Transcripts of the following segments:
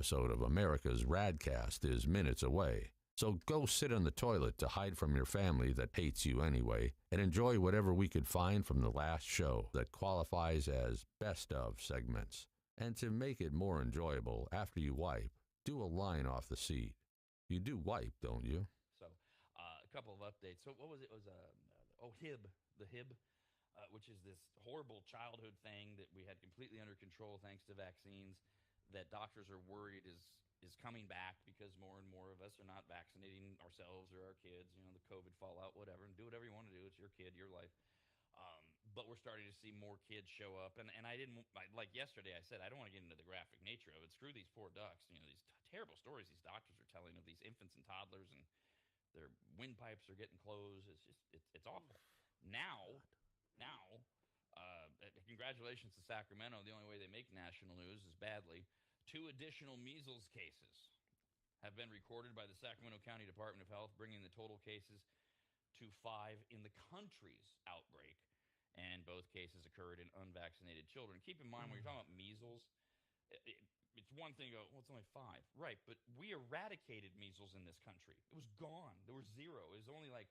episode of America's RAD Cast is minutes away. So go sit on the toilet to hide from your family that hates you anyway, and enjoy whatever we could find from the last show that qualifies as best of segments. And to make it more enjoyable, after you wipe, do a line off the seat. You do wipe, don't you? So, a couple of updates. So, what was it? It was HIB, the HIB, which is this horrible childhood thing that we had completely under control thanks to vaccines. That doctors are worried is coming back because more and more of us are not vaccinating ourselves or our kids. You know, the COVID fallout, whatever, and do whatever you want to do. It's your kid, your life. But we're starting to see more kids show up, and like yesterday I said, I don't want to get into the graphic nature of it. Screw these poor ducks. You know, these terrible stories these doctors are telling of these infants and toddlers, and their windpipes are getting closed. It's just it's awful. Now, congratulations to Sacramento. The only way they make national news is badly. 2 additional measles cases have been recorded by the Sacramento County Department of Health, bringing the total cases to 5 in the country's outbreak, and both cases occurred in unvaccinated children. Keep in mind, when you're talking about measles, it's one thing to go, well, it's only 5. Right, but we eradicated measles in this country. It was gone. There was 0. It was only like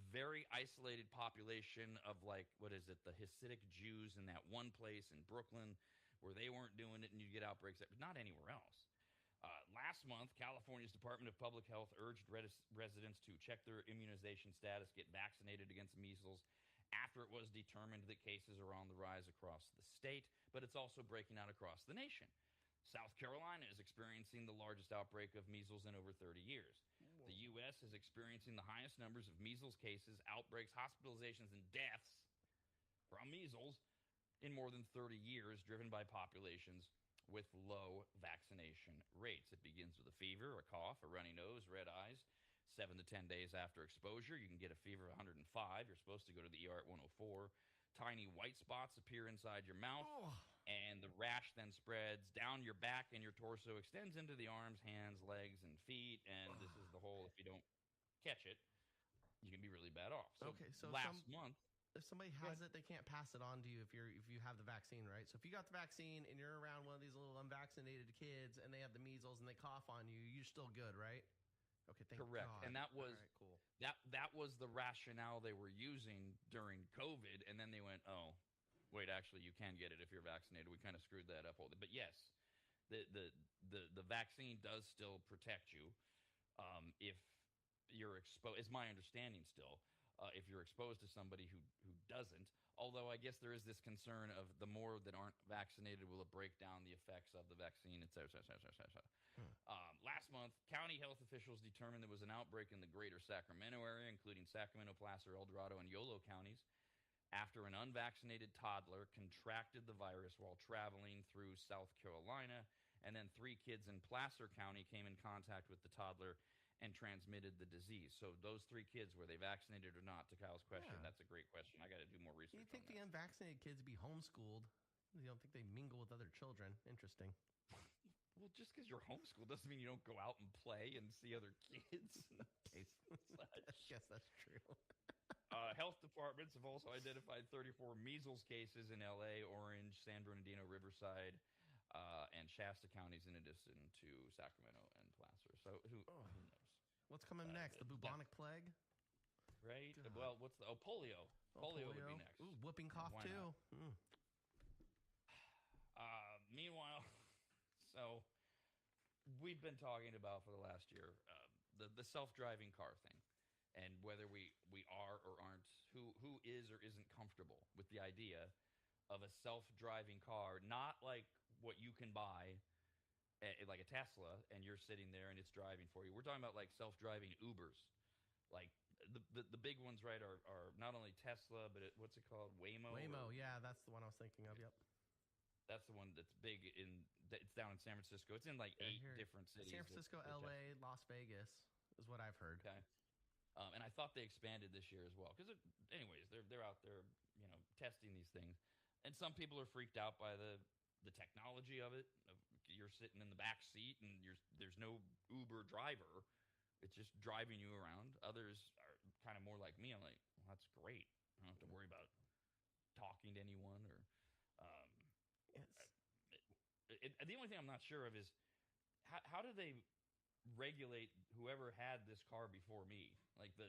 very isolated population of like, what is it, the Hasidic Jews in that one place in Brooklyn where they weren't doing it and you get outbreaks, but not anywhere else. Last month, California's Department of Public Health urged residents to check their immunization status, get vaccinated against measles, after it was determined that cases are on the rise across the state, but it's also breaking out across the nation. South Carolina is experiencing the largest outbreak of measles in over 30 years. Whoa. The U.S. is experiencing the highest numbers of measles cases, outbreaks, hospitalizations, and deaths from measles in more than 30 years, driven by populations with low vaccination rates. It begins with a fever, a cough, a runny nose, red eyes. 7 to 10 days after exposure, you can get a fever of 105. You're supposed to go to the ER at 104. Tiny white spots appear inside your mouth, and the rash then spreads down your back and your torso, extends into the arms, hands, legs, and feet, and this is the whole, if you don't catch it, you can be really bad off. So last month, if somebody has it, they can't pass it on to you if you have the vaccine, right? So if you got the vaccine and you're around one of these little unvaccinated kids and they have the measles and they cough on you, you're still good, right? Okay, thank Correct. God. And that was right, cool. that was the rationale they were using during COVID, and then they went, oh, wait, actually you can get it if you're vaccinated. We kind of screwed that up. But yes, the vaccine does still protect you if you're exposed. It's my understanding still. If you're exposed to somebody who doesn't. Although I guess there is this concern of the more that aren't vaccinated, will it break down the effects of the vaccine, et cetera, et cetera, et cetera. Last month, county health officials determined there was an outbreak in the greater Sacramento area, including Sacramento, Placer, El Dorado, and Yolo counties, after an unvaccinated toddler contracted the virus while traveling through South Carolina, and then 3 kids in Placer County came in contact with the toddler and transmitted the disease. So those 3 kids, were they vaccinated or not? To Kyle's question, That's a great question. I got to do more research. You think the unvaccinated kids be homeschooled? You don't think they mingle with other children? Interesting. Well, just because you're homeschooled doesn't mean you don't go out and play and see other kids. I guess that's true. Health departments have also identified 34 measles cases in L.A., Orange, San Bernardino, Riverside, and Shasta counties, in addition to Sacramento and Placer. So who knows? What's coming next? The bubonic plague? Right? God. Well, what's the polio? Polio would be next. Ooh, whooping cough too. Meanwhile, so we've been talking about for the last year the self-driving car thing, and whether we are or aren't, who is or isn't comfortable with the idea of a self-driving car, not like what you can buy, like a Tesla, and you're sitting there and it's driving for you. We're talking about like self-driving Ubers. Like the big ones, right, are not only Tesla, but what's it called? Waymo? Waymo, yeah, that's the one I was thinking of, yep. That's the one that's big it's down in San Francisco. It's in like 8 different cities. San Francisco, LA, Las Vegas is what I've heard. Okay. And I thought they expanded this year as well. Because, anyways, they're out there, testing these things. And some people are freaked out by the technology of it. You're sitting in the back seat and there's no Uber driver. It's just driving you around. Others are kind of more like me. I'm like, well, that's great. I don't have to worry about talking to anyone or. Yes. The only thing I'm not sure of is how do they regulate whoever had this car before me? Like the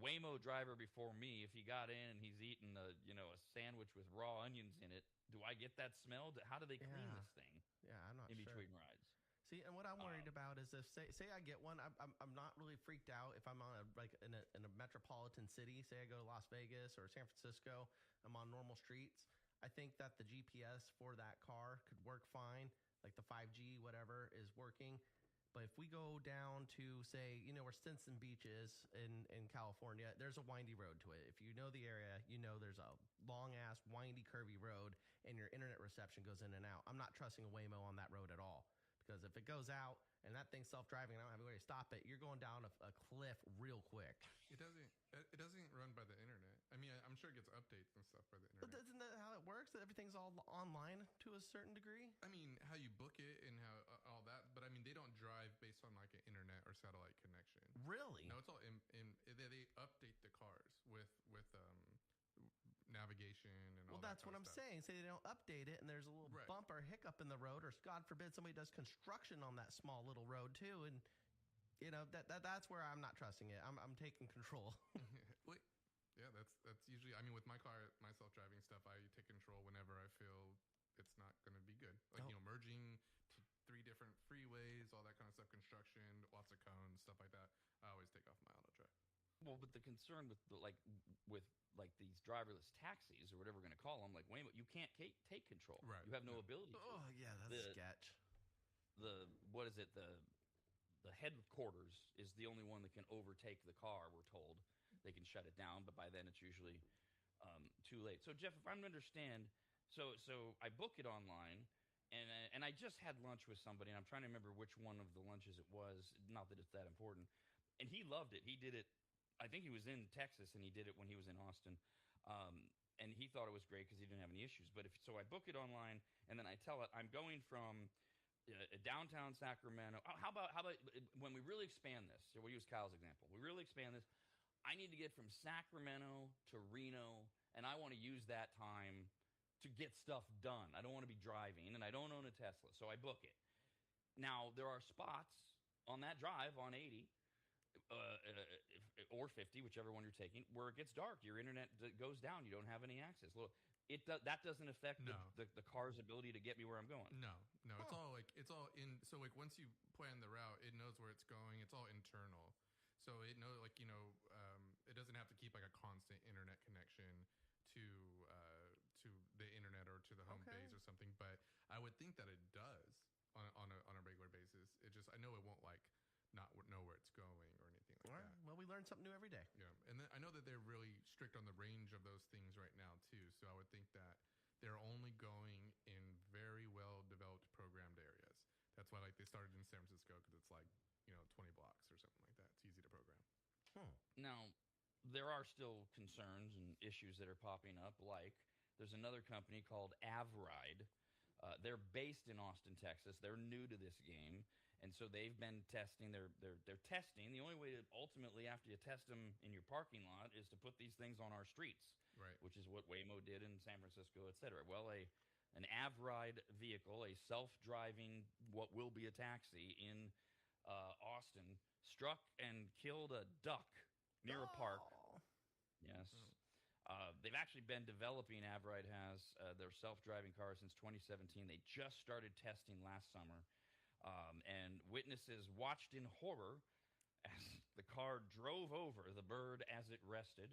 Waymo driver before me, if he got in and he's eating a sandwich with raw onions in it, do I get that smell? How do they clean this thing? Yeah, I'm not in sure. between rides. See, and what I'm worried about is if say I get one, I'm not really freaked out if I'm on in a metropolitan city. Say I go to Las Vegas or San Francisco, I'm on normal streets. I think that the GPS for that car could work fine, like the 5G whatever is working. But if we go down to say where Stinson Beach is in California, there's a windy road to it. If you know the area, there's a long ass windy curvy road, and your internet reception goes in and out. I'm not trusting a Waymo on that road at all. Because if it goes out and that thing's self-driving and I don't have a way to stop it, you're going down a cliff real quick. It doesn't run by the internet. I mean, I'm sure it gets updates and stuff by the internet. But isn't that how it works? That everything's all online to a certain degree? I mean, how you book it and how all that. But I mean, they don't drive based on like an internet or satellite connection. Really? No, it's all they update the cars with navigation and all that. Well, that's what I'm stuff. saying. Say they don't update it and there's a little bump or hiccup in the road, or God forbid somebody does construction on that small little road too, and that's where I'm not trusting it. I'm taking control. Wait, yeah, that's usually. I mean, with my car, my self-driving stuff, I take control whenever I feel it's not going to be good. Like merging to 3 different freeways, all that kind of stuff, construction, lots of cones, stuff like that. I always take off my auto drive. Well, but the concern with these driverless taxis or whatever we're going to call them, like Waymo, you can't take control. Right. You have no ability to. Oh yeah, that's sketch. What is it? The headquarters is the only one that can overtake the car. We're told they can shut it down, but by then it's usually too late. So Jeff, if I'm to understand, so I book it online. And I just had lunch with somebody, and I'm trying to remember which one of the lunches it was. Not that it's that important. And he loved it. He did it. I think he was in Texas, and he did it when he was in Austin. And he thought it was great because he didn't have any issues. But so I book it online, and then I tell it I'm going from downtown Sacramento. How about when we really expand this? So we'll use Kyle's example. We really expand this. I need to get from Sacramento to Reno, and I want to use that time to get stuff done. I don't want to be driving, and I don't own a Tesla, so I book it. Now, there are spots on that drive on 80 or 50, whichever one you're taking, where it gets dark. Your internet goes down. You don't have any access. Look, that doesn't affect the car's ability to get me where I'm going. No. It's all in. So like once you plan the route, it knows where it's going. It's all internal. So it knows it doesn't have to keep like a constant internet connection to the internet or to the home base or something. But I would think that it does on a regular basis. I know it won't not know where it's going or anything like that. Well, we learn something new every day. Yeah, and then I know that they're really strict on the range of those things right now too. So I would think that they're only going in very well developed programmed areas. That's why they started in San Francisco, because it's 20 blocks or something like that. It's easy to program. Now, there are still concerns and issues that are popping up. Like there's another company called AvRide. They're based in Austin, Texas. They're new to this game. And so they've been testing. They're testing. The only way to ultimately, after you test them in your parking lot, is to put these things on our streets, right? Which is what Waymo did in San Francisco, et cetera. Well, an AvRide vehicle, a self-driving, what will be a taxi in Austin, struck and killed a duck near a park. Yes. They've actually been developing, AvRide has, their self-driving cars since 2017. They just started testing last summer. And witnesses watched in horror as the car drove over the bird as it rested.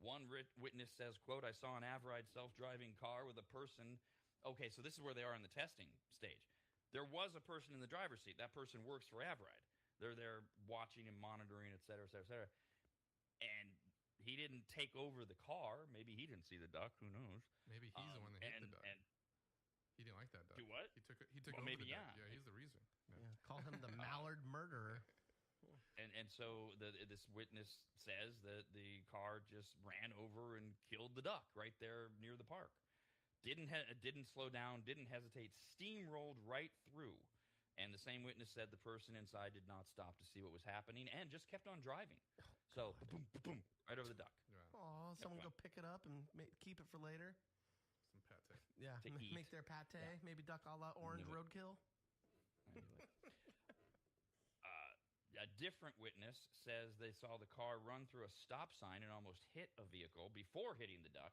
One witness says, quote, "I saw an AvRide self-driving car with a person." Okay, so this is where they are in the testing stage. There was a person in the driver's seat. That person works for AvRide. They're there watching and monitoring, et cetera, et cetera, et cetera. And he didn't take over the car. Maybe he didn't see the duck. Who knows? Maybe he's the one that hit the duck. He didn't like that duck. Do what? He took over maybe, the duck. yeah. Yeah, he's the reason. Yeah, call him the Mallard murderer. And so this witness says that the car just ran over and killed the duck right there near the park. Didn't slow down, didn't hesitate, steamrolled right through. And the same witness said the person inside did not stop to see what was happening and just kept on driving. So, boom, boom, right over the duck. Yeah. Oh, someone go pick it up and keep it for later. Some pate. Yeah, To eat. make their pate. Yeah. Maybe duck a la orange Anyway. roadkill. Anyway. different witness says they saw the car run through a stop sign and almost hit a vehicle before hitting the duck,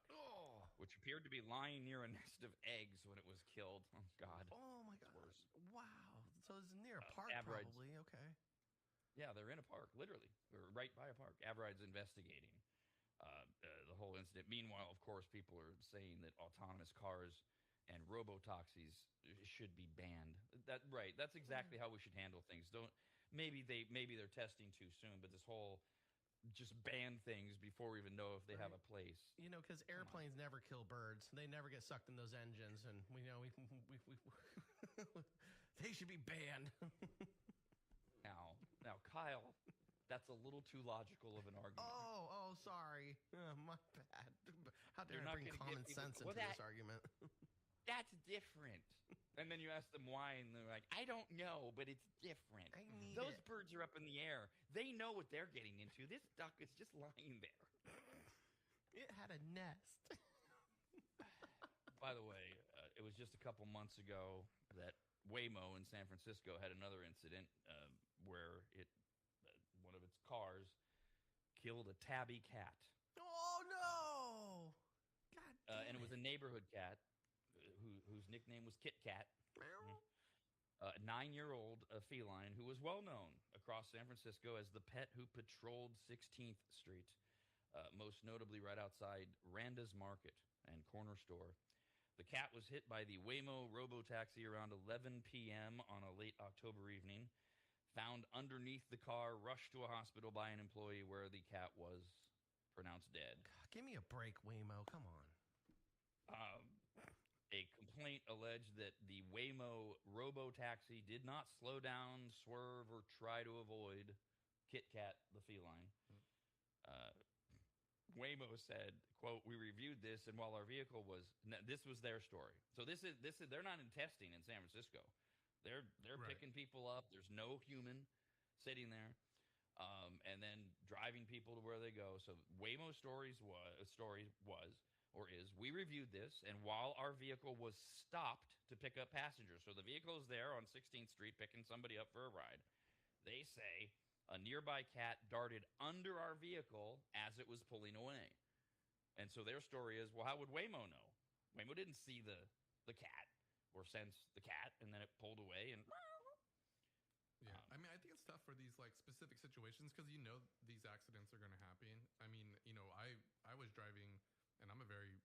which appeared to be lying near a nest of eggs when it was killed. Oh, God. Oh, my It's God. worse. Wow. So it's near a park, Avride's- probably. Okay. Yeah, they're in a park, literally. They're right by a park. Avride's investigating the whole incident. Meanwhile, of course, people are saying that autonomous cars and robotaxis should be banned. That's exactly how we should handle things. Maybe they're testing too soon, but this whole just ban things before we even know if they have a place. You know, because airplanes never kill birds. They never get sucked in those engines, and we they should be banned. Now, Kyle, that's a little too logical of an argument. Oh, sorry. My bad. How dare You're I not bring gonna common get people- sense well, into this argument? That's different. And then you ask them why, and they're like, I don't know, but it's different. I need Those it. birds are up in the air. They know what they're getting into. This duck is just lying there. It had a nest. By the way, it was just a couple months ago that Waymo in San Francisco had another incident where one of its cars killed a tabby cat. Oh, no. God damn And it was a neighborhood cat whose nickname was Kit Kat. Meow. A 9-year-old feline who was well known across San Francisco as the pet who patrolled 16th Street, most notably right outside Randa's Market and corner store. The cat was hit by the Waymo robotaxi around 11 p.m. on a late October evening, found underneath the car, rushed to a hospital by an employee where the cat was pronounced dead. God, give me a break, Waymo. Come on. A complaint alleged that the Waymo robotaxi did not slow down, swerve, or try to avoid Kit Kat, the feline. Waymo said, quote, "We reviewed this, and while our vehicle was..." This was their story. So this is they're not in testing in San Francisco. They're Right. picking people up. There's no human sitting there. And then driving people to where they go. So Waymo's story was, we reviewed this, and while our vehicle was stopped to pick up passengers, so the vehicle is there on 16th Street picking somebody up for a ride, they say a nearby cat darted under our vehicle as it was pulling away. And so their story is, well, how would Waymo know? Waymo didn't see the cat or sense the cat, and then it pulled away and... Yeah, I mean, I think it's tough for these like specific situations because you know these accidents are going to happen. I mean, you know, I was driving, and I'm a very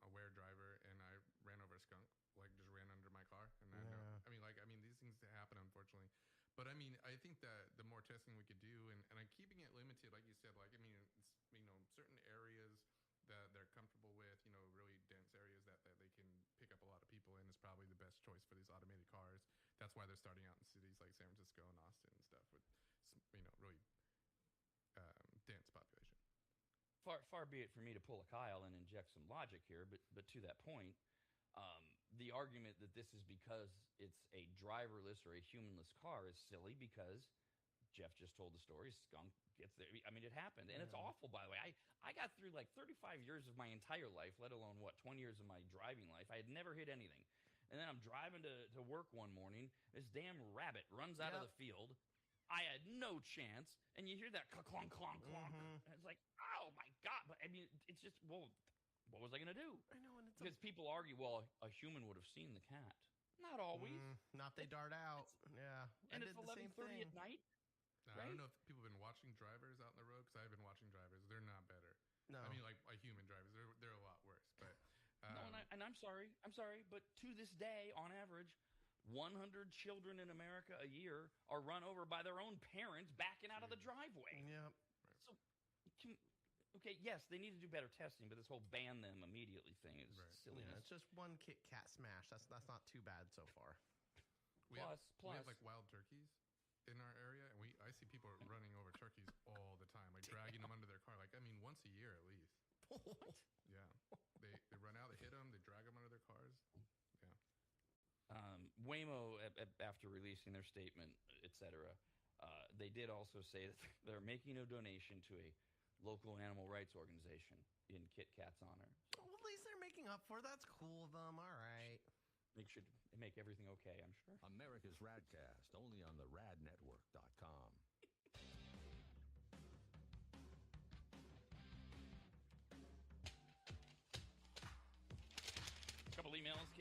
aware driver, and I ran over a skunk, like just ran under my car, and I know. I mean, these things happen, unfortunately. But I mean, I think that the more testing we could do, and keeping it limited, like you said, like I mean, it's, you know, certain areas that they're comfortable with, you know, really dense areas that they can pick up a lot of people in is probably the best choice for these automated cars. That's why they're starting out in cities like San Francisco and Austin and stuff with, you know, really dense population. Far be it for me to pull a Kyle and inject some logic here, but to that point, the argument that this is because it's a driverless or a humanless car is silly because Jeff just told the story. Skunk gets there. I mean, it happened, and it's awful. By the way, I got through like 35 years of my entire life, let alone 20 years of my driving life. I had never hit anything. And then I'm driving to work one morning. This damn rabbit runs out of the field. I had no chance. And you hear that clonk, clonk, clonk. And it's like, oh, my God. But, I mean, it's just, well, what was I going to do? I know, and it's Because people argue, well, a human would have seen the cat. Not always. not they dart out. Yeah. And I it's did the same 11:30 at thing. night. Now, I don't know if people have been watching drivers out in the road because I've been watching drivers. They're not better. No. I mean, like human drivers, they're a lot worse. But No, and I'm sorry, but to this day, on average, 100 children in America a year are run over by their own parents backing out of the driveway. Yep. So, okay, yes, they need to do better testing, but this whole ban them immediately thing is silliness. Yeah, it's just one Kit Kat smash. That's not too bad so far. we have Plus, like wild turkeys in our area, and I see people running over turkeys all the time, like dragging them under their car. Like, I mean, once a year at least. Yeah, they run out, they hit them, they drag them under their cars. Yeah. Waymo, after releasing their statement, etc., they did also say that they're making a donation to a local animal rights organization in Kit Kat's honor. So Well, at least they're making up for it. That's cool of them. All right. make everything okay, I'm sure. America's RAD Cast, only on the radnetwork.com.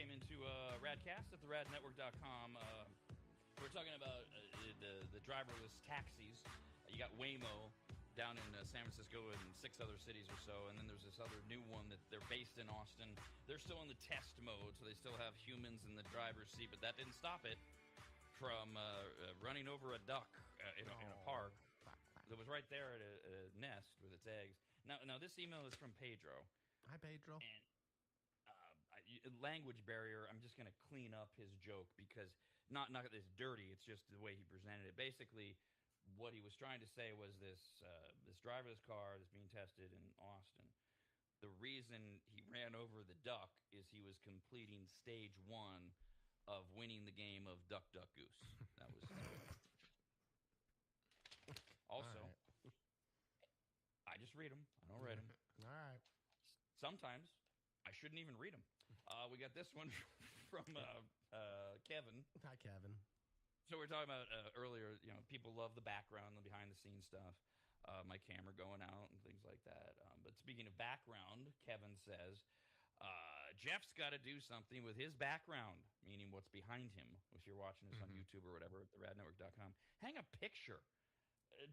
came into RAD Cast at the radnetwork.com. We're talking about the driverless taxis. You got Waymo down in San Francisco and 6 other cities or so, and then there's this other new one that they're based in Austin. They're still in the test mode, so they still have humans in the driver's seat, but that didn't stop it from running over a duck in a park that was right there at a nest with its eggs. Now this email is from Pedro. Hi, Pedro. And language barrier, I'm just going to clean up his joke because not that it's dirty, it's just the way he presented it. Basically, what he was trying to say was this driverless car that's being tested in Austin. The reason he ran over the duck is he was completing stage 1 of winning the game of Duck, Duck, Goose. That was also. Right. I just read them. I don't write them. All right. Sometimes I shouldn't even read them. We got this one from Kevin. Hi, Kevin. So we were talking about earlier, people love the background, the behind-the-scenes stuff, my camera going out and things like that. But speaking of background, Kevin says, Jeff's got to do something with his background, meaning what's behind him. If you're watching this on YouTube or whatever, at theradnetwork.com, hang a picture.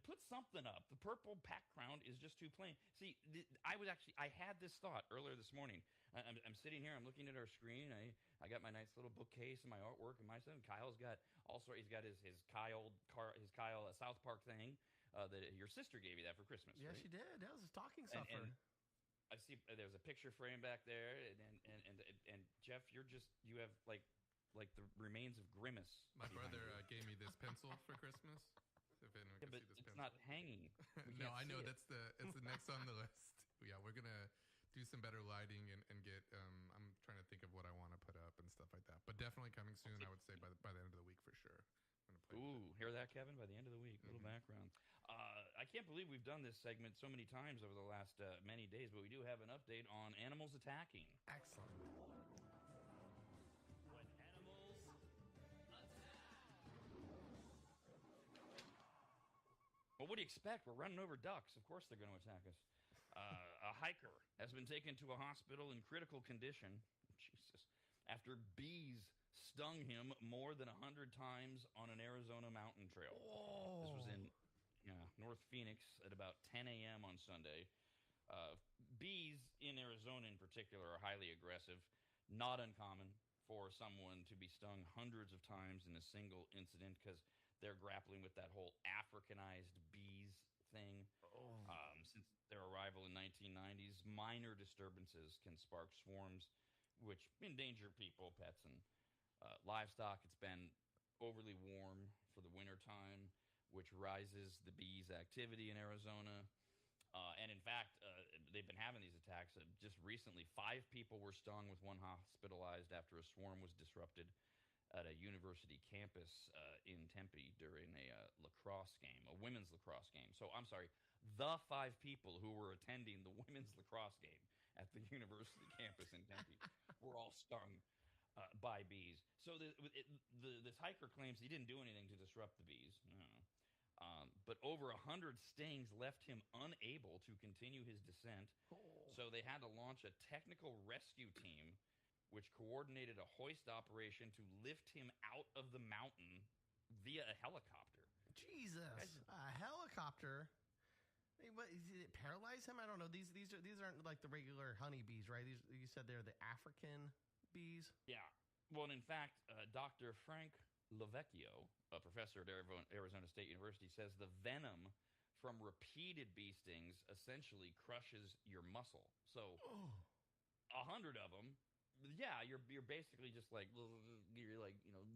Put something up. The purple background is just too plain. See, I had this thought earlier this morning. I'm sitting here. I'm looking at our screen. I got my nice little bookcase and my artwork and my son. Kyle's got he's got his Kyle South Park thing that your sister gave you that for Christmas. Yeah, right? she did. That was a stocking stuffer. And I see there's a picture frame back there, and Jeff, you have like the remains of Grimace. My brother gave me this pencil for Christmas. If anyone can but see this it's pencil. not hanging. No, I know it's the next on the list. Yeah, we're gonna do some better lighting and get. I'm trying to think of what I want to put up and stuff like that. But definitely coming soon. I would say by the end of the week for sure. Ooh, hear that, Kevin? By the end of the week, little background. I can't believe we've done this segment so many times over the last many days, but we do have an update on animals attacking. Excellent. Well, what do you expect? We're running over ducks. Of course they're going to attack us. A hiker has been taken to a hospital in critical condition. Jesus. After bees stung him more than 100 times on an Arizona mountain trail. Oh. This was in North Phoenix at about 10 a.m. on Sunday. Bees in Arizona in particular are highly aggressive. Not uncommon for someone to be stung hundreds of times in a single incident because they're grappling with that whole Africanized bees thing. Since their arrival in 1990s, minor disturbances can spark swarms, which endanger people, pets, and livestock. It's been overly warm for the wintertime, which rises the bees' activity in Arizona. And in fact, they've been having these attacks. Just recently, 5 people were stung, with 1 hospitalized after a swarm was disrupted at a university campus in Tempe during a lacrosse game, a women's lacrosse game. So I'm sorry, the 5 people who were attending the women's lacrosse game at the university campus in Tempe were all stung by bees. So this hiker claims he didn't do anything to disrupt the bees. But over 100 stings left him unable to continue his descent. So they had to launch a technical rescue team which coordinated a hoist operation to lift him out of the mountain via a helicopter. Jesus, a helicopter? Hey, what, did it paralyze him? I don't know. These aren't like the regular honeybees, right? You said they're the African bees? Yeah. Well, and in fact, Dr. Frank Lavecchio, a professor at Arizona State University, says the venom from repeated bee stings essentially crushes your muscle. So 100 of them. Yeah, you're basically just like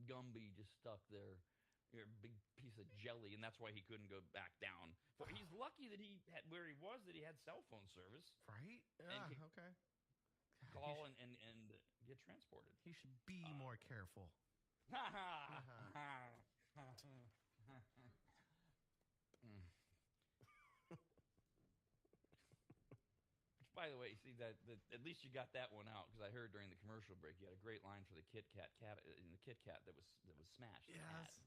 Gumby just stuck there. You're a big piece of jelly, and that's why he couldn't go back down. But he's lucky that he had where he was, that he had cell phone service. Right? Yeah, okay. Call and get transported. He should be more careful. By the way, see that at least you got that one out, because I heard during the commercial break you had a great line for the Kit Kat in the Kit Kat that was smashed. Yes.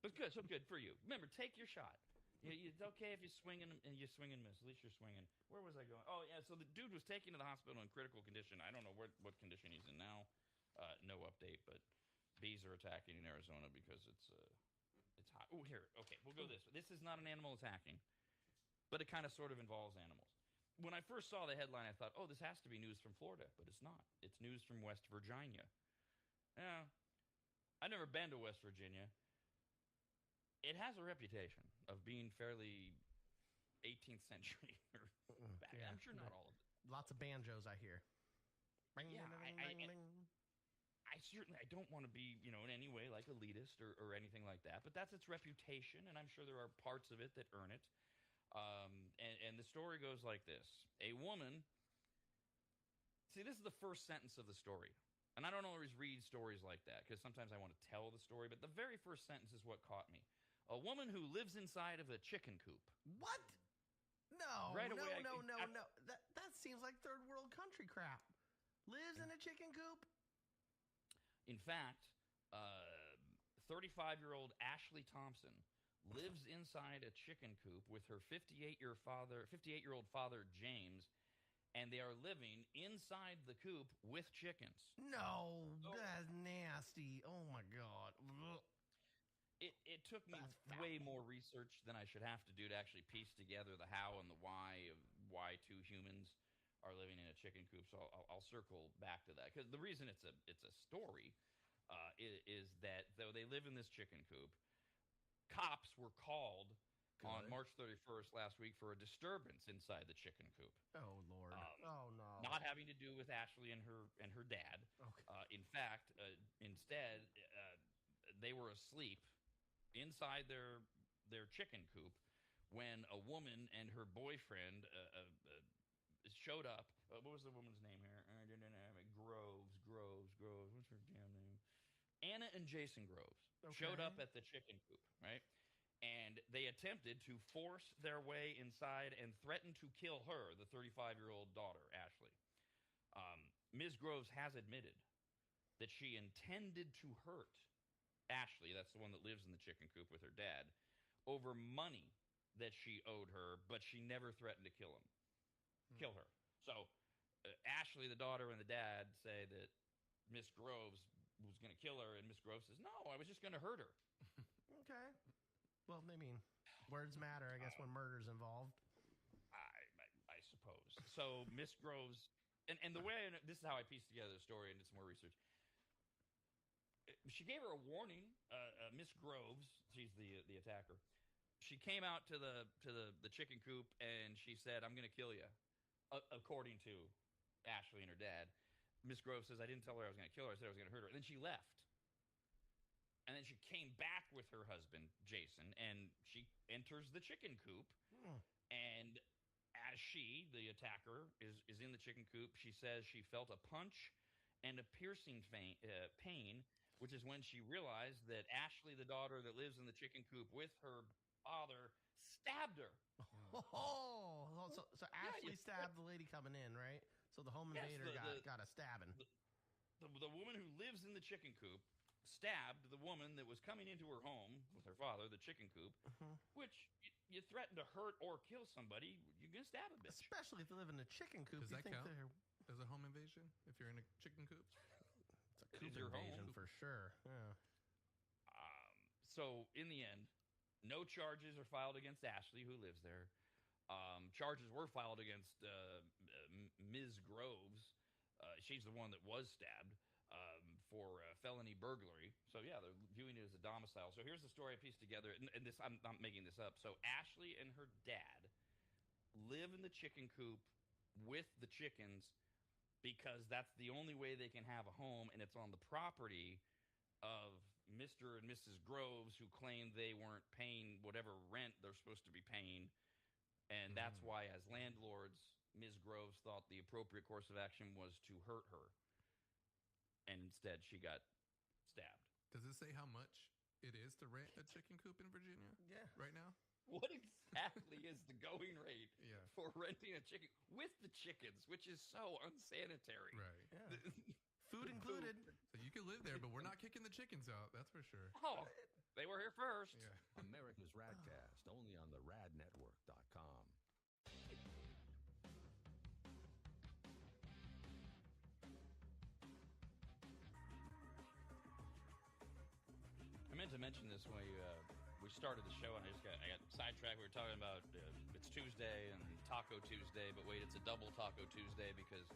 But good, so good for you. Remember, take your shot. It's okay if you swing and you swing and miss. At least you're swinging. Where was I going? Oh, yeah. So the dude was taken to the hospital in critical condition. I don't know what condition he's in now. No update, but bees are attacking in Arizona because it's hot. Oh, here. Okay, we'll go this way. This is not an animal attacking, but it kind of sort of involves animals. When I first saw the headline, I thought, oh, this has to be news from Florida, but it's not. It's news from West Virginia. Yeah, I've never been to West Virginia. It has a reputation of being fairly 18th century. Yeah, I'm sure not all of it. Lots of banjos, I hear. Yeah, I certainly don't want to be, in any way like elitist or anything like that, but that's its reputation, and I'm sure there are parts of it that earn it. And the story goes like this. A woman, see, this is the first sentence of the story. And I don't always read stories like that because sometimes I want to tell the story, but the very first sentence is what caught me. A woman who lives inside of a chicken coop. What? No, Right away, no. That seems like third world country crap. Lives in a chicken coop? In fact, 35-year-old Ashley Thompson lives inside a chicken coop with her 58-year-old father, James, and they are living inside the coop with chickens. No, that's nasty. Oh, my God. It took me way more research than I should have to do to actually piece together the how and the why of why two humans are living in a chicken coop. So I'll circle back to that because the reason it's a story is that though they live in this chicken coop, cops were called on March 31st last week for a disturbance inside the chicken coop. Oh, Lord. Oh, no. Not having to do with Ashley and her dad. Okay. In fact, instead, they were asleep inside their chicken coop when a woman and her boyfriend showed up. What was the woman's name here? Groves. What's her damn name? Anna and Jason Groves showed up at the chicken coop, right? And they attempted to force their way inside and threaten to kill her, the 35-year-old daughter, Ashley. Ms. Groves has admitted that she intended to hurt Ashley, that's the one that lives in the chicken coop with her dad, over money that she owed her, but she never threatened to kill her. So Ashley, the daughter, and the dad say that Miss Groves was going to kill her, and Miss Groves says, no, I was just going to hurt her. Okay. Well, I mean, words matter, I guess, when murder's involved. I suppose. So Miss Groves, and the way, this is how I pieced together the story and did some more research. She gave her a warning, Miss Groves, she's the attacker. She came out to the chicken coop and she said, I'm going to kill you, according to Ashley and her dad. Miss Groves says, I didn't tell her I was going to kill her. I said I was going to hurt her. And then she left. And then she came back with her husband, Jason, and she enters the chicken coop. And as she, the attacker, is in the chicken coop, she says she felt a punch and a piercing pain, which is when she realized that Ashley, the daughter that lives in the chicken coop with her father, stabbed her. So Ashley stabbed the lady coming in, right? So the home invader got a stabbing. The woman who lives in the chicken coop stabbed the woman that was coming into her home with her father, the chicken coop, which you threaten to hurt or kill somebody, you're going to stab a bitch. Especially if they live in a chicken coop. Does that count as a home invasion if you're in a chicken coop? It's a coop invasion for sure. Yeah. So in the end, no charges are filed against Ashley, who lives there. Charges were filed against Ms. Groves. She's the one that was stabbed for felony burglary. So yeah, they're viewing it as a domicile. So here's the story I pieced together, and this I'm not making this up. So Ashley and her dad live in the chicken coop with the chickens because that's the only way they can have a home, and it's on the property of Mr. and Mrs. Groves, who claim they weren't paying whatever rent they're supposed to be paying. And that's why, as landlords, Ms. Groves thought the appropriate course of action was to hurt her. And instead, she got stabbed. Does it say how much it is to rent a chicken coop in Virginia? Yeah. Right now? What exactly is the going rate for renting a chicken with the chickens, which is so unsanitary? Right. Yeah. Food included. So you can live there, but we're not kicking the chickens out. That's for sure. Oh, they were here here first. Yeah. America's RADcast, only on the radnetwork.com. I meant to mention this when we started the show, and I got sidetracked. We were talking about it's Tuesday and Taco Tuesday, but wait, it's a double Taco Tuesday because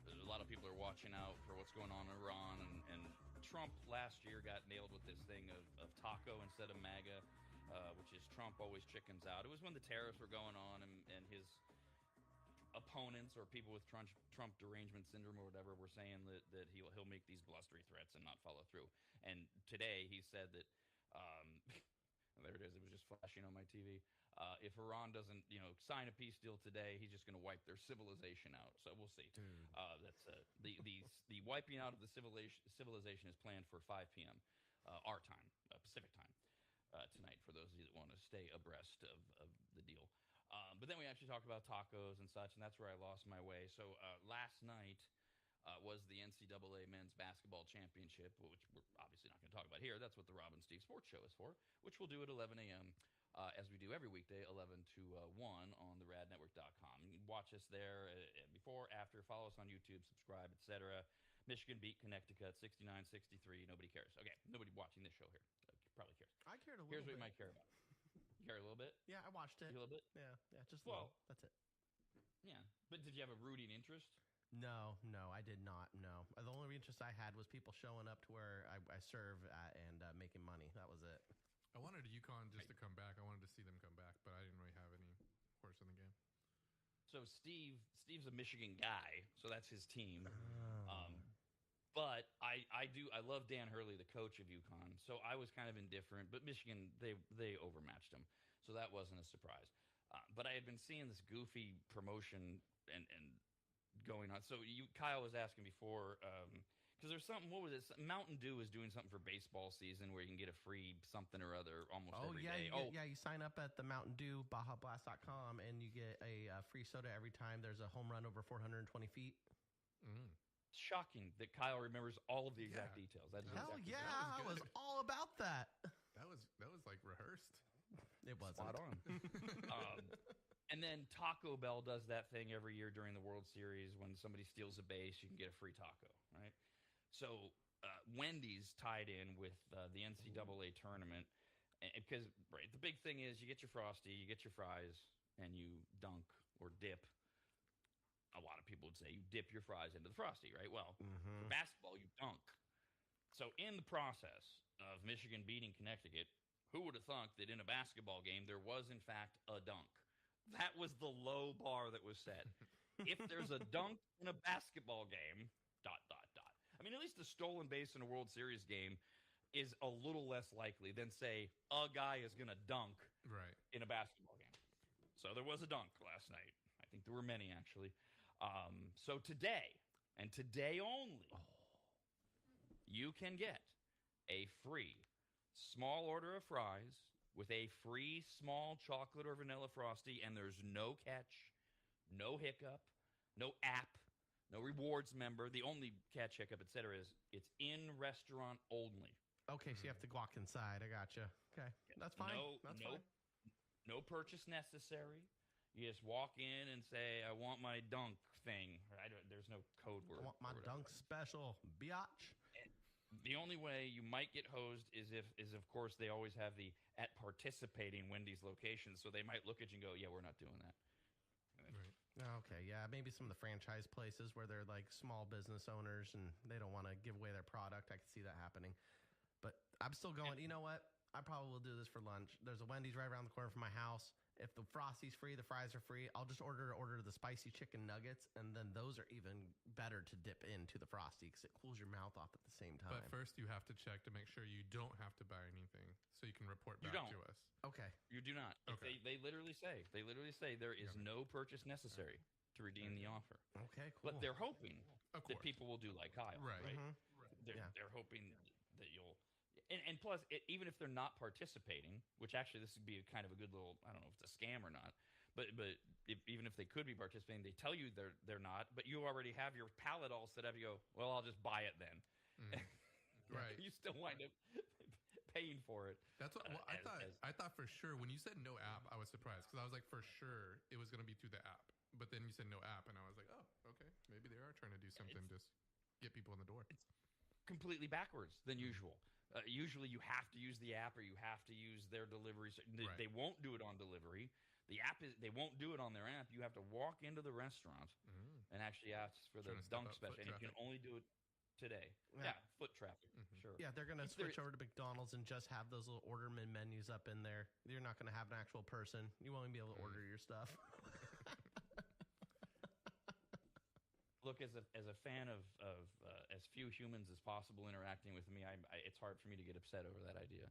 a lot of people are watching out for what's going on in Iran, and Trump last year got nailed with this thing of taco instead of MAGA, which is Trump always chickens out. It was when the tariffs were going on, and his opponents or people with Trump derangement syndrome or whatever were saying that he'll make these blustery threats and not follow through. And today he said that there it is. It was just flashing on my TV. If Iran doesn't, sign a peace deal today, he's just going to wipe their civilization out. So we'll see. That's the wiping out of the civilization is planned for 5 p.m. Our time, Pacific time, tonight. For those of you that want to stay abreast of the deal. But then we actually talked about tacos and such, and that's where I lost my way. So last night was the NCAA Men's Basketball Championship, which we're obviously not going to talk about here. That's what the Rob and Steve Sports Show is for, which we'll do at 11 a.m. As we do every weekday, 11 to 1 on the radnetwork.com. You can watch us there before, after, follow us on YouTube, subscribe, etc. Michigan beat Connecticut 69-63. Nobody cares. Okay, nobody watching this show here probably cares. I cared a little Here's bit. what you might care about. You care a little bit? Yeah, I watched it. You a little bit? Yeah, just a little. That's it. Yeah. But did you have a rooting interest? No, I did not. No, the only interest I had was people showing up to where I serve at and making money. That was it. I wanted UConn just to come back. I wanted to see them come back, but I didn't really have any horse in the game. So Steve's a Michigan guy, so that's his team. But I love Dan Hurley, the coach of UConn. So I was kind of indifferent, but Michigan they overmatched them, so that wasn't a surprise. But I had been seeing this goofy promotion and going on. So Kyle was asking before. Because there's something, what was it? Mountain Dew is doing something for baseball season where you can get a free something or other almost every day. You sign up at the Mountain Dew, BajaBlast.com, and you get a free soda every time there's a home run over 420 feet. Shocking that Kyle remembers all of the exact details. That is Hell exactly yeah, I was all about that. That was like rehearsed. It wasn't. spot on. And then Taco Bell does that thing every year during the World Series. When somebody steals a base, you can get a free taco, right? So Wendy's tied in with the NCAA tournament because the big thing is you get your Frosty, you get your fries, and you dunk or dip. A lot of people would say you dip your fries into the Frosty, right? Well, for basketball, you dunk. So in the process of Michigan beating Connecticut, who would have thunk that in a basketball game there was, in fact, a dunk? That was the low bar that was set. If there's a dunk in a basketball game, ... I mean, at least a stolen base in a World Series game is a little less likely than, say, a guy is going to dunk in a basketball game. So there was a dunk last night. I think there were many, actually. So today, and today only, you can get a free small order of fries with a free small chocolate or vanilla Frosty, and there's no catch, no hiccup, no app, no rewards member. The only catch, hiccup, etc. is it's in restaurant only. Okay, so you have to walk inside. I gotcha. Okay, that's fine. That's fine. No purchase necessary. You just walk in and say, "I want my dunk thing." There's no code word. I want my dunk special, biatch. The only way you might get hosed is of course they always have the at participating Wendy's locations, so they might look at you and go, "Yeah, we're not doing that." Okay, yeah, maybe some of the franchise places where they're like small business owners and they don't want to give away their product. I could see that happening. But I'm still going, you know what? I probably will do this for lunch. There's a Wendy's right around the corner from my house. If the Frosty's free, the fries are free, I'll just order the spicy chicken nuggets, and then those are even better to dip into the Frosty because it cools your mouth off at the same time. But first, you have to check to make sure you don't have to buy anything, so you can report back to us. Okay. You do not. Okay. They literally say there is no purchase necessary to redeem the offer. Okay, cool. But they're hoping Of that course. people will do like Kyle, Right. They're hoping that you'll. And plus, even if they're not participating, which actually this would be kind of a good little, I don't know if it's a scam or not, but even if they could be participating, they tell you they're not, but you already have your palate all set up. You go, well, I'll just buy it then. Right. You still wind up paying for it. That's what I thought for sure. When you said no app, I was surprised because I was like, for sure it was going to be through the app. But then you said no app, and I was like, oh, okay, maybe they are trying to do something just get people in the door. It's completely backwards than usual. Usually you have to use the app or you have to use their delivery. They won't do it on delivery. The app they won't do it on their app. You have to walk into the restaurant and actually ask for the dunk special, and you can only do it today. Yeah, foot traffic, sure. Yeah, they're gonna switch over to McDonald's and just have those little orderman menus up in there. You're not gonna have an actual person. You won't even be able to order your stuff. Look, as a fan of as few humans as possible interacting with me, it's hard for me to get upset over that idea.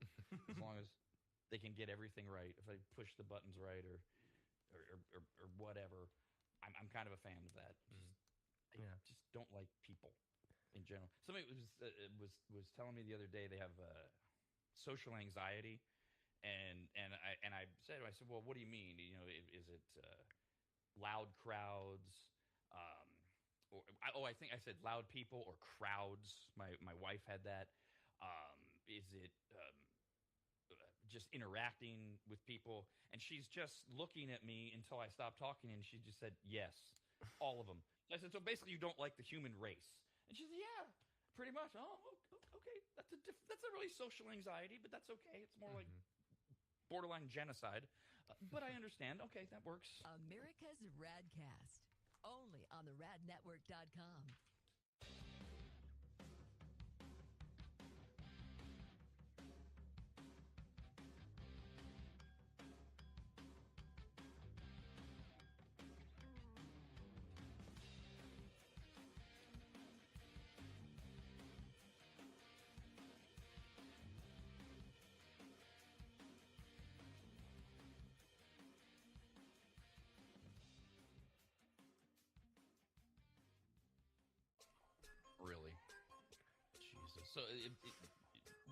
As long as they can get everything right, if I push the buttons right or whatever, I'm kind of a fan of that. I just don't like people in general. Somebody was telling me the other day they have social anxiety, and I said, well, what do you mean? You know, is it loud crowds? I think I said loud people or crowds. My wife had that. Is it just interacting with people? And she's just looking at me until I stopped talking, and she just said, yes, all of them. So I said, so basically you don't like the human race? And she said, yeah, pretty much. Oh, okay. That's a really social anxiety, but that's okay. It's more like borderline genocide. But I understand. Okay, that works. America's RAD Cast. Only on the radnetwork.com. Really? Jesus. So it's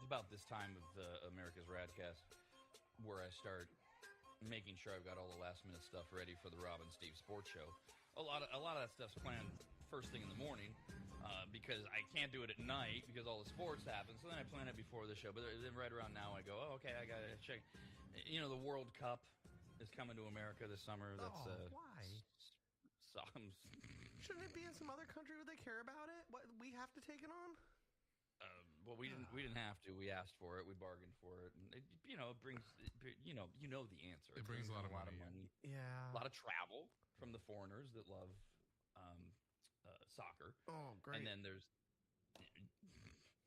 about this time of America's Radcast where I start making sure I've got all the last minute stuff ready for the Rob and Steve Sports Show. A lot of that stuff's planned first thing in the morning because I can't do it at night because all the sports happen. So then I plan it before the show. But then right around now I go, oh, okay, I got to check. You know, the World Cup is coming to America this summer. That's why? Some. Shouldn't it be in some other country where they care about it? What, we have to take it on? Well, we didn't have to. We asked for it. We bargained for it. And it brings you know the answer. It brings a lot of money. Yeah. A lot of travel from the foreigners that love soccer. Oh, great. And then there's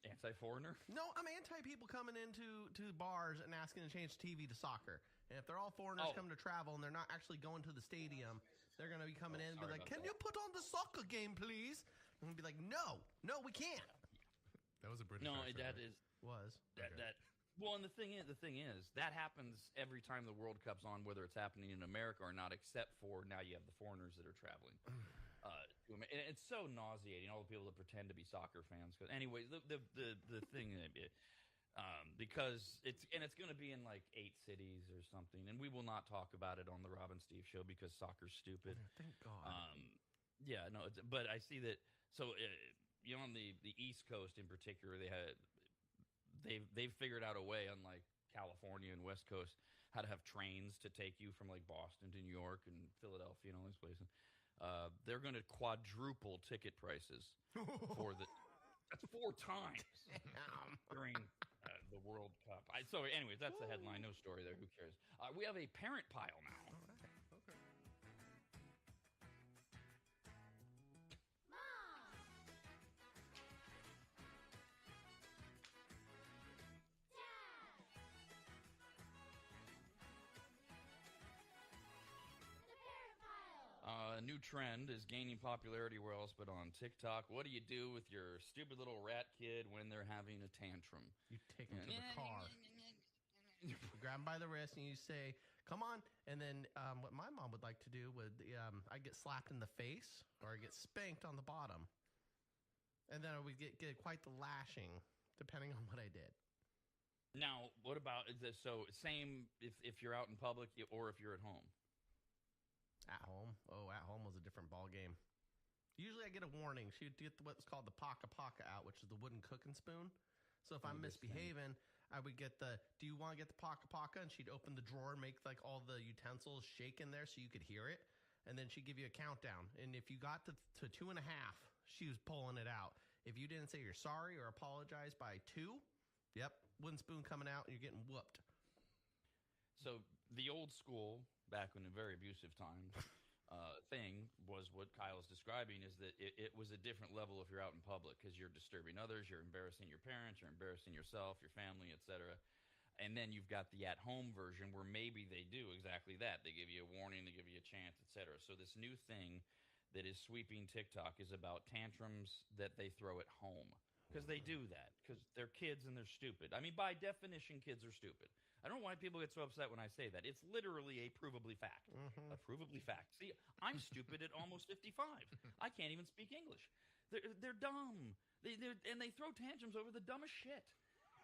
anti-foreigner. No, I'm anti people coming into bars and asking to change TV to soccer. And if they're all foreigners coming to travel and they're not actually going to the stadium, they're going to be coming in and be like, can you put on the soccer game, please? And we'll be like, no, we can't. That was a British No, accent, that right? is Was. that. Well, and the thing is, that happens every time the World Cup's on, whether it's happening in America or not, except for now you have the foreigners that are traveling. And it's so nauseating, all the people that pretend to be soccer fans. Because anyway, the thing, because it's going to be in like 8 cities or something, and we will not talk about it on the Rob and Steve show because soccer's stupid. Thank God. Yeah, no, but I see that. So on the East Coast in particular, they've figured out a way, unlike California and West Coast, how to have trains to take you from like Boston to New York and Philadelphia and all these places. They're going to quadruple ticket prices for that's 4 times during the World Cup. So anyways, that's the headline. No story there. Who cares? We have a parent pile now. A new trend is gaining popularity where else but on TikTok. What do you do with your stupid little rat kid when they're having a tantrum? You take them to the car. You grab them by the wrist and you say, come on. And then what my mom would like to do would I get slapped in the face or I get spanked on the bottom. And then I would get quite the lashing depending on what I did. Now, what about so same if you're out in public or if you're at home? At home? Oh, at home was a different ball game. Usually I get a warning. She'd get what's called the paka out, which is the wooden cooking spoon. So if I'm misbehaving, I would get do you want to get the Paka Paka? And she'd open the drawer and make like all the utensils shake in there so you could hear it. And then she'd give you a countdown. And if you got to 2.5, she was pulling it out. If you didn't say you're sorry or apologize by 2, yep, wooden spoon coming out and you're getting whooped. So the old school, back in a very abusive time, thing was what Kyle's describing is that it was a different level if you're out in public because you're disturbing others, you're embarrassing your parents, you're embarrassing yourself, your family, etc. And then you've got the at-home version where maybe they do exactly that. They give you a warning, they give you a chance, etc. So this new thing that is sweeping TikTok is about tantrums that they throw at home. Because they do that. Because they're kids and they're stupid. I mean, by definition, kids are stupid. I don't know why people get so upset when I say that. It's literally a provably fact. A provably fact. See, I'm stupid at almost 55. I can't even speak English. They're dumb. And they throw tantrums over the dumbest shit.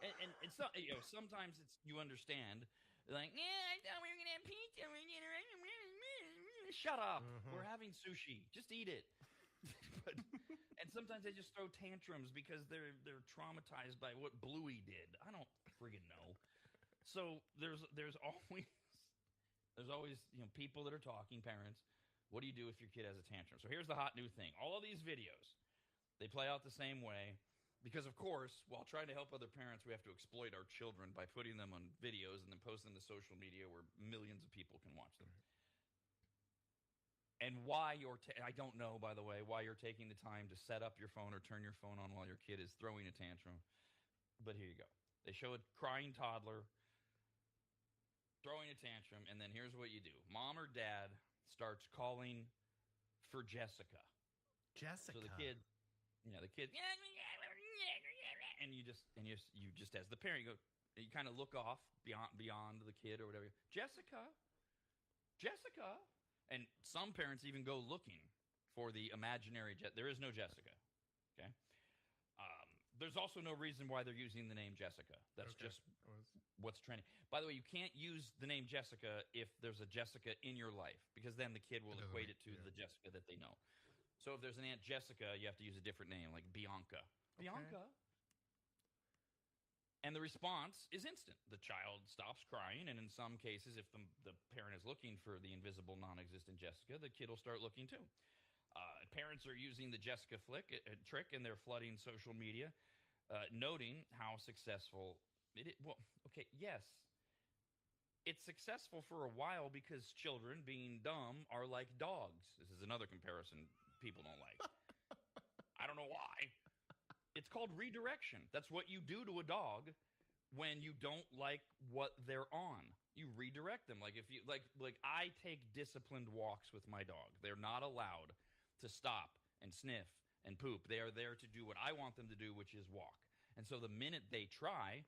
And so, sometimes you understand. They're like, yeah, I thought we were going to have pizza. Shut up. We're having sushi. Just eat it. And sometimes they just throw tantrums because they're traumatized by what Bluey did. I don't friggin' know. So there's always people that are talking, parents. What do you do if your kid has a tantrum? So here's the hot new thing. All of these videos, they play out the same way. Because, of course, while trying to help other parents, we have to exploit our children by putting them on videos and then posting them to social media where millions of people can watch them. And why I don't know, by the way, why you're taking the time to set up your phone or turn your phone on while your kid is throwing a tantrum. But here you go. They show a crying toddler throwing a tantrum, and then here's what you do. Mom or dad starts calling for Jessica. Jessica. So the kid, and you just as the parent, you kind of look off beyond the kid or whatever. Jessica. And some parents even go looking for the imaginary there is no Jessica. Okay. There's also no reason why they're using the name Jessica. That's just what's trending. By the way, you can't use the name Jessica if there's a Jessica in your life because then the kid will equate it to the Jessica that they know. So if there's an Aunt Jessica, you have to use a different name, like Bianca. Okay. Bianca. And the response is instant. The child stops crying, and in some cases, if the parent is looking for the invisible, non-existent Jessica, the kid will start looking too. Parents are using the Jessica trick, and they're flooding social media, noting how successful it is. Well, okay, yes. It's successful for a while because children, being dumb, are like dogs. This is another comparison people don't like. I don't know why. It's called redirection. That's what you do to a dog when you don't like what they're on. You redirect them. Like if you like I take disciplined walks with my dog. They're not allowed to stop and sniff and poop. They are there to do what I want them to do, which is walk. And so the minute they try,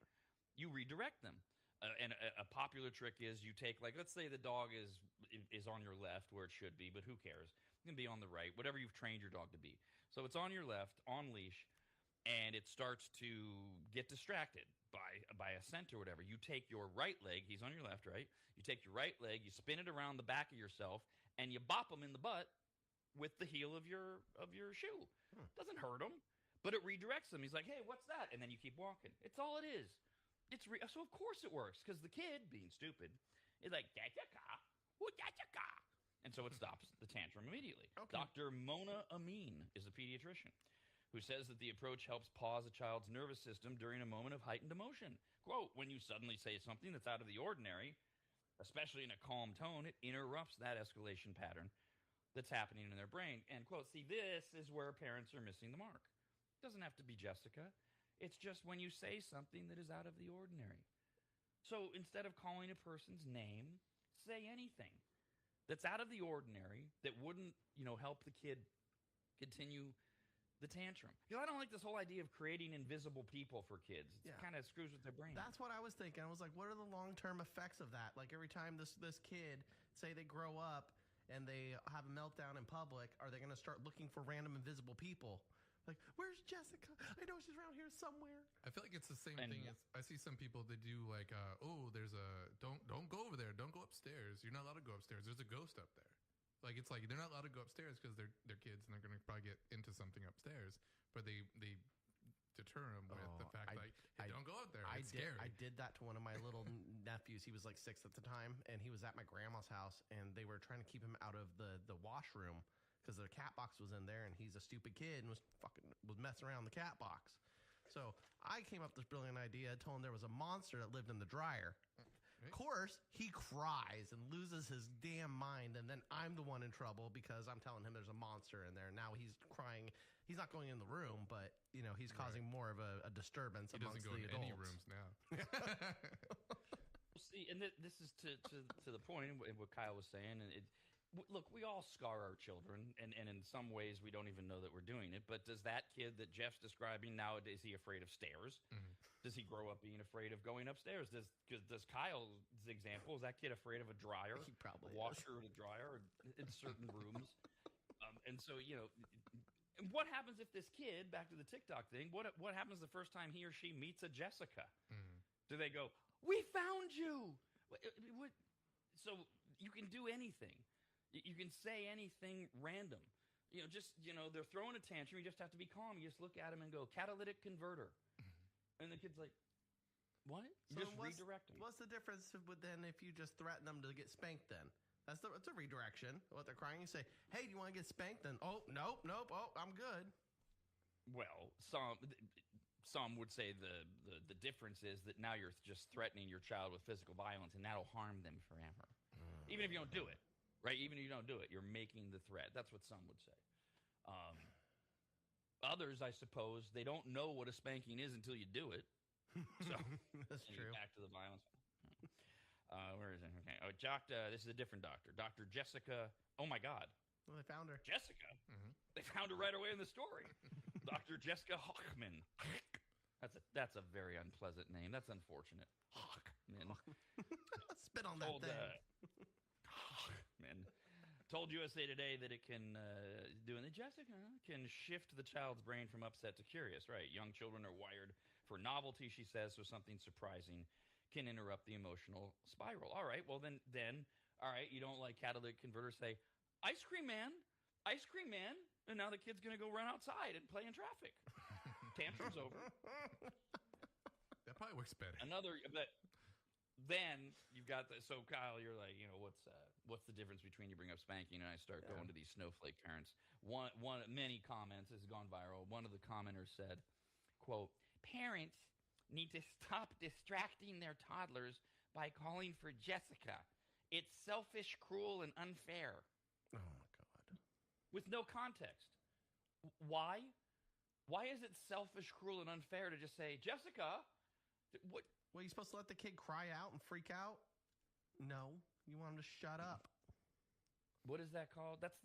you redirect them. And a popular trick is you take, like, let's say the dog is on your left where it should be, but who cares? It can be on the right, whatever you've trained your dog to be. So it's on your left, on leash, and it starts to get distracted by a scent or whatever. You take your right leg, he's on your left, right? You take your right leg, you spin it around the back of yourself, and you bop him in the butt with the heel of your shoe. Doesn't hurt him, but it redirects him. He's like, hey, what's that? And then you keep walking. It's all it is. So of course it works, because the kid, being stupid, is like, Jessica, who Jessica? And so it stops the tantrum immediately. Okay. Dr. Mona Amin is a pediatrician who says that the approach helps pause a child's nervous system during a moment of heightened emotion. Quote, when you suddenly say something that's out of the ordinary, especially in a calm tone, it interrupts that escalation pattern that's happening in their brain. End quote. See, this is where parents are missing the mark. It doesn't have to be Jessica. It's just when you say something that is out of the ordinary. So instead of calling a person's name, say anything that's out of the ordinary that wouldn't, help the kid continue the tantrum. Because I don't like this whole idea of creating invisible people for kids. It kind of screws with their brain. That's what I was thinking. I was like, what are the long-term effects of that? Like every time this kid, say they grow up and they have a meltdown in public, are they going to start looking for random invisible people? Like, where's Jessica? I know she's around here somewhere. I feel like it's the same thing as I see some people that do like, there's don't go over there. Don't go upstairs. You're not allowed to go upstairs. There's a ghost up there. Like, it's like they're not allowed to go upstairs because they're kids and they're going to probably get into something upstairs. But they deter them with the fact hey, don't go out there. It's scary. I did that to one of my little nephews. He was like 6 at the time, and he was at my grandma's house, and they were trying to keep him out of the washroom because their cat box was in there, and he's a stupid kid and was messing around the cat box. So I came up with this brilliant idea, told him there was a monster that lived in the dryer. Of course, he cries and loses his damn mind, and then I'm the one in trouble because I'm telling him there's a monster in there. Now he's crying. He's not going in the room, but he's causing more of a disturbance amongst the adults. He doesn't go in any rooms now. See, and this is to the point in what Kyle was saying. And look, we all scar our children, and in some ways we don't even know that we're doing it. But does that kid that Jeff's describing nowadays, is he afraid of stairs? Mm-hmm. Does he grow up being afraid of going upstairs? Does Kyle's example, is that kid afraid of a dryer? He probably a washer and a dryer in certain rooms. And so, what happens if this kid, back to the TikTok thing, what happens the first time he or she meets a Jessica? Mm-hmm. Do they go, "We found you"? So you can do anything. You can say anything random. They're throwing a tantrum. You just have to be calm. You just look at them and go, "Catalytic converter." And the kid's like, "What?" You just redirect them. What's the difference then if you just threaten them to get spanked then? That's a redirection. What they're crying, you say, "Hey, do you want to get spanked?" Then, "Oh, nope. Oh, I'm good." Well, some would say the difference is that now you're just threatening your child with physical violence, and that'll harm them forever. Even if you don't do it, right? Even if you don't do it, you're making the threat. That's what some would say. Others, I suppose, they don't know what a spanking is until you do it. So that's true. Back to the violence. Where is it? Okay. Oh, this is a different doctor. Dr. Jessica. Oh my God. Well, they found her. Jessica. Mm-hmm. They found her right away in the story. Dr. Jessica Hochman. That's a very unpleasant name. That's unfortunate. Hochman. Spit on that thing. Hochman told USA Today that it can Jessica can shift the child's brain from upset to curious. Right. Young children are wired for novelty, she says, so something surprising can interrupt the emotional spiral. All right. Well, then, all right. You don't like catalytic converters. Say, "Ice cream man," and now the kid's gonna go run outside and play in traffic. Tantrum's over. That probably works better. But then you've got so Kyle, you're like, what's the difference between you bring up spanking and I start going to these snowflake parents? Many comments, this has gone viral. One of the commenters said, quote, "Parents need to stop distracting their toddlers by calling for Jessica. It's selfish, cruel, and unfair." Oh my God. With no context. Why? Why is it selfish, cruel, and unfair to just say, "Jessica"? What? Well, you supposed to let the kid cry out and freak out? No, you want him to shut up. What is that called? That's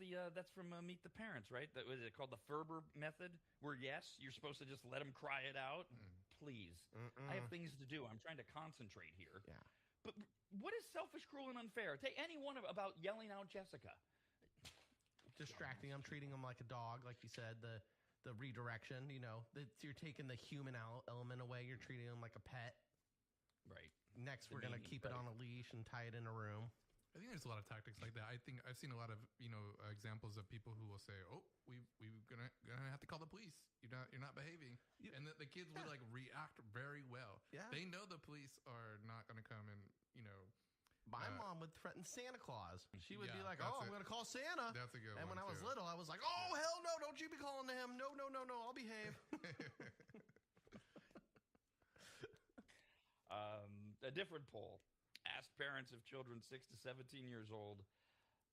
from Meet the Parents, right? Was it called the Ferber method? Where yes, you're supposed to just let them cry it out. Please, I have things to do. I'm trying to concentrate here. Yeah. But what is selfish, cruel, and unfair? Take any one about yelling out Jessica. Distracting them, treating them like a dog, like you said. The redirection. You're taking the human element away. You're treating them like a pet. Right. Next, we're going to keep it on a leash and tie it in a room. I think there's a lot of tactics like that. I think I've seen a lot of examples of people who will say, "Oh, we're gonna have to call the police. You're not behaving," and the kids would react very well. Yeah, they know the police are not gonna come and My mom would threaten Santa Claus. She would be like, "Oh, I'm going to call Santa." That's a good one. And when I was little, I was like, "Oh, hell no! Don't you be calling to him? No, I'll behave." A different poll asked parents of children 6 to 17 years old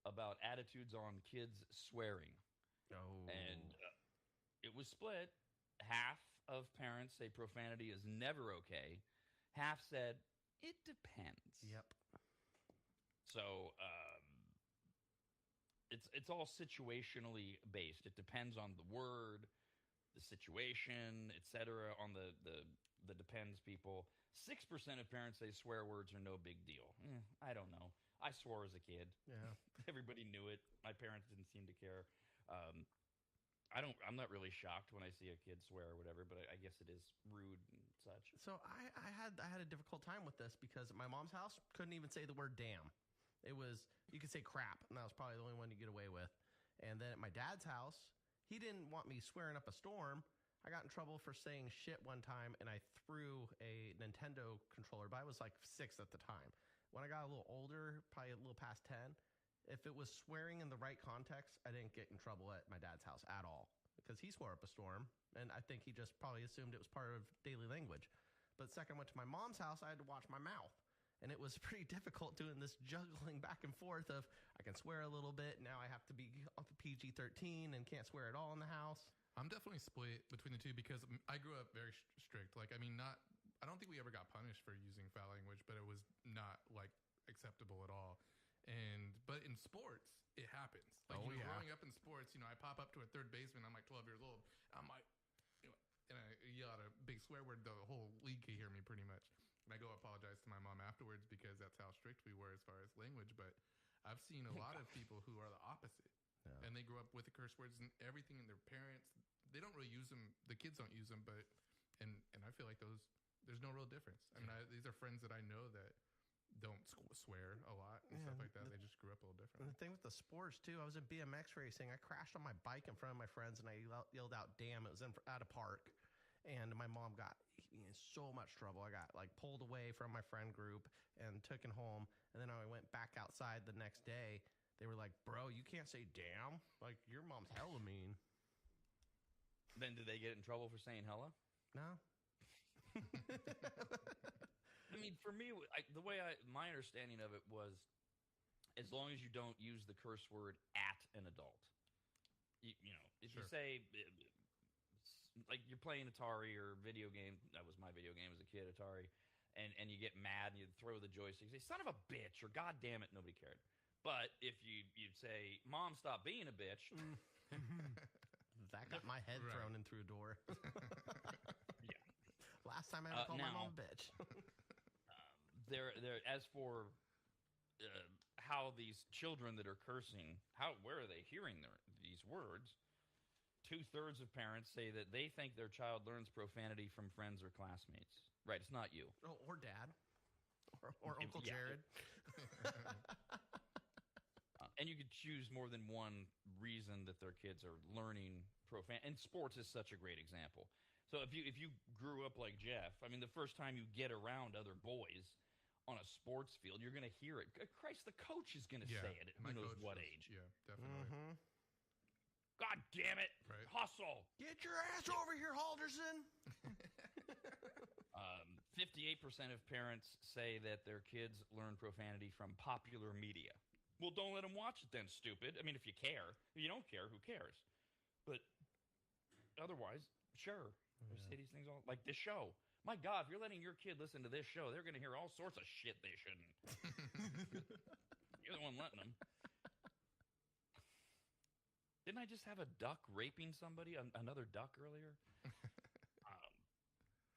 about attitudes on kids swearing. Oh. And it was split. Half of parents say profanity is never okay. Half said it depends. Yep. So it's all situationally based. It depends on the word, the situation, etc. On the depends people. 6% of parents say swear words are no big deal. I don't know. I swore as a kid. Yeah. Everybody knew it. My parents didn't seem to care. I'm not really shocked when I see a kid swear or whatever, but I guess it is rude and such. So I had a difficult time with this because at my mom's house couldn't even say the word damn. It was, you could say crap, and that was probably the only one you get away with. And then at my dad's house, he didn't want me swearing up a storm. I got in trouble for saying shit one time, and I threw a Nintendo controller, but I was like 6 at the time. When I got a little older, probably a little past 10, if it was swearing in the right context, I didn't get in trouble at my dad's house at all because he swore up a storm, and I think he just probably assumed it was part of daily language. But second, I went to my mom's house, I had to watch my mouth. And it was pretty difficult doing this juggling back and forth of I can swear a little bit, now I have to be off of PG-13 and can't swear at all in the house. I'm definitely split between the two because I grew up very strict. Like, I mean, I don't think we ever got punished for using foul language, but it was not like acceptable at all. But in sports, it happens. Like, growing up in sports, I pop up to a third baseman. I'm like 12 years old. I'm like, and I yell out a big swear word. The whole league can hear me pretty much. And I go apologize to my mom afterwards because that's how strict we were as far as language. But I've seen a lot of people who are the opposite. Yeah. And they grew up with the curse words and everything, and their parents, they don't really use them. The kids don't use them, and I feel like there's no real difference. I mean, these are friends that I know that don't swear a lot and stuff like that. They just grew up a little different. And the thing with the sports, too, I was in BMX racing. I crashed on my bike in front of my friends, and I yelled out, damn, it was at a park. And my mom got in so much trouble. I got pulled away from my friend group and taken home. And then I went back outside the next day. They were like, bro, you can't say damn. Like, your mom's hella mean. Then did they get in trouble for saying hella? No. I mean, for me, my understanding of it was as long as you don't use the curse word at an adult. If you say... like you're playing Atari or video game, that was my video game as a kid, Atari, and you get mad and you throw the joystick, you say, son of a bitch, or God damn it, nobody cared. But if you'd say, Mom, stop being a bitch. That got my head thrown in through a door. Yeah. Last time I ever called my mom a bitch. As for how these children that are cursing, where are they hearing these words? 2/3 of parents say that they think their child learns profanity from friends or classmates. Right, it's not you. Or dad. Or Uncle Jared. And you could choose more than one reason that their kids are learning profanity. And sports is such a great example. So if you grew up like Jeff, I mean, the first time you get around other boys on a sports field, you're going to hear it. Christ, the coach is going to say it at who knows what age. Yeah, definitely. Mm-hmm. God damn it! Right. Hustle! Get your ass over here, Halderson! 58% of parents say that their kids learn profanity from popular media. Well, don't let them watch it then, stupid. I mean, if you care. If you don't care, who cares? But otherwise, sure. I say these things all like this show. My God, if you're letting your kid listen to this show, they're going to hear all sorts of shit they shouldn't. You're the one letting them. Didn't I just have a duck raping somebody, another duck earlier?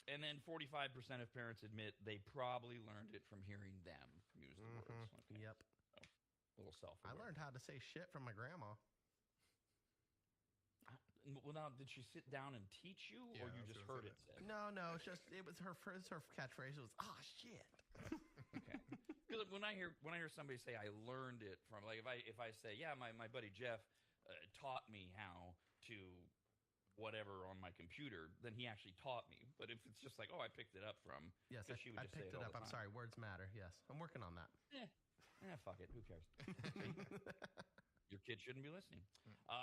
And then 45% of parents admit they probably learned it from hearing them use the words. Okay. Yep. So, a little self-aware. I learned how to say shit from my grandma. Well, now, did she sit down and teach you, or you just heard it said? No, it was her catchphrase. It was, shit. Okay. Because when I hear somebody say, I learned it from, like, if I say, yeah, my buddy Jeff taught me how to whatever on my computer, then he actually taught me. But if it's just like, I picked it up from, yes, she would I just picked say it all up. the I'm time. sorry, words matter. Yes, I'm working on that. Fuck it. Who cares? Your kid shouldn't be listening.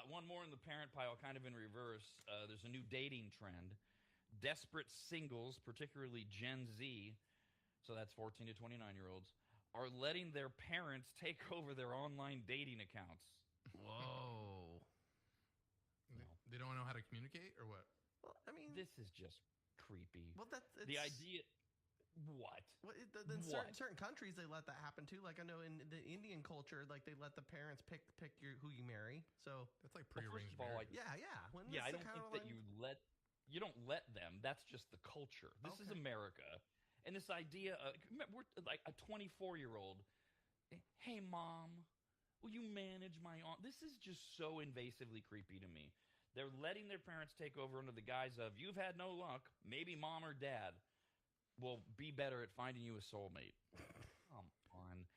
One more in the parent pile, kind of in reverse. There's a new dating trend. Desperate singles, particularly Gen Z, so that's 14 to 29-year-olds, are letting their parents take over their online dating accounts. Whoa. They don't know how to communicate, or what? Well, I mean, this is just creepy. Well, it's the idea. What? Well, in certain countries, they let that happen too. Like I know in the Indian culture, like they let the parents pick who you marry. So that's like prearranged. Well, yeah. I don't think that you don't let them. That's just the culture. This is America, and this idea. We're like a 24-year-old. Hey, mom, will you manage my aunt? This is just so invasively creepy to me. They're letting their parents take over under the guise of, you've had no luck, maybe mom or dad will be better at finding you a soulmate. Come on.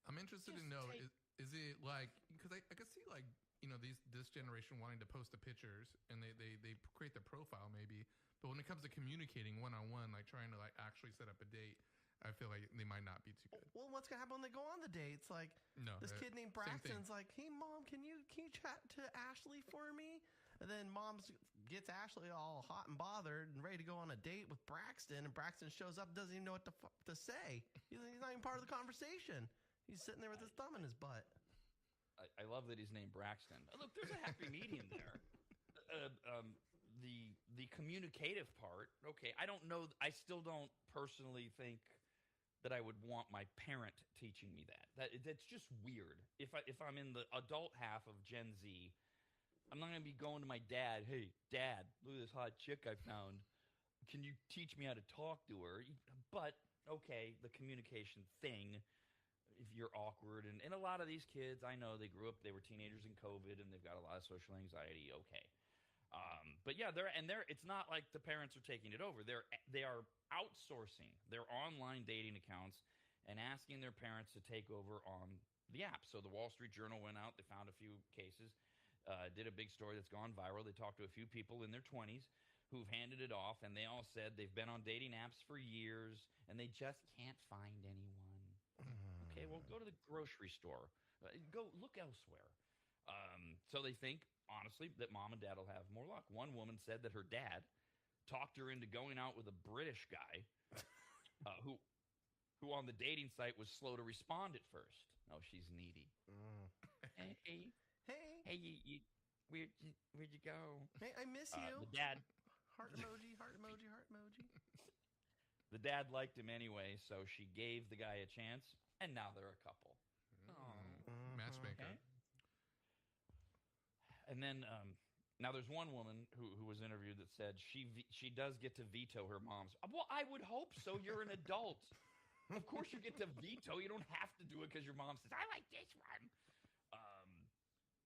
I'm interested to know, is it like, because I could see like this generation wanting to post the pictures and they create the profile maybe, but when it comes to communicating one-on-one, like trying to like actually set up a date, I feel like they might not be too good. Well, what's gonna happen when they go on the dates? Like, this kid named Braxton's like, "Hey, mom, can you chat to Ashley for me?" And then mom gets Ashley all hot and bothered and ready to go on a date with Braxton, and Braxton shows up, doesn't even know what to say. He's not even part of the conversation. He's sitting there with his thumb in his butt. I love that he's named Braxton. Look, there's a happy medium there. The communicative part, okay. I don't know. I still don't personally think that I would want my parent teaching me that. That's just weird. If I'm in the adult half of Gen Z, I'm not going to be going to my dad, "Hey, Dad, look at this hot chick I found. Can you teach me how to talk to her?" But, okay, the communication thing, if you're awkward, and a lot of these kids, I know they grew up, they were teenagers in COVID, and they've got a lot of social anxiety, okay. But yeah, it's not like the parents are taking it over. They are outsourcing their online dating accounts and asking their parents to take over on the app. So the Wall Street Journal went out, they found a few cases, did a big story that's gone viral. They talked to a few people in their 20s who've handed it off, and they all said they've been on dating apps for years, and they just can't find anyone. Okay, well, go to the grocery store. Go look elsewhere. So they think, honestly, that mom and dad will have more luck. One woman said that her dad talked her into going out with a British guy who on the dating site was slow to respond at first. Oh, she's needy. Hey, where'd you go? Hey, I miss you. The dad. Heart emoji, heart emoji, heart emoji. The dad liked him anyway, so she gave the guy a chance, and now they're a couple. Matchmaker. Okay. And then now there's one woman who was interviewed that said she does get to veto her mom's. Well, I would hope so. You're an adult. Of course you get to veto. You don't have to do it because your mom says, "I like this one."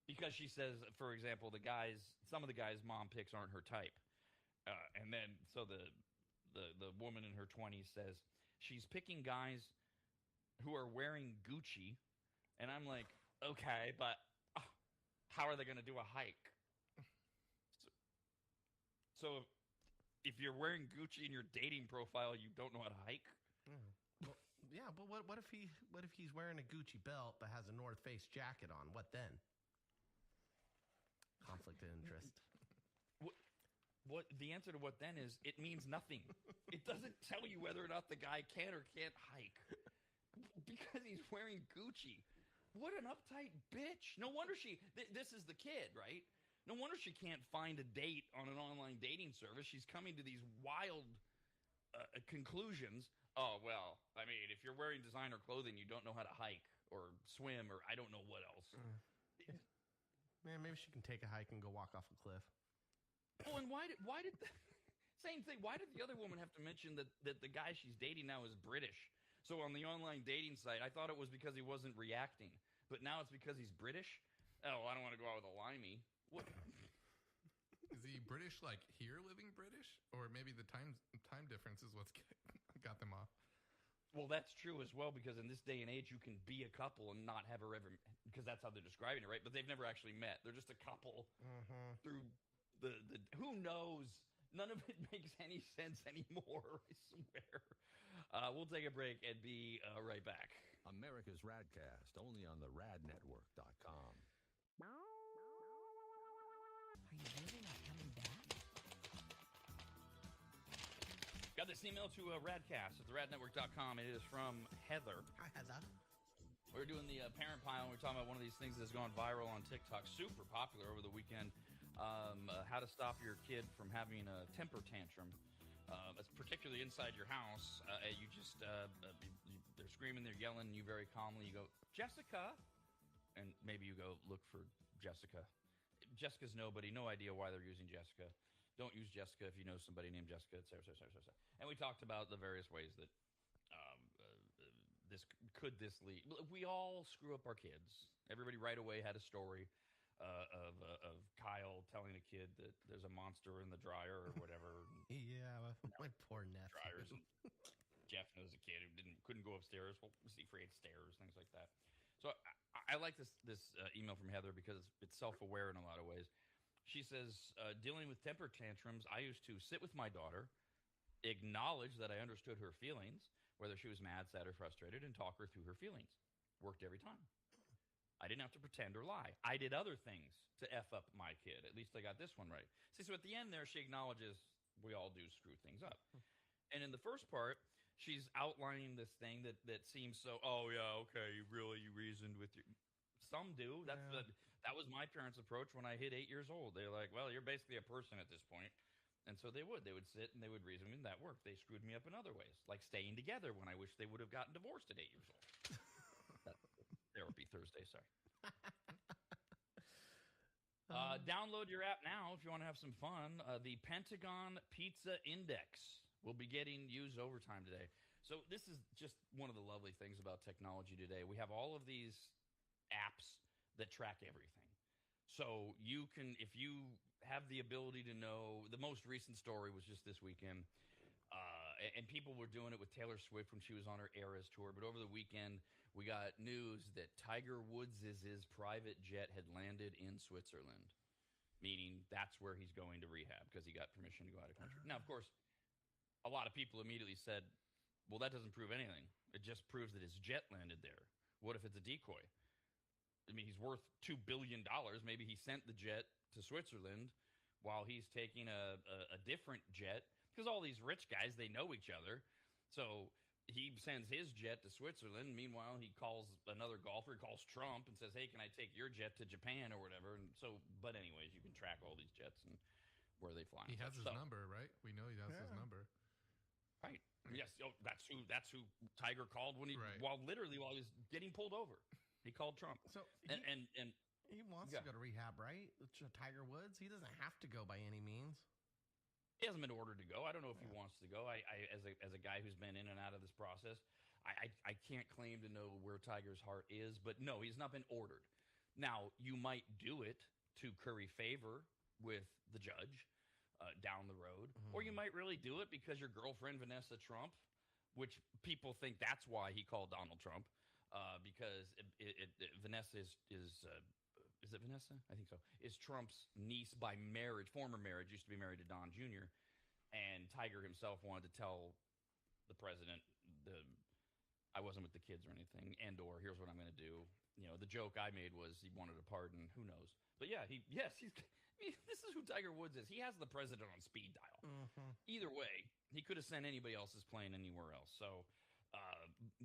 Because she says, for example, some of the guys mom picks aren't her type. And then so the woman in her 20s says she's picking guys who are wearing Gucci. And I'm like, okay, but how are they going to do a hike? So if you're wearing Gucci in your dating profile, you don't know how to hike? Well, yeah, but what if he's wearing a Gucci belt but has a North Face jacket on? What then? Conflict of interest. What the answer to what then is, it means nothing. It doesn't tell you whether or not the guy can or can't hike because he's wearing Gucci. What an uptight bitch. No wonder this is the kid, right? No wonder she can't find a date on an online dating service. She's coming to these wild conclusions. Oh, well, I mean, if you're wearing designer clothing, you don't know how to hike or swim or I don't know what else. Man, maybe she can take a hike and go walk off a cliff. Oh, and why did same thing. Why did the other woman have to mention that the guy she's dating now is British? So on the online dating site, I thought it was because he wasn't reacting, but now it's because he's British. Oh, I don't want to go out with a limey. What? Is he British, like here living British, or maybe the time difference is what's got them off? Well, that's true as well, because in this day and age, you can be a couple and not have her ever, because that's how they're describing it, right? But they've never actually met. They're just a couple through the who knows? None of it makes any sense anymore, I swear. We'll take a break and be right back. America's RAD Cast, only on the radnetwork.com. Are you really not coming back? Got this email to radcast at theradnetwork.com. It is from Heather. Hi, Heather. We're doing the parent pile, and we're talking about one of these things that's gone viral on TikTok, super popular over the weekend. How to stop your kid from having a temper tantrum. That's particularly inside your house. You just they're screaming, they're yelling, and you very calmly you go, "Jessica," and maybe you go look for Jessica. Jessica's nobody, no idea why they're using Jessica. Don't use Jessica if you know somebody named Jessica, et cetera, et cetera, et cetera. And we talked about the various ways that this lead. We all screw up our kids. Everybody right away had a story of Kyle telling a kid that there's a monster in the dryer or whatever. Yeah, my poor nephew. Dryers. Jeff knows a kid who couldn't go upstairs. Well, was he afraid of stairs, things like that. So I like this email from Heather because it's self-aware in a lot of ways. She says, dealing with temper tantrums, I used to sit with my daughter, acknowledge that I understood her feelings, whether she was mad, sad, or frustrated, and talk her through her feelings. Worked every time. I didn't have to pretend or lie. I did other things to F up my kid. At least I got this one right. See, so at the end there, she acknowledges we all do screw things up. And in the first part, she's outlining this thing that seems so, oh, yeah, okay, you reasoned with your... Some do. That was my parents' approach when I hit 8 years old. They're like, well, you're basically a person at this point. And so they would sit and they would reason, and that worked. They screwed me up in other ways, like staying together when I wish they would have gotten divorced at 8 years old. Therapy Thursday, sorry. Download your app now if you want to have some fun. The Pentagon Pizza Index will be getting used overtime today. So this is just one of the lovely things about technology today. We have all of these apps that track everything. So you can, if you have the ability to know, the most recent story was just this weekend, and people were doing it with Taylor Swift when she was on her Eras tour. But over the weekend, we got news that Tiger Woods' private jet had landed in Switzerland, meaning that's where he's going to rehab because he got permission to go out of country. Now, of course, a lot of people immediately said, well, that doesn't prove anything. It just proves that his jet landed there. What if it's a decoy? I mean, he's worth $2 billion. Maybe he sent the jet to Switzerland while he's taking a different jet. Because all these rich guys, they know each other. So he sends his jet to Switzerland. Meanwhile, he calls another golfer, he calls Trump and says, hey, can I take your jet to Japan or whatever? And so, but anyways, you can track all these jets and where they fly. He has his number, right? We know he has his number. Right. Yes. Oh, that's who Tiger called when he, while he's getting pulled over. He called Trump. So and he wants to go to rehab, right? Tiger Woods, he doesn't have to go by any means. He hasn't been ordered to go. I don't know if he wants to go. I as a guy who's been in and out of this process, I can't claim to know where Tiger's heart is, but no, he's not been ordered. Now, you might do it to curry favor with the judge down the road, or you might really do it because your girlfriend, Vanessa Trump, which people think that's why he called Donald Trump, because Vanessa is it Vanessa? I think so. Is Trump's niece by marriage, former marriage, used to be married to Don Jr., and Tiger himself wanted to tell the president, I wasn't with the kids or anything, and/or here's what I'm going to do. You know, the joke I made was he wanted a pardon. Who knows? But yeah, this is who Tiger Woods is. He has the president on speed dial. Either way, he could have sent anybody else's plane anywhere else. So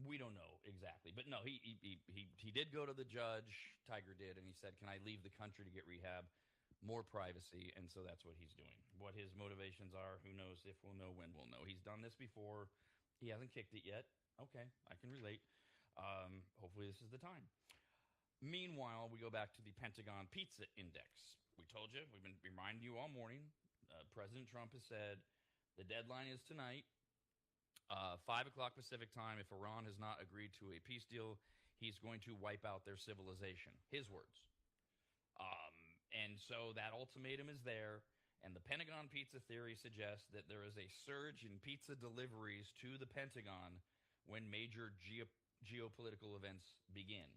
we don't know exactly. But no, he did go to the judge. Tiger did, and he said, can I leave the country to get rehab? More privacy, and so that's what he's doing. What his motivations are, who knows? If we'll know, when we'll know. He's done this before. He hasn't kicked it yet. Okay, I can relate. Hopefully this is the time. Meanwhile, we go back to the Pentagon Pizza Index. We told you, we've been reminding you all morning. President Trump has said the deadline is tonight, 5 o'clock Pacific time. If Iran has not agreed to a peace deal, he's going to wipe out their civilization. His words. And so that ultimatum is there, and the Pentagon Pizza Theory suggests that there is a surge in pizza deliveries to the Pentagon when major geopolitical events begin,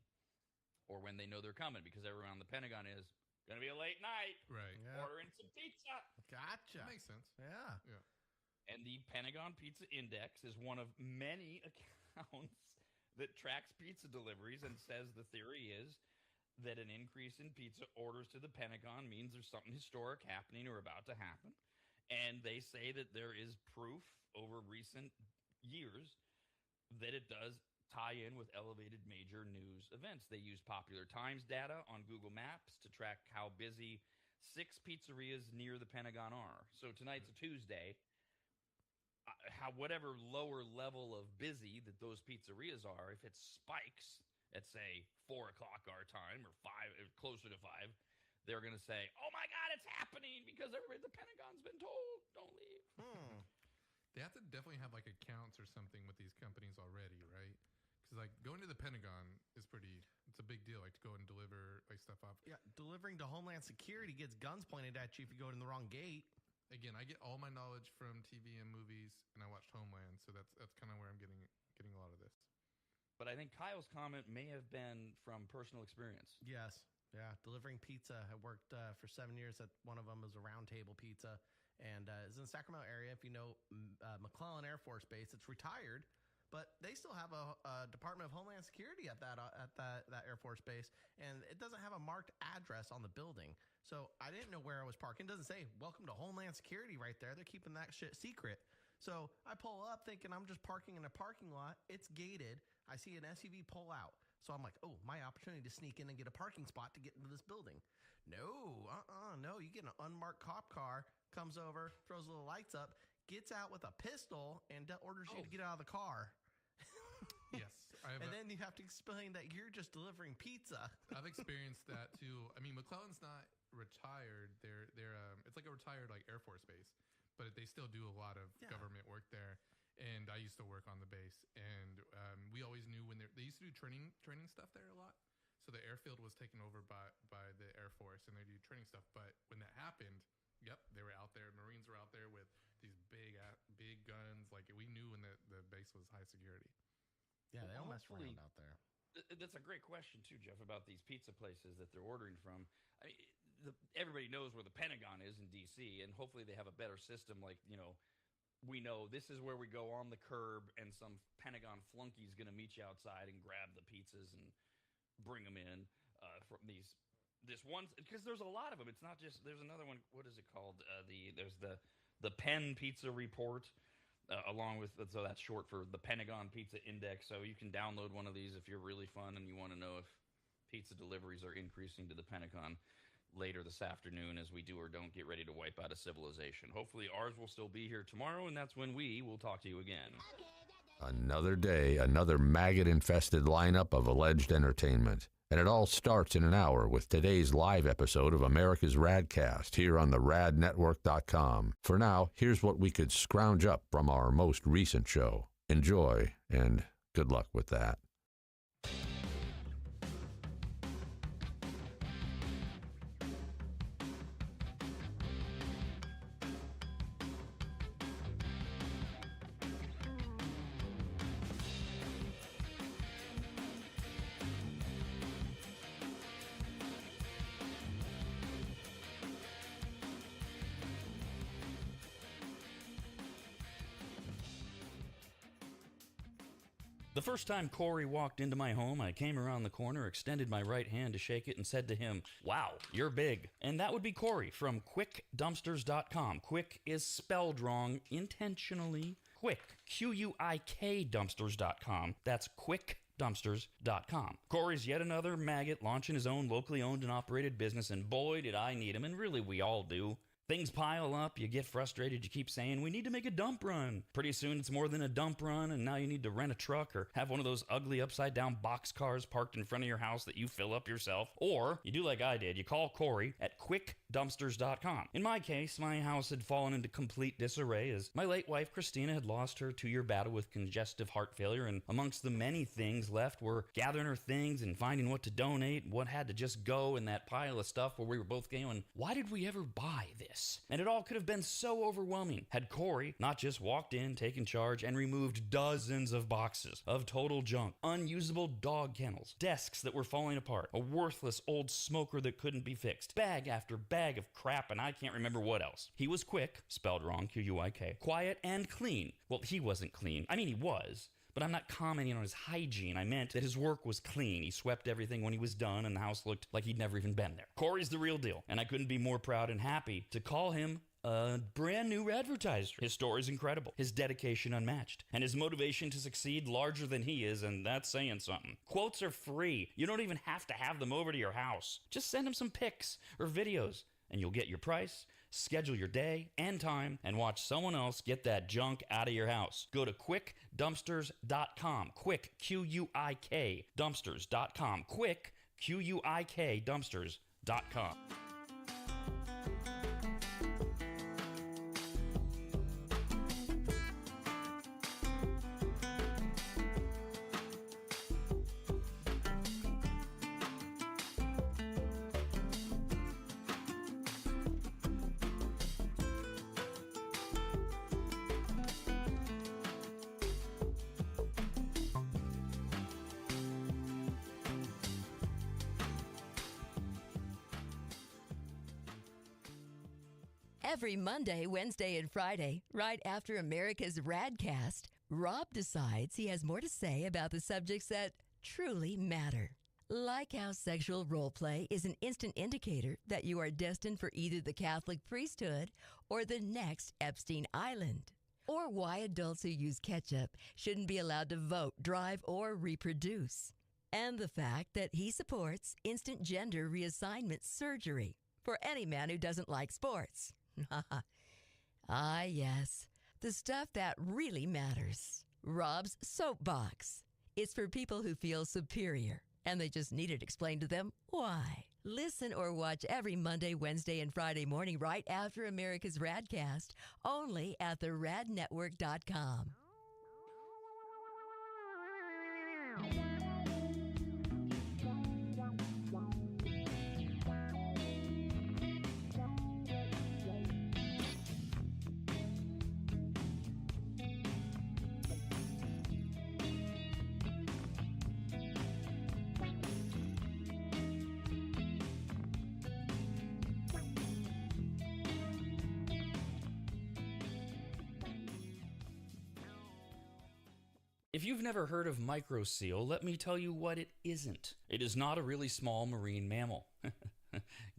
or when they know they're coming, because everyone on the Pentagon is going to be a late night, right? Yeah. Ordering some pizza. Gotcha. That makes sense. Yeah. And the Pentagon Pizza Index is one of many accounts that tracks pizza deliveries and says the theory is that an increase in pizza orders to the Pentagon means there's something historic happening or about to happen. And they say that there is proof over recent years that it does tie in with elevated major news events. They use Popular Times data on Google Maps to track how busy 6 pizzerias near the Pentagon are. So tonight's a Tuesday. Whatever lower level of busy that those pizzerias are, if it spikes at, say, 4 o'clock our time, or 5, or closer to 5, they're going to say, oh my God, it's happening because everybody at the Pentagon's been told, don't leave. They have to definitely have like accounts or something with these companies already, right? Because like going to the Pentagon is it's a big deal, like to go and deliver like stuff off. Yeah, delivering to Homeland Security gets guns pointed at you if you go in the wrong gate. Again, I get all my knowledge from TV and movies, and I watched Homeland, so that's kind of where I'm getting a lot of this. But I think Kyle's comment may have been from personal experience. Yes. Yeah. Delivering pizza. I worked for 7 years at one of them. It was a Round Table Pizza. And it's in the Sacramento area. If you know McClellan Air Force Base, it's retired, but they still have a Department of Homeland Security at that Air Force Base, and it doesn't have a marked address on the building. So I didn't know where I was parking. It doesn't say "Welcome to Homeland Security" right there. They're keeping that shit secret. So I pull up thinking I'm just parking in a parking lot. It's gated. I see an SUV pull out. So I'm like, oh, my opportunity to sneak in and get a parking spot to get into this building. No. You get an unmarked cop car, comes over, throws little lights up, gets out with a pistol, and orders you to get out of the car. Yes. And then you have to explain that you're just delivering pizza. I've experienced that too. I mean, McClellan's not retired. They're it's like a retired like Air Force base, but they still do a lot of government work there. And I used to work on the base, and we always knew when they used to do training stuff there a lot. So the airfield was taken over by the Air Force, and they do training stuff. But when that happened, they were out there. Marines were out there with these big guns. Like we knew when the base was high security. Yeah, they don't mess around out there. That's a great question too, Jeff, about these pizza places that they're ordering from. I mean, everybody knows where the Pentagon is in D.C., and hopefully they have a better system. Like we know this is where we go on the curb, and some Pentagon flunky is going to meet you outside and grab the pizzas and bring them in from this one, because there's a lot of them. It's not just, there's another one. What is it called? There's the Penn Pizza Report, along with, so that's short for the Pentagon Pizza Index. So you can download one of these if you're really fun and you want to know if pizza deliveries are increasing to the Pentagon later this afternoon as we do or don't get ready to wipe out a civilization. Hopefully ours will still be here tomorrow, and that's when we will talk to you again. Another day, another maggot-infested lineup of alleged entertainment. And it all starts in an hour with today's live episode of America's RAD Cast here on the radnetwork.com. For now, here's what we could scrounge up from our most recent show. Enjoy, and good luck with that. The first time Corey walked into my home, I came around the corner, extended my right hand to shake it, and said to him, "Wow, you're big." And that would be Corey from QuickDumpsters.com. Quick is spelled wrong intentionally. Quick, Q-U-I-K Dumpsters.com. That's QuickDumpsters.com. Corey's yet another maggot launching his own locally owned and operated business, and boy, did I need him, and really we all do. Things pile up, you get frustrated, you keep saying, we need to make a dump run. Pretty soon it's more than a dump run, and now you need to rent a truck or have one of those ugly upside-down box cars parked in front of your house that you fill up yourself. Or, you do like I did, you call Corey at QuickDumpsters.com. In my case, my house had fallen into complete disarray as my late wife Christina had lost her 2-year battle with congestive heart failure, and amongst the many things left were gathering her things and finding what to donate, what had to just go in that pile of stuff where we were both going, why did we ever buy this? And it all could have been so overwhelming had Corey not just walked in, taken charge, and removed dozens of boxes of total junk, unusable dog kennels, desks that were falling apart, a worthless old smoker that couldn't be fixed, bag after bag of crap, and I can't remember what else. He was quick, spelled wrong, Q-U-I-K, quiet and clean. Well, he wasn't clean. I mean, he was. But I'm not commenting on his hygiene. I meant that his work was clean. He swept everything when he was done, and the house looked like he'd never even been there. Corey's the real deal, and I couldn't be more proud and happy to call him a brand new advertiser. His story is incredible, his dedication unmatched, and his motivation to succeed larger than he is, and that's saying something. Quotes are free. You don't even have to have them over to your house. Just send him some pics or videos, and you'll get your price, schedule your day and time, and watch someone else get that junk out of your house. Go to QuickDumpsters.com. Quick, Q-U-I-K, Dumpsters.com. Quick, Q-U-I-K, Dumpsters.com. Every Monday, Wednesday, and Friday, right after America's RAD Cast, Rob decides he has more to say about the subjects that truly matter. Like how sexual role play is an instant indicator that you are destined for either the Catholic priesthood or the next Epstein Island. Or why adults who use ketchup shouldn't be allowed to vote, drive, or reproduce. And the fact that he supports instant gender reassignment surgery for any man who doesn't like sports. Ah, yes, the stuff that really matters. Rob's Soapbox. It's for people who feel superior, and they just need it explained to them why. Listen or watch every Monday, Wednesday, and Friday morning right after America's RADcast, only at theradnetwork.com. If you've never heard of microseal, let me tell you what it isn't. It is not a really small marine mammal.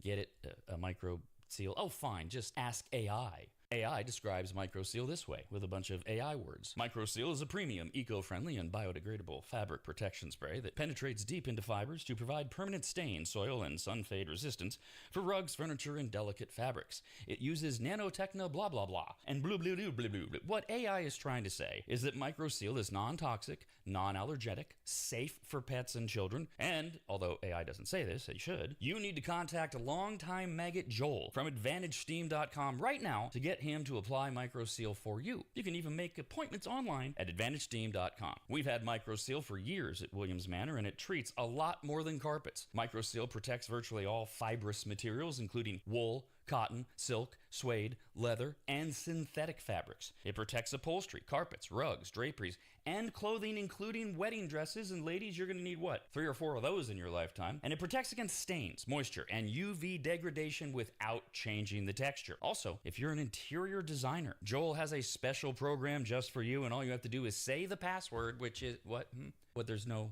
Get it? A microseal? Oh, fine. Just ask AI. AI describes microseal this way, with a bunch of AI words. Microseal is a premium, eco-friendly, and biodegradable fabric protection spray that penetrates deep into fibers to provide permanent stain, soil, and sun fade resistance for rugs, furniture, and delicate fabrics. It uses nanotechno blah blah blah, and blue blue blue blue blue. What AI is trying to say is that microseal is non-toxic, non-allergenic, safe for pets and children, and, although AI doesn't say this, it should, you need to contact longtime maggot Joel from AdvantageSteam.com right now to get him to apply microseal for you. You can even make appointments online at AdvantageSteam.com. We've had microseal for years at Williams Manor, and it treats a lot more than carpets. Microseal protects virtually all fibrous materials, including wool, cotton, silk, suede, leather, and synthetic fabrics. It protects upholstery, carpets, rugs, draperies, and clothing, including wedding dresses. And ladies, you're going to need what? 3 or 4 of those in your lifetime. And it protects against stains, moisture, and UV degradation without changing the texture. Also, if you're an interior designer, Joel has a special program just for you, and all you have to do is say the password, which is what? What? There's no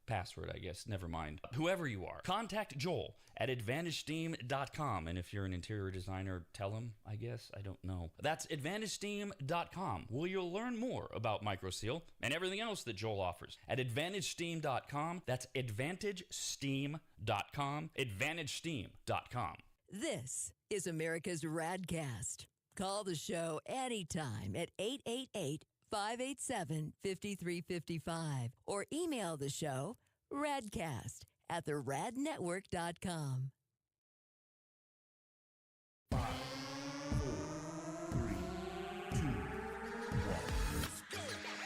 password, I guess. Never mind. Whoever you are, contact Joel at AdvantageSteam.com. And if you're an interior designer, tell him, I guess. I don't know. That's AdvantageSteam.com, where you'll learn more about microseal and everything else that Joel offers. At AdvantageSteam.com. That's AdvantageSteam.com. AdvantageSteam.com. This is America's RADcast. Call the show anytime at 888-587-5355 or email the show radcast at theradnetwork.com. 5, 4, 3, 2, 1.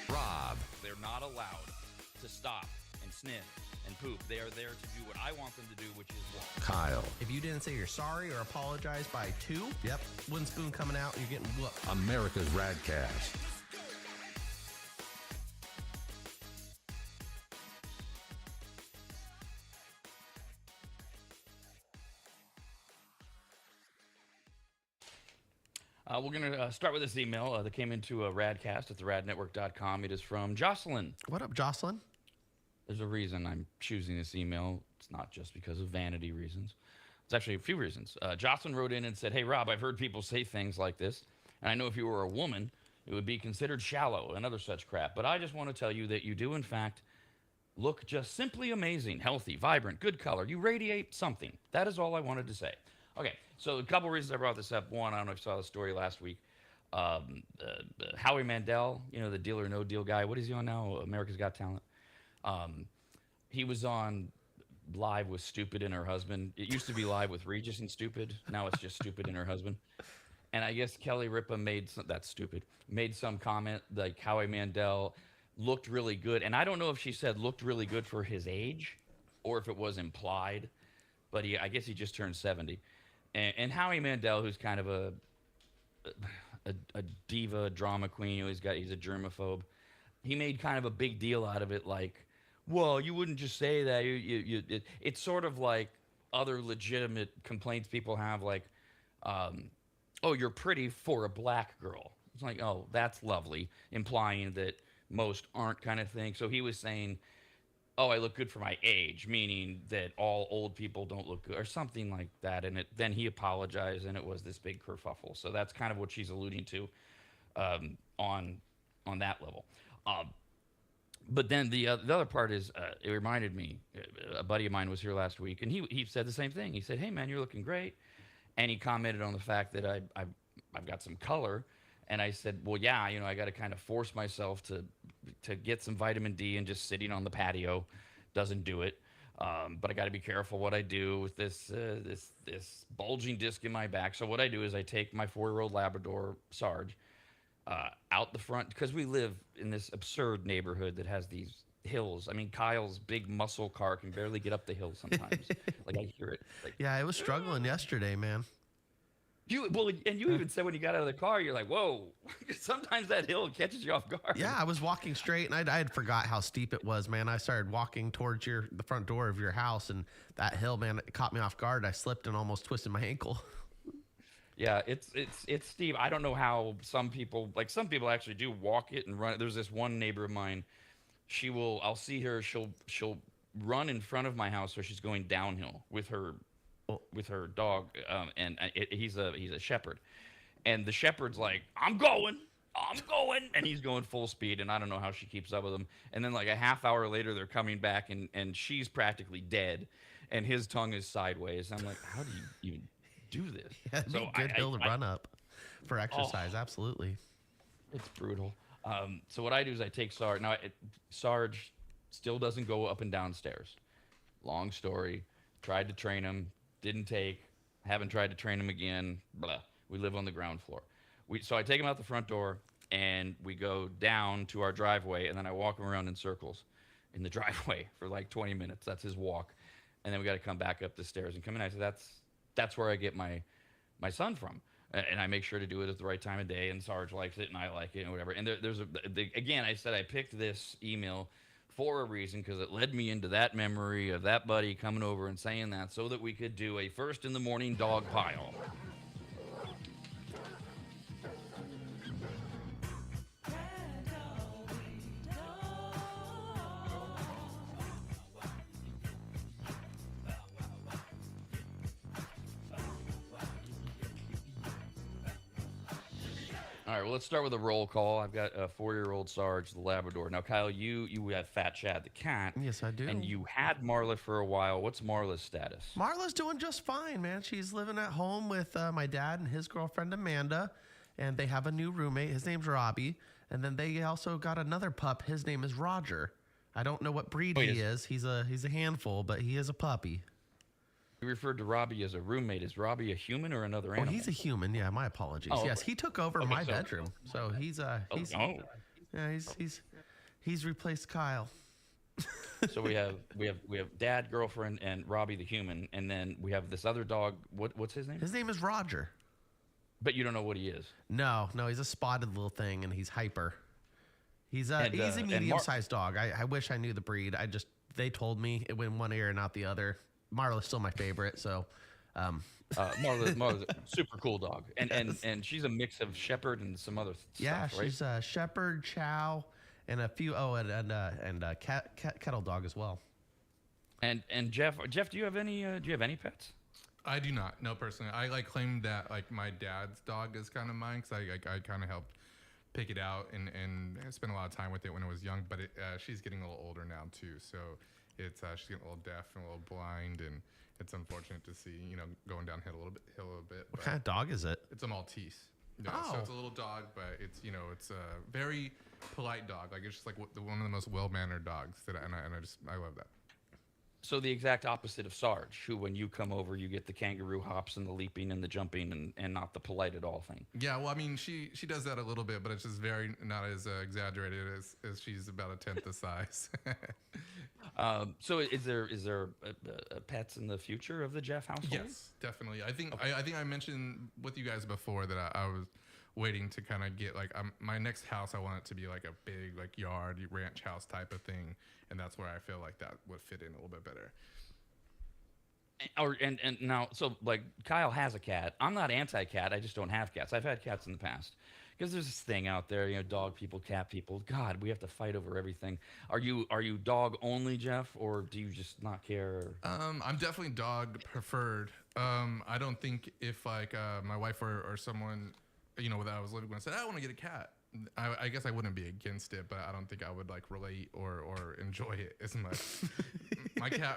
Rob, They're not allowed to stop and sniff and poop. They are there to do what I want them to do, which is walk. Kyle, If you didn't say you're sorry or apologize by 2, yep, wooden spoon coming out, you're getting whooped. America's RADcast. We're going to start with this email that came into Radcast at theradnetwork.com. It is from Jocelyn. What up, Jocelyn? There's a reason I'm choosing this email. It's not just because of vanity reasons. It's actually a few reasons. Jocelyn wrote in and said, "Hey, Rob, I've heard people say things like this, and I know if you were a woman, it would be considered shallow and other such crap. But I just want to tell you that you do, in fact, look just simply amazing, healthy, vibrant, good color. You radiate something. That is all I wanted to say." Okay, so a couple reasons I brought this up. One, I don't know if you saw the story last week. Howie Mandel, you know, the Deal or No Deal guy. What is he on now? America's Got Talent. He was on Live with Stupid and her husband. It used to be Live with Regis and Stupid. Now it's just Stupid and her husband. And I guess Kelly Ripa made some comment like Howie Mandel looked really good. And I don't know if she said looked really good for his age or if it was implied, but I guess he just turned 70. And Howie Mandel, who's kind of a diva, drama queen, he's a germaphobe. He made kind of a big deal out of it, like, well, you wouldn't just say that. It's sort of like other legitimate complaints people have, like oh, you're pretty for a black girl. It's like, oh, that's lovely, implying that most aren't, kind of thing. So he was saying, oh, I look good for my age, meaning that all old people don't look good, or something like that. And then he apologized, and it was this big kerfuffle. So that's kind of what she's alluding to, on that level. Um, but then the other part is, it reminded me, a buddy of mine was here last week, and he said the same thing. He said, "Hey man, you're looking great," and he commented on the fact that I've got some color, and I said, "Well, yeah, I got to kind of force myself to get some vitamin D, and just sitting on the patio doesn't do it. But I got to be careful what I do with this bulging disc in my back. So what I do is I take my 4-year-old Labrador Sarge out the front, because we live in this absurd neighborhood that has these hills. I mean, Kyle's big muscle car can barely get up the hill sometimes. Like, I hear it. Like, Yeah, I was struggling yesterday, man. you even said when you got out of the car, you're like, whoa. Sometimes that hill catches you off guard. Yeah, I was walking straight, and I had forgot how steep it was, man. I started walking towards the front door of your house, and that hill, man, it caught me off guard. I slipped and almost twisted my ankle. Yeah, it's steep. I don't know how some people actually do walk it and run it. There's this one neighbor of mine. I'll see her. She'll run in front of my house where she's going downhill with her dog. And he's a shepherd, and the shepherd's like, I'm going, and he's going full speed, and I don't know how she keeps up with him. And then like a half hour later, they're coming back, and she's practically dead, and his tongue is sideways. I'm like, how do you even do this? Yeah, it'd be a good hill to run up for exercise. Absolutely. It's brutal. So what I do is I take Sarge. Now, Sarge still doesn't go up and down stairs. Long story. Tried to train him. Didn't take. Haven't tried to train him again. Blah. We live on the ground floor. So I take him out the front door, and we go down to our driveway, and then I walk him around in circles in the driveway for like 20 minutes. That's his walk. And then we got to come back up the stairs and come in. I said, that's where I get my son from. And I make sure to do it at the right time of day, and Sarge likes it, and I like it, and whatever. And again, I said I picked this email for a reason, because it led me into that memory of that buddy coming over and saying that, so that we could do a first in the morning dog pile. All right, well, let's start with a roll call. I've got a 4-year-old Sarge, the Labrador. Now, Kyle, you have Fat Chad, the cat. Yes, I do. And you had Marla for a while. What's Marla's status? Marla's doing just fine, man. She's living at home with my dad and his girlfriend, Amanda, and they have a new roommate. His name's Robbie. And then they also got another pup. His name is Roger. I don't know what breed he is. He's a handful, but he is a puppy. You referred to Robbie as a roommate. Is Robbie a human or another animal? Oh, he's a human. Yeah, my apologies. Oh, yes, he took over my bedroom. So he's replaced Kyle. So we have Dad, girlfriend, and Robbie the human, and then we have this other dog. What's his name? His name is Roger. But you don't know what he is. No, he's a spotted little thing, and he's hyper. He's a medium-sized dog. I wish I knew the breed. They told me it went in one ear and not the other. Marla's still my favorite, so. Marla's a super cool dog, and she's a mix of shepherd and some other stuff, right? She's a shepherd, chow, and a few and kettle dog as well. And Jeff, do you have any pets? I do not. No, personally, I claim that my dad's dog is kind of mine, because I kind of helped pick it out and spent a lot of time with it when I was young. But she's getting a little older now too, so it's she's getting a little deaf and a little blind, and it's unfortunate to see going downhill a little bit. What kind of dog is it? It's a Maltese. Yeah, so it's a little dog, but it's it's a very polite dog. Like, it's just like one of the most well-mannered dogs I love that. So the exact opposite of Sarge, who when you come over, you get the kangaroo hops and the leaping and the jumping and not the polite at all thing. Yeah, well, I mean, she does that a little bit, but it's just very not as exaggerated as she's about a tenth the size. So is there pets in the future of the Jeff household? Yes, definitely. I think I mentioned with you guys before that I was waiting to kind of get my next house. I want it to be like a big yard ranch house type of thing, and that's where I feel like that would fit in a little bit better. And now, so like Kyle has a cat. I'm not anti-cat. I just don't have cats. I've had cats in the past because there's this thing out there, dog people, cat people. God, we have to fight over everything. Are you dog only, Jeff, or do you just not care? I'm definitely dog preferred. I don't think if like my wife or someone, that I was living with said I want to get a cat. I guess I wouldn't be against it, but I don't think I would like relate or enjoy it as much.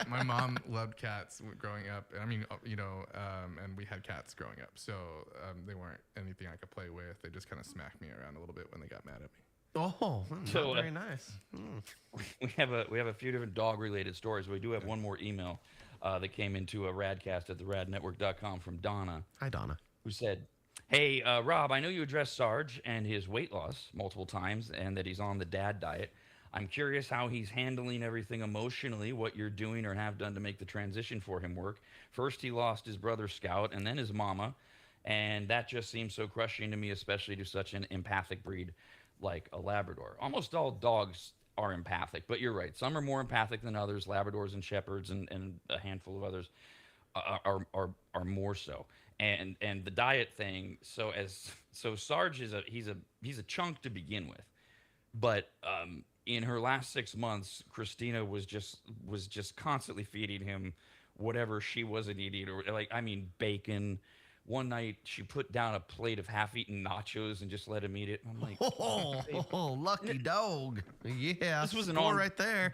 My mom loved cats growing up. And I mean, and we had cats growing up, so they weren't anything I could play with. They just kind of smacked me around a little bit when they got mad at me. Oh, So, very nice. We have a few different dog related stories. We do have one more email that came into a radcast at theradnetwork.com from Donna, Hi, Donna. who said, "Hey, Rob, I know you addressed Sarge and his weight loss multiple times and that he's on the dad diet. I'm curious how he's handling everything emotionally, what you're doing or have done to make the transition for him work. First, he lost his brother Scout and then his mama, and that just seems so crushing to me, especially to such an empathic breed like a Labrador. Almost all dogs are empathic, but you're right. Some are more empathic than others. Labradors and Shepherds and a handful of others are more so. And the diet thing. So Sarge he's a chunk to begin with, but in her last 6 months, Christina was just constantly feeding him whatever she wasn't eating, or like I mean bacon. One night she put down a plate of half-eaten nachos and just let him eat it. I'm like, Lucky dog. Yeah, this was an score right there.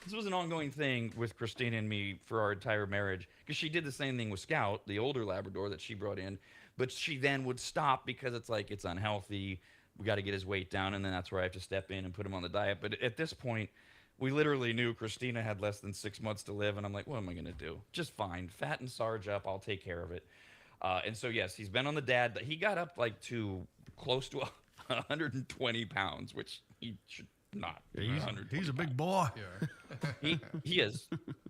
This was an ongoing thing with Christina and me for our entire marriage because she did the same thing with Scout, the older Labrador that she brought in, but she then would stop because it's unhealthy. We got to get his weight down, and then that's where I have to step in and put him on the diet. But at this point, we literally knew Christina had less than 6 months to live, and I'm like, what am I gonna do? Just fine, fatten Sarge up. I'll take care of it. And so yes, he's been on the dad. He got up like to close to 120 pounds, which he should not. He's a big boy. Yeah. He is.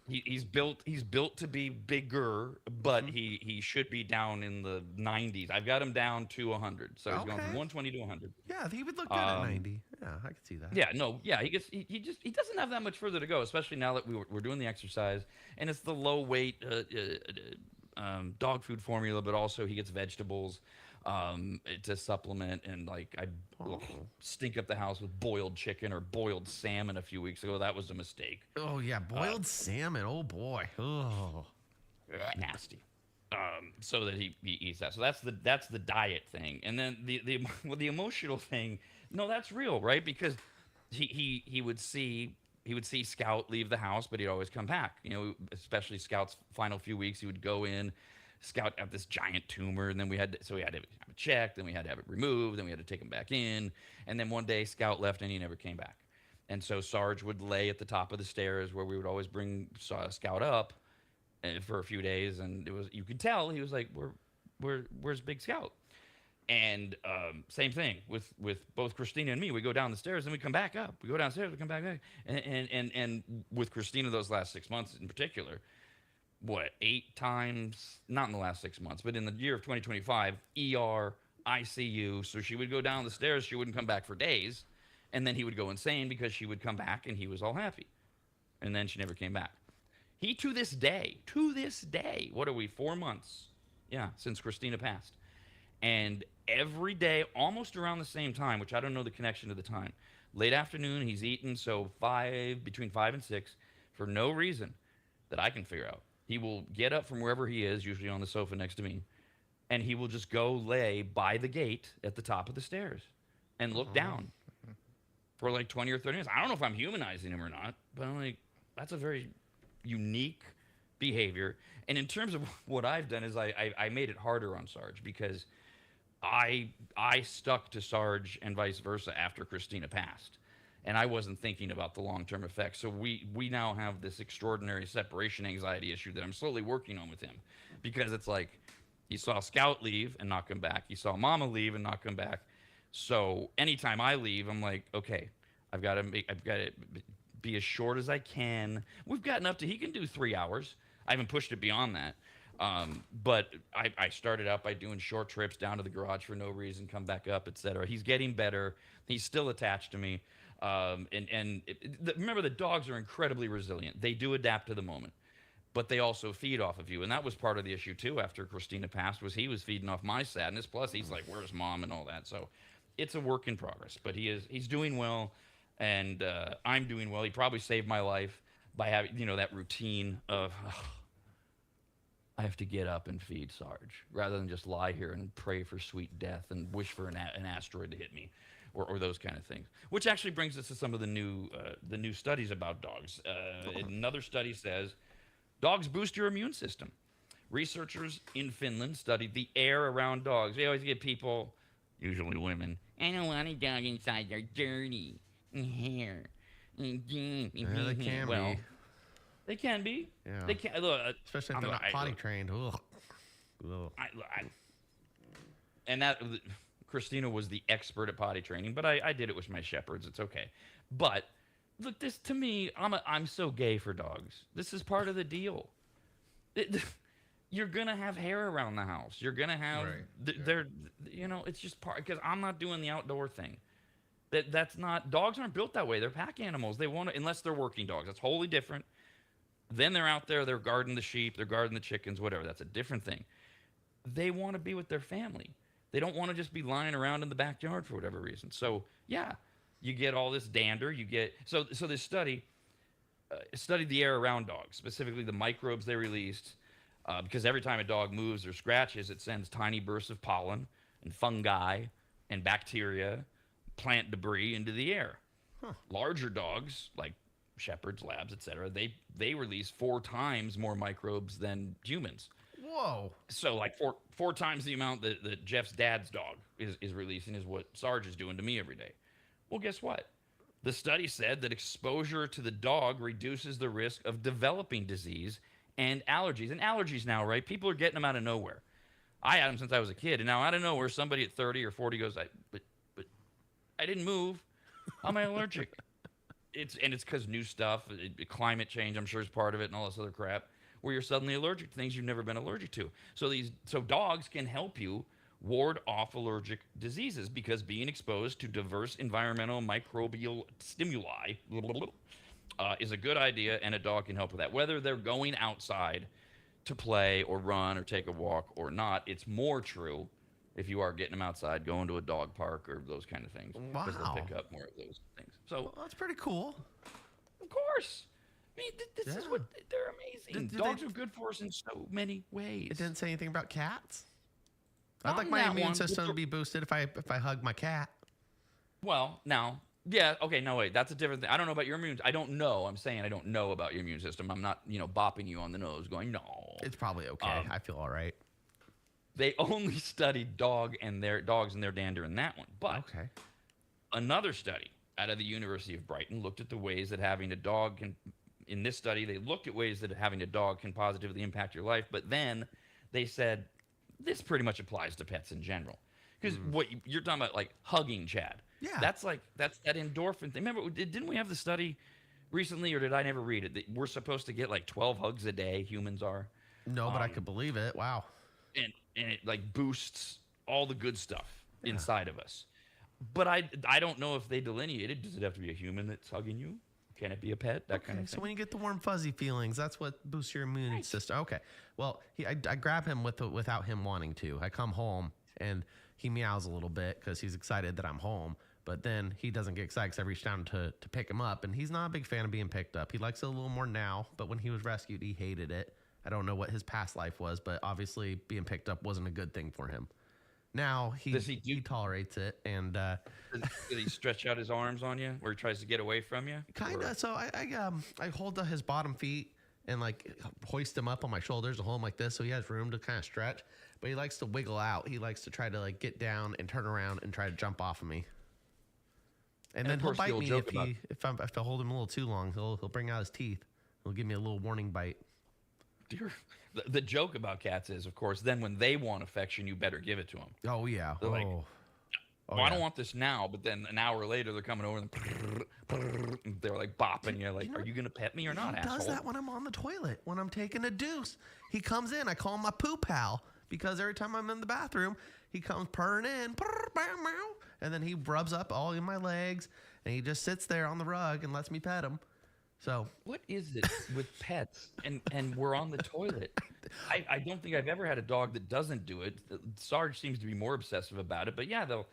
He's built to be bigger, but he should be down in the 90s. I've got him down to 100, so he's going from 120 to 100. Yeah, he would look good at 90. Yeah, I could see that. He doesn't have that much further to go, especially now that we're doing the exercise, and it's the low weight dog food formula, but also he gets vegetables to supplement, and like I stink up the house with boiled chicken or boiled salmon a few weeks ago. That was a mistake. Oh yeah, boiled salmon. Oh boy. Oh, nasty. So that he eats that. So that's the diet thing, and then the emotional thing. No, that's real, right? Because he would see Scout leave the house, but he'd always come back. Especially Scout's final few weeks, he would go in. Scout had this giant tumor, and then we had to have it checked, then we had to have it removed, then we had to take him back in, and then one day Scout left and he never came back. And so Sarge would lay at the top of the stairs where we would always bring Scout up for a few days, and you could tell he was like, where's Big Scout? And same thing with both Christina and me. We go down the stairs and we come back up. We go downstairs, we come back up. And with Christina, those last 6 months in particular, 8 times, not in the last 6 months, but in the year of 2025, ER, ICU. So she would go down the stairs. She wouldn't come back for days. And then he would go insane because she would come back and he was all happy. And then she never came back. He, to this day, what are we, 4 months? Yeah, since Christina passed. And every day, almost around the same time, which I don't know the connection to the time, late afternoon, he's eating, so between 5 and 6, for no reason that I can figure out. He will get up from wherever he is, usually on the sofa next to me, and he will just go lay by the gate at the top of the stairs and look down for like 20 or 30 minutes. I don't know if I'm humanizing him or not, but I'm like, that's a very unique behavior. And in terms of what I've done is I made it harder on Sarge because I stuck to Sarge and vice versa after Christina passed. And I wasn't thinking about the long-term effects. So we now have this extraordinary separation anxiety issue that I'm slowly working on with him. Because it's like, he saw Scout leave and not come back. He saw Mama leave and not come back. So anytime I leave, I'm like, okay, I've got to be as short as I can. We've gotten up to, he can do 3 hours. I haven't pushed it beyond that. But I started out by doing short trips down to the garage for no reason, come back up, etc. He's getting better. He's still attached to me. Remember, the dogs are incredibly resilient. They do adapt to the moment. but they also feed off of you. And that was part of the issue too after Christina passed, was he was feeding off my sadness. Plus he's like, where's mom and all that. So it's a work in progress, but he's doing well, and I'm doing well. He probably saved my life by having, that routine of, I have to get up and feed Sarge rather than just lie here and pray for sweet death and wish for an asteroid to hit me, or those kind of things. Which actually brings us to some of the new studies about dogs. Another study says dogs boost your immune system. Researchers in Finland studied the air around dogs. They always get people, usually women, I don't want a dog inside. They're dirty and hair. Yeah, they can well, be. They can be. Yeah. They can look, Especially if they're not potty trained. Ugh. Ugh. And that Christina was the expert at potty training, but I did it with my shepherds. It's okay. But look, this to me, I'm so gay for dogs. This is part of the deal. You're gonna have hair around the house. You're gonna have they're it's just part, because I'm not doing the outdoor thing. That's not, dogs aren't built that way. They're pack animals. They want to, unless they're working dogs. That's wholly different. Then they're out there, they're guarding the sheep, they're guarding the chickens, whatever. That's a different thing. They want to be with their family. They don't want to just be lying around in the backyard for whatever reason. So, yeah, you get all this dander. You get, so this study studied the air around dogs, specifically the microbes they released, because every time a dog moves or scratches, it sends tiny bursts of pollen and fungi and bacteria, plant debris into the air. Larger dogs, like shepherds, labs, etc., they release 4 times more microbes than humans. Whoa. So like four times the amount that Jeff's dad's dog is releasing is what Sarge is doing to me every day. Well, guess what? The study said that exposure to the dog reduces the risk of developing disease and allergies. And allergies now, right? People are getting them out of nowhere. I had them since I was a kid, and now out of nowhere, somebody at 30 or 40 goes, but I didn't move. How am I allergic? It's because new stuff, climate change, I'm sure is part of it, and all this other crap, where you're suddenly allergic to things you've never been allergic to. So dogs can help you ward off allergic diseases, because being exposed to diverse environmental microbial stimuli is a good idea, and a dog can help with that. Whether they're going outside to play or run or take a walk or not, it's more true if you are getting them outside, going to a dog park or those kind of things. Wow. Because they'll pick up more of those things. So, Well, that's pretty cool. of course. I mean, this is Yeah. what, they're amazing. Did Dogs they- are good for us in so many ways. It didn't say anything about cats. I'd Not like in my that immune one. system to be boosted if I hug my cat. Well, now, yeah, okay, no, wait, that's a different thing. I don't know about your immune. I don't know. I'm saying I don't know about your immune system. I'm not, bopping you on the nose going, no. It's probably okay. I feel all right. They only studied dogs and their dander in that one. But Okay. another study out of the University of Brighton looked at the ways that having a dog can, in this study, they looked at ways that having a dog can positively impact your life. But then they said, this pretty much applies to pets in general. Because what you're talking about, like hugging Chad. Yeah. That's that endorphin thing. Remember, didn't we have the study recently, or did I never read it, that we're supposed to get like 12 hugs a day, humans are? No, but I could believe it. Wow. And it like boosts all the good stuff inside of us. But I don't know if they delineated. Does it have to be a human that's hugging you? Can it be a pet? That kind of thing. So when you get the warm fuzzy feelings, that's what boosts your immune system. Okay. Well, I grab him without him wanting to. I come home and he meows a little bit because he's excited that I'm home. But then he doesn't get excited because I reach down to pick him up, and he's not a big fan of being picked up. He likes it a little more now, but when he was rescued, he hated it. I don't know what his past life was, but obviously being picked up wasn't a good thing for him. Now he tolerates it, and Does he stretch out his arms on you, where he tries to get away from you? kind of. So I hold his bottom feet and like hoist him up on my shoulders and hold him like this, so he has room to kind of stretch. But he likes to wiggle out. He likes to try to like get down and turn around and try to jump off of me. And then of he'll course, the bite old me joke if I hold him a little too long. He'll bring out his teeth. He'll give me a little warning bite. The joke about cats is, of course, then when they want affection, you better give it to them. Oh yeah. They're like, I don't yeah. want this now, but then an hour later they're coming over and they're like bopping you, like, are you gonna pet me or not, He asshole? does that when I'm on the toilet, when I'm taking a deuce. He comes in. I call him my poo pal because every time I'm in the bathroom, he comes purring in, and then he rubs up all in my legs, and he just sits there on the rug and lets me pet him. So What is it with pets and we're on the toilet? I don't think I've ever had a dog that doesn't do it. Sarge seems to be more obsessive about it, but yeah, they'll,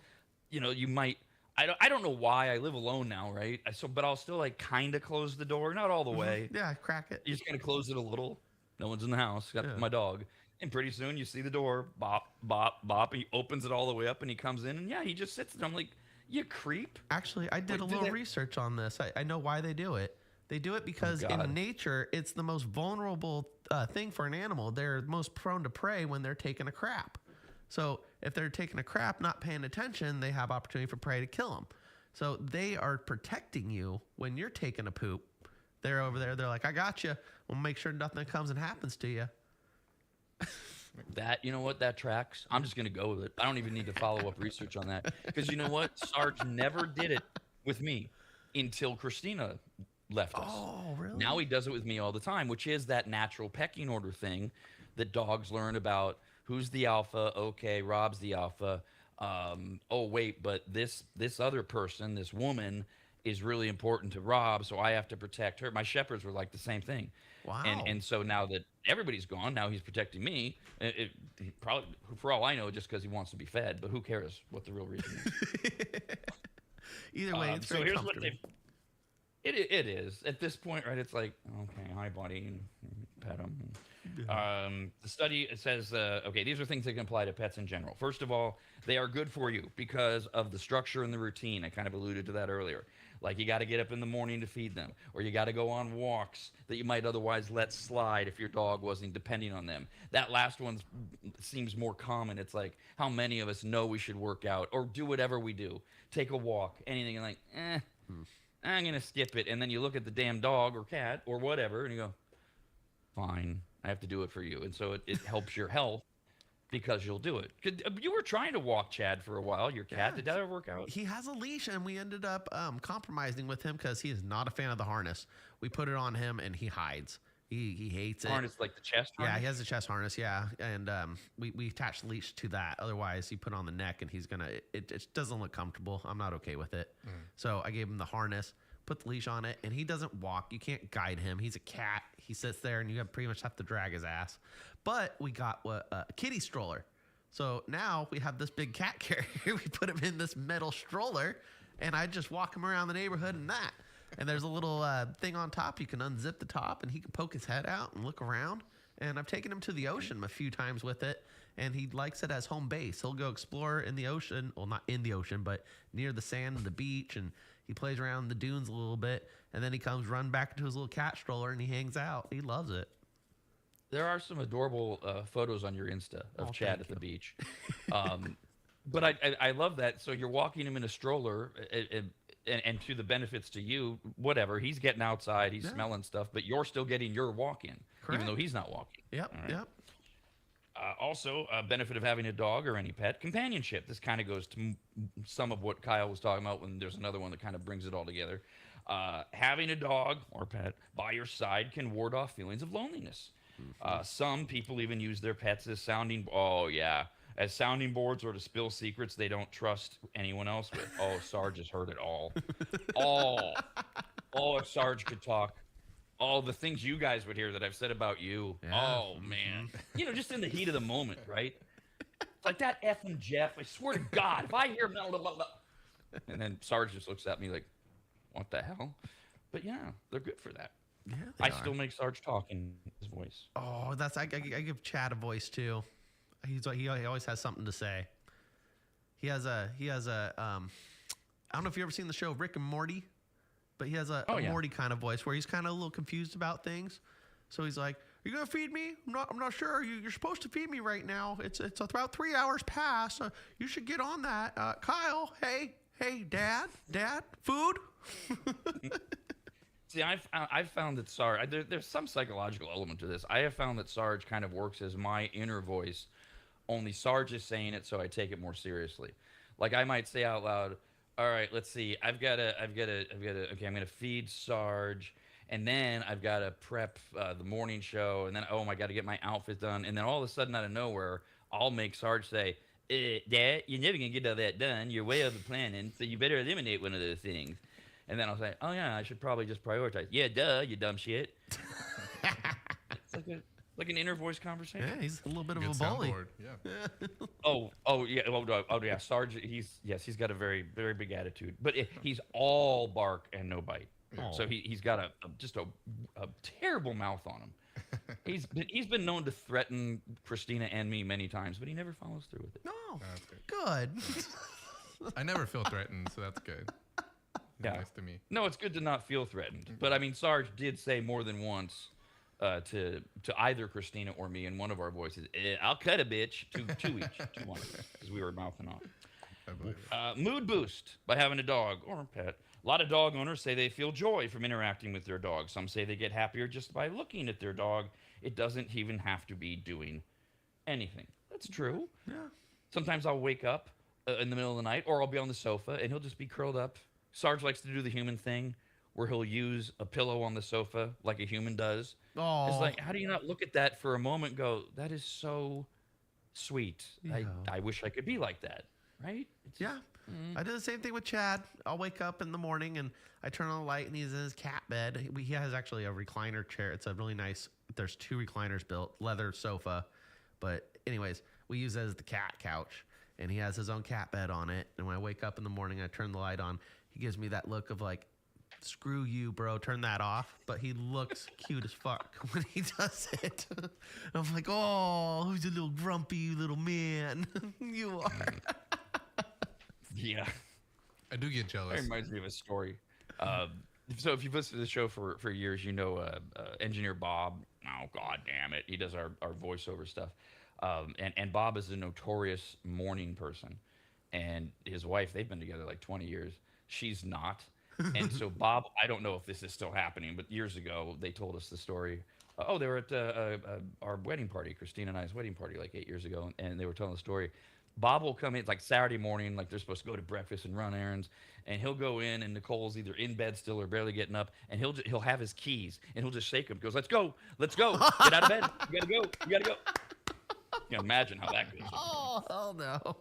you might. I don't know why. I live alone now, right? But I'll still like kind of close the door, not all the way. yeah, crack it. You just kind of close it a little. No one's in the house. Got Yeah. my dog, and pretty soon you see the door bop, bop, bop. He opens it all the way up, and he comes in, and yeah, he just sits there. I'm like, you creep. Actually, I did Wait, a do little they- research on this. I know why they do it. They do it because God. in nature, it's the most vulnerable thing for an animal. They're most prone to prey when they're taking a crap. So if they're taking a crap, not paying attention, they have opportunity for prey to kill them. So they are protecting you when you're taking a poop. They're over there. They're like, I got you. We'll make sure nothing comes and happens to you. That, you know what, that tracks. I'm just gonna go with it. I don't even need to follow up research on that because you know what, Sarge never did it with me until Christina left us. Oh, really? Now he does it with me all the time, which is that natural pecking order thing that dogs learn about. Who's the alpha? Okay, Rob's the alpha. Oh wait, but this other person, this woman, is really important to Rob, so I have to protect her. My shepherds were like the same thing. Wow. And so now that everybody's gone, now he's protecting me. He probably, for all I know, just because he wants to be fed. But who cares what the real reason is? Either way, it's so very here's what comfortable. it is at this point, right? It's like, okay, hi, buddy, and pet him. The study says, okay, these are things that can apply to pets in general. First of all, they are good for you because of the structure and the routine. I kind of alluded to that earlier. Like you got to get up in the morning to feed them, or you got to go on walks that you might otherwise let slide if your dog wasn't depending on them. That last one seems more common. It's like, how many of us know we should work out or do whatever we do? Take a walk, anything, and like, I'm going to skip it. And then you look at the damn dog or cat or whatever, and you go, fine, I have to do it for you. And so it helps your health because you'll do it. You were trying to walk Chad for a while, your cat. Yeah. Did that ever work out? He has a leash, and we ended up compromising with him because he is not a fan of the harness. We put it on him, and he hides. He hates it. Harness, like the chest Yeah, harness? he has a chest harness. Yeah, and we attach the leash to that. Otherwise, he put on the neck, and he's gonna. It just doesn't look comfortable. I'm not okay with it. So I gave him the harness, put the leash on it, and he doesn't walk. You can't guide him. He's a cat. He sits there, and you pretty much have to drag his ass. But we got a kitty stroller. So now we have this big cat carrier. We put him in this metal stroller, and I just walk him around the neighborhood in that. And there's a little thing on top. You can unzip the top, and he can poke his head out and look around. And I've taken him to the ocean a few times with it, and he likes it as home base. He'll go explore in the ocean. Well, not in the ocean, but near the sand and the beach, and he plays around in the dunes a little bit. And then he comes run back to his little cat stroller, and he hangs out. He loves it. There are some adorable photos on your Insta of Oh, Chad thank at the beach. But I love that. So you're walking him in a stroller, and to the benefits to you, whatever. He's getting outside, he's smelling stuff, but you're still getting your walk in, even though he's not walking. Yep, All right. yep. Also, a benefit of having a dog or any pet, companionship. This kind of goes to some of what Kyle was talking about when there's another one that kind of brings it all together. Having a dog or pet by your side can ward off feelings of loneliness. Some people even use their pets as as sounding boards or to spill secrets they don't trust anyone else with. Oh, Sarge has heard it all. If Sarge could talk. All the things you guys would hear that I've said about you. Yeah. Oh, man. Just in the heat of the moment, right? It's like that effing Jeff. I swear to God, if I hear blah, blah, blah, blah. And then Sarge just looks at me like, what the hell? But yeah, they're good for that. Yeah, I still make Sarge talk in his voice. Oh, I give Chad a voice too. He always has something to say. He has a I don't know if you ever seen the show Rick and Morty, but he has a Morty kind of voice where he's kind of a little confused about things. So he's like, "You gonna feed me? I'm not sure. You're supposed to feed me right now. It's about 3 hours past. You should get on that. Kyle, hey, Dad, food." See, I've found that Sarge, there's some psychological element to this. I have found that Sarge kind of works as my inner voice, only Sarge is saying it, so I take it more seriously. Like I might say out loud, all right, let's see, okay, I'm going to feed Sarge, and then I've got to prep the morning show, and then, I got to get my outfit done, and then all of a sudden out of nowhere, I'll make Sarge say, Dad, you're never going to get all that done. You're way over planning, so you better eliminate one of those things. And then I'll say, oh, yeah, I should probably just prioritize. Yeah, duh, you dumb shit. It's like an inner voice conversation. Yeah, he's a little bit of Good a bully. soundboard. Yeah. Yeah. Sarge, he's got a very, very big attitude. But he's all bark and no bite. Yeah. So he's got just a terrible mouth on him. He's been known to threaten Christina and me many times, but he never follows through with it. No, That's good. good. I never feel threatened, so that's good. Yeah. Nice to me. No, it's good to not feel threatened. But I mean, Sarge did say more than once to either Christina or me in one of our voices, "I'll cut a bitch," to one, because we were mouthing off. I believe it. Mood boost by having a dog or a pet. A lot of dog owners say they feel joy from interacting with their dog. Some say they get happier just by looking at their dog. It doesn't even have to be doing anything. That's true. Yeah. Sometimes I'll wake up in the middle of the night, or I'll be on the sofa, and he'll just be curled up. Sarge likes to do the human thing, where he'll use a pillow on the sofa like a human does. Oh, It's like, how do you not look at that for a moment and go, that is so sweet. Yeah. I wish I could be like that, right? yeah. I do the same thing with Chad. I'll wake up in the morning and I turn on the light and he's in his cat bed. He has actually a recliner chair. It's a really nice, there's 2 recliners built, leather sofa. But anyways, we use it as the cat couch and he has his own cat bed on it. And when I wake up in the morning, I turn the light on. He gives me that look of like, screw you, bro, turn that off. But he looks cute as fuck when he does it. I'm like, oh, who's a little grumpy little man? You are. Yeah. I do get That jealous. reminds me of a story. So if you've listened to the show for years, you know engineer Bob. Oh, God damn it. He does our voiceover stuff. And Bob is a notorious morning person. And his wife, they've been together like 20 years. She's not. And so Bob, I don't know if this is still happening, but years ago, they told us the story. They were at our wedding party, Christine and I's wedding party, like 8 years ago. And they were telling the story. Bob will come in, it's like Saturday morning, like they're supposed to go to breakfast and run errands, and he'll go in, and Nicole's either in bed still or barely getting up, and he'll have his keys, and he'll just shake them. He goes, let's go, get out of bed, you gotta go. You can imagine how that goes. Oh, hell no.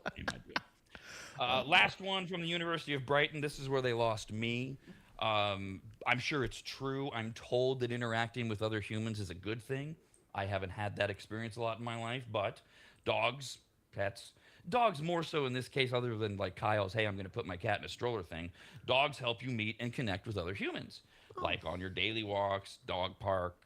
Last one from the University of Brighton. This is where they lost me. I'm sure it's true. I'm told that interacting with other humans is a good thing. I haven't had that experience a lot in my life, but dogs, pets, dogs more so in this case, other than like Kyle's, hey, I'm going to put my cat in a stroller thing. Dogs help you meet and connect with other humans, like on your daily walks, dog park,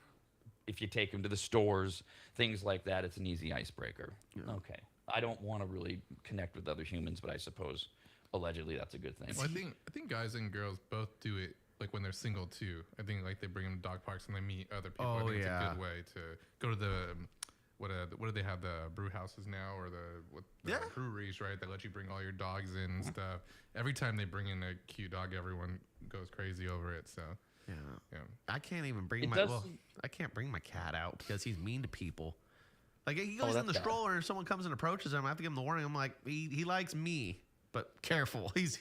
if you take them to the stores, things like that. It's an easy icebreaker. Yeah. Okay. I don't want to really connect with other humans, but I suppose allegedly that's a good thing. Well, I think guys and girls both do it like when they're single too. I think like they bring them to dog parks and they meet other people. I think it's a good way to go to the what do they have, the brew houses now, or the breweries, right? They let you bring all your dogs in and stuff. Every time they bring in a cute dog, everyone goes crazy over it. So yeah. I can't even bring I can't bring my cat out because he's mean to people. Like he goes in the stroller and someone comes and approaches him. I have to give him the warning. I'm like, he likes me, but careful. He's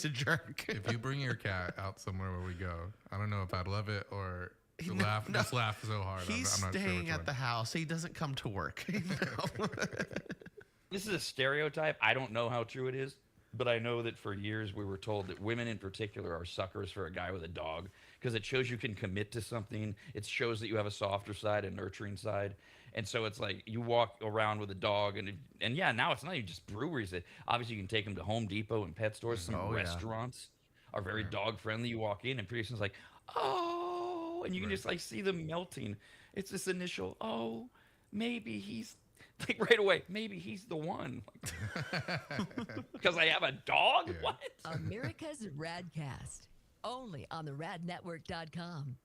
a jerk. If you bring your cat out somewhere where we go, I don't know if I'd love it or just laugh so hard. He's I'm not staying sure at the house. He doesn't come to work. This is a stereotype. I don't know how true it is, but I know that for years we were told that women in particular are suckers for a guy with a dog because it shows you can commit to something. It shows that you have a softer side, a nurturing side. And so it's like you walk around with a dog, and yeah, now it's not even just breweries. Obviously, you can take them to Home Depot and pet stores. Some restaurants are very dog friendly. You walk in, and pretty soon it's like, oh, and you can just like see them melting. It's this initial, oh, maybe he's like right away. Maybe he's the one because I have a dog. Yeah. What? America's RAD Cast, only on the RADNetwork.com.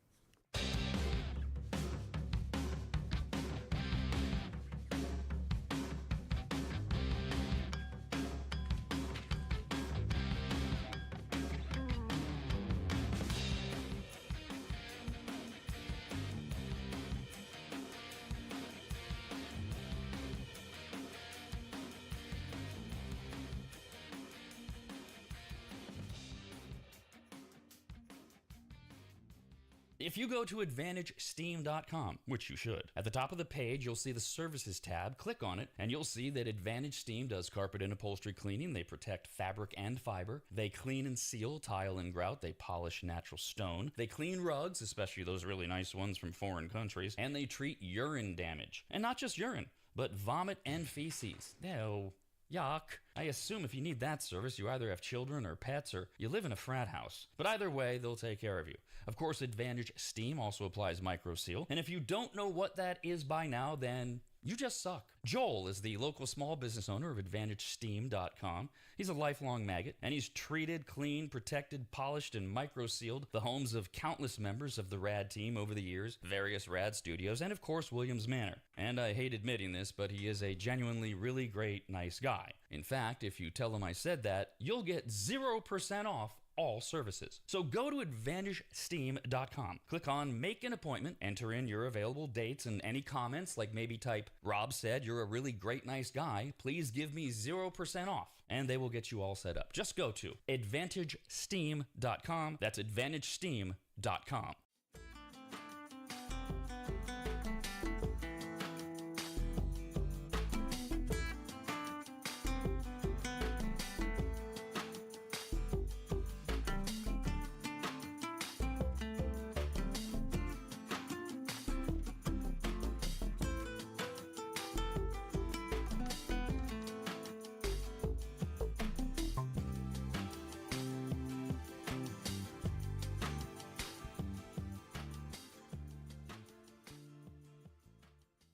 If you go to AdvantageSteam.com, which you should, at the top of the page you'll see the Services tab. Click on it, and you'll see that Advantage Steam does carpet and upholstery cleaning. They protect fabric and fiber. They clean and seal tile and grout. They polish natural stone. They clean rugs, especially those really nice ones from foreign countries. And they treat urine damage. And not just urine, but vomit and feces. No. Yuck. I assume if you need that service, you either have children or pets or you live in a frat house. But either way, they'll take care of you. Of course, Advantage Steam also applies MicroSeal. And if you don't know what that is by now, then you just suck. Joel is the local small business owner of AdvantageSteam.com. He's a lifelong maggot, and he's treated, cleaned, protected, polished, and microsealed the homes of countless members of the RAD team over the years, various RAD studios, and of course, Williams Manor. And I hate admitting this, but he is a genuinely really great, nice guy. In fact, if you tell him I said that, you'll get 0% off all services. So go to AdvantageSteam.com. Click on Make an Appointment, enter in your available dates and any comments, like maybe type, "Rob said you're a really great, nice guy. Please give me 0% off." And they will get you all set up. Just go to AdvantageSteam.com. That's AdvantageSteam.com.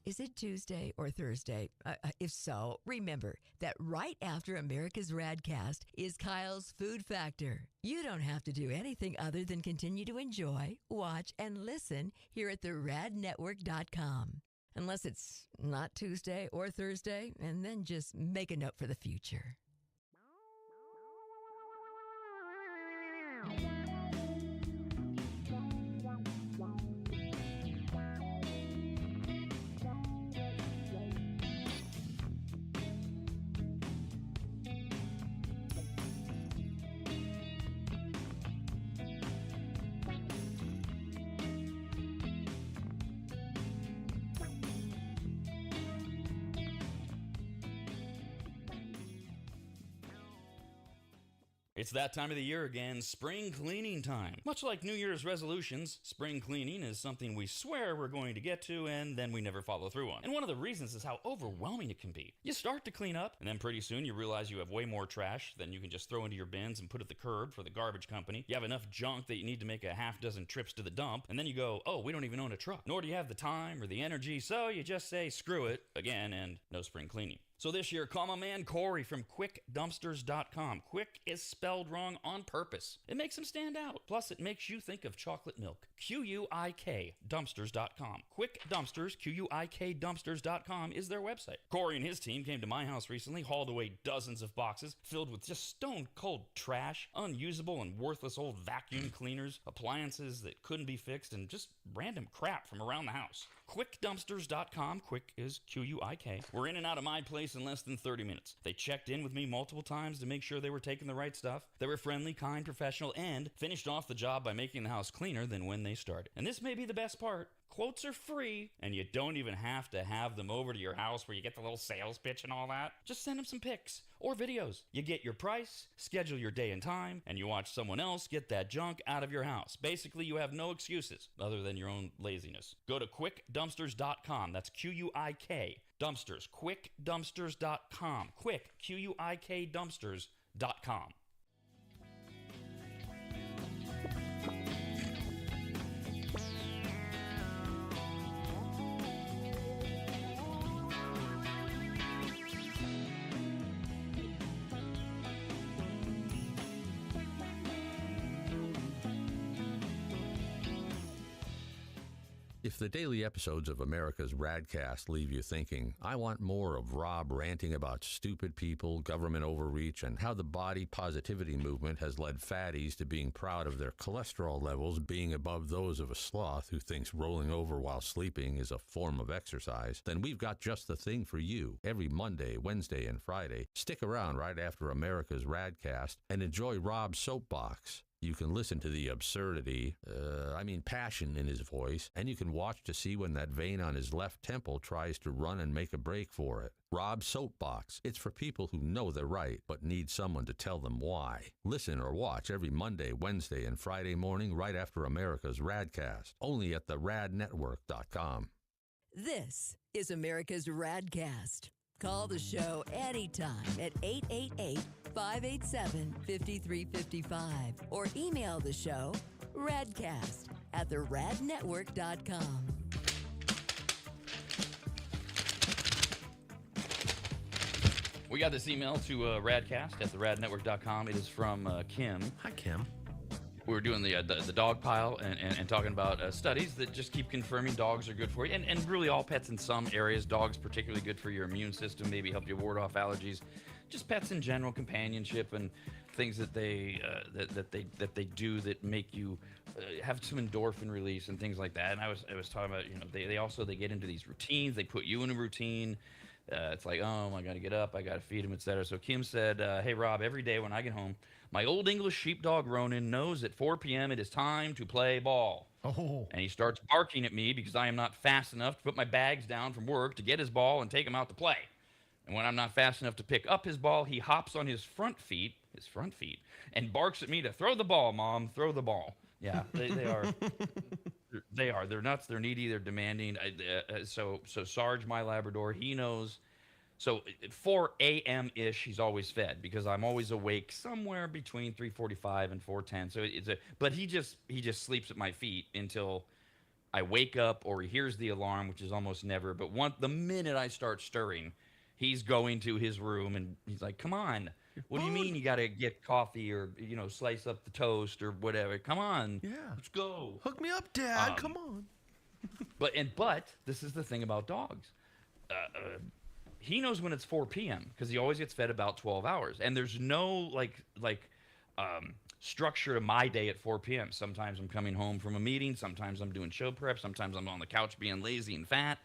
Is it Tuesday or Thursday? If so, remember that right after America's RAD Cast is Kyle's Food Factor. You don't have to do anything other than continue to enjoy, watch, and listen here at the radnetwork.com. Unless it's not Tuesday or Thursday, and then just make a note for the future. It's that time of the year again, spring cleaning time. Much like New Year's resolutions, spring cleaning is something we swear we're going to get to and then we never follow through on. And one of the reasons is how overwhelming it can be. You start to clean up, and then pretty soon you realize you have way more trash than you can just throw into your bins and put at the curb for the garbage company. You have enough junk that you need to make a half dozen trips to the dump, and then you go, oh, we don't even own a truck. Nor do you have the time or the energy, so you just say screw it again and no spring cleaning. So this year, call my man Corey from QuickDumpsters.com. Quick is spelled wrong on purpose. It makes him stand out. Plus, it makes you think of chocolate milk. QUIK Dumpsters.com. Quick Dumpsters, QUIK Dumpsters.com is their website. Corey and his team came to my house recently, hauled away dozens of boxes filled with just stone-cold trash, unusable and worthless old vacuum cleaners, appliances that couldn't be fixed, and just random crap from around the house. QuickDumpsters.com. Quick is QUIK. We're in and out of my place in less than 30 minutes. They checked in with me multiple times to make sure they were taking the right stuff. They were friendly, kind, professional, and finished off the job by making the house cleaner than when they started. And this may be the best part. Quotes are free, and you don't even have to have them over to your house where you get the little sales pitch and all that. Just send them some pics or videos. You get your price, schedule your day and time, and you watch someone else get that junk out of your house. Basically, you have no excuses other than your own laziness. Go to QuickDumpsters.com. That's QUIK Dumpsters. QuickDumpsters.com. Quick, QUIK Dumpsters.com. If the daily episodes of America's RAD Cast leave you thinking, I want more of Rob ranting about stupid people, government overreach, and how the body positivity movement has led fatties to being proud of their cholesterol levels being above those of a sloth who thinks rolling over while sleeping is a form of exercise, then we've got just the thing for you. Every Monday, Wednesday, and Friday, stick around right after America's RAD Cast and enjoy Rob's Soapbox. You can listen to the absurdity, passion in his voice, and you can watch to see when that vein on his left temple tries to run and make a break for it. Rob's Soapbox. It's for people who know they're right, but need someone to tell them why. Listen or watch every Monday, Wednesday, and Friday morning right after America's RAD Cast, only at the radnetwork.com. This is America's RAD Cast. Call the show anytime at 888-587-5355 or email the show radcast@theradnetwork.com. We got this email to radcast@theradnetwork.com. It is from Kim. Hi, Kim. We were doing the dog pile and talking about studies that just keep confirming dogs are good for you. And really all pets in some areas. Dogs particularly good for your immune system, maybe help you ward off allergies. Just pets in general, companionship and things that they do that make you have some endorphin release and things like that. And I was talking about, they get into these routines. They put you in a routine. It's like, oh, I got to get up, I got to feed him, etc. So Kim said, hey, Rob, every day when I get home, my old English sheepdog Ronan knows at 4 p.m. it is time to play ball. Oh. And he starts barking at me because I am not fast enough to put my bags down from work to get his ball and take him out to play. And when I'm not fast enough to pick up his ball, he hops on his front feet, and barks at me to throw the ball, Mom, throw the ball. Yeah, they are. They're nuts. They're needy. They're demanding. So Sarge, my Labrador, he knows. So 4 a.m.-ish, he's always fed because I'm always awake somewhere between 3:45 and 4:10. So but he just sleeps at my feet until I wake up or he hears the alarm, which is almost never. But the minute I start stirring, he's going to his room and he's like, "Come on, what do you mean you got to get coffee or slice up the toast or whatever? Come on, Yeah, let's go. Hook me up, Dad. Come on." But this is the thing about dogs. He knows when it's 4 p.m. because he always gets fed about 12 hours. And there's no structure to my day at 4 p.m. Sometimes I'm coming home from a meeting. Sometimes I'm doing show prep. Sometimes I'm on the couch being lazy and fat.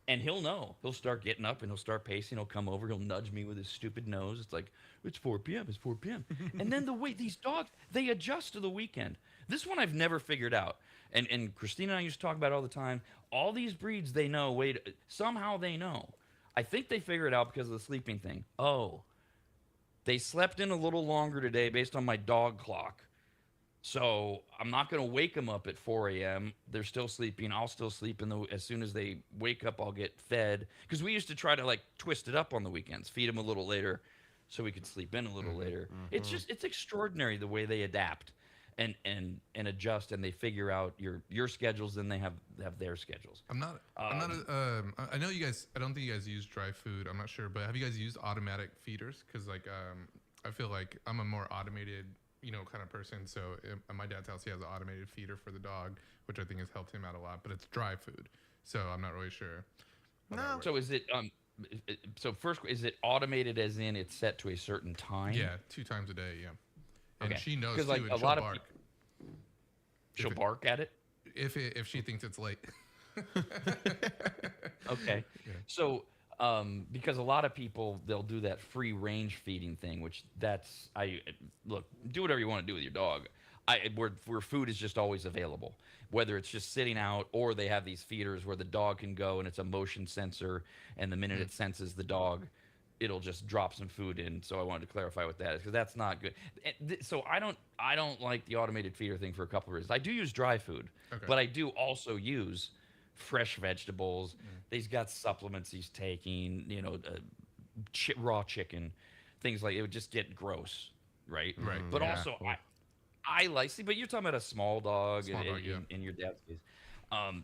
And he'll know. He'll start getting up and he'll start pacing. He'll come over. He'll nudge me with his stupid nose. It's like, it's 4 p.m. It's 4 p.m. And then the way these dogs, they adjust to the weekend. This one I've never figured out. And Christina and I used to talk about it all the time. All these breeds, they know. Somehow they know. I think they figure it out because of the sleeping thing. Oh, they slept in a little longer today based on my dog clock. So I'm not going to wake them up at 4 a.m. They're still sleeping. I'll still sleep as soon as they wake up, I'll get fed. Because we used to try to twist it up on the weekends, feed them a little later so we could sleep in a little later. It's extraordinary the way they adapt and adjust, and they figure out your schedules, then they have their schedules. I know you guys, I don't think you guys use dry food. I'm not sure, but have you guys used automatic feeders? Because I feel like I'm a more automated, kind of person. So at my dad's house, he has an automated feeder for the dog, which I think has helped him out a lot, but it's dry food. So I'm not really sure. No. So is it, first, is it automated as in it's set to a certain time? Yeah, 2 times a day, yeah. And Okay. she knows too, Because and a she'll lot bark. of she'll bark at it? If she thinks it's late. Okay. Yeah. So, because a lot of people, they'll do that free range feeding thing, which look, do whatever you want to do with your dog. Where food is just always available, whether it's just sitting out or they have these feeders where the dog can go and it's a motion sensor, and the minute it senses the dog, it'll just drop some food in. So I wanted to clarify what that is, because that's not good. So I don't like the automated feeder thing for a couple of reasons. I do use dry food, but I do also use fresh vegetables. He's got supplements he's taking, raw chicken, things like it would just get gross, right? Right. But Yeah. also I like, see, but you're talking about a small dog, Small dog, yeah. in your dad's case.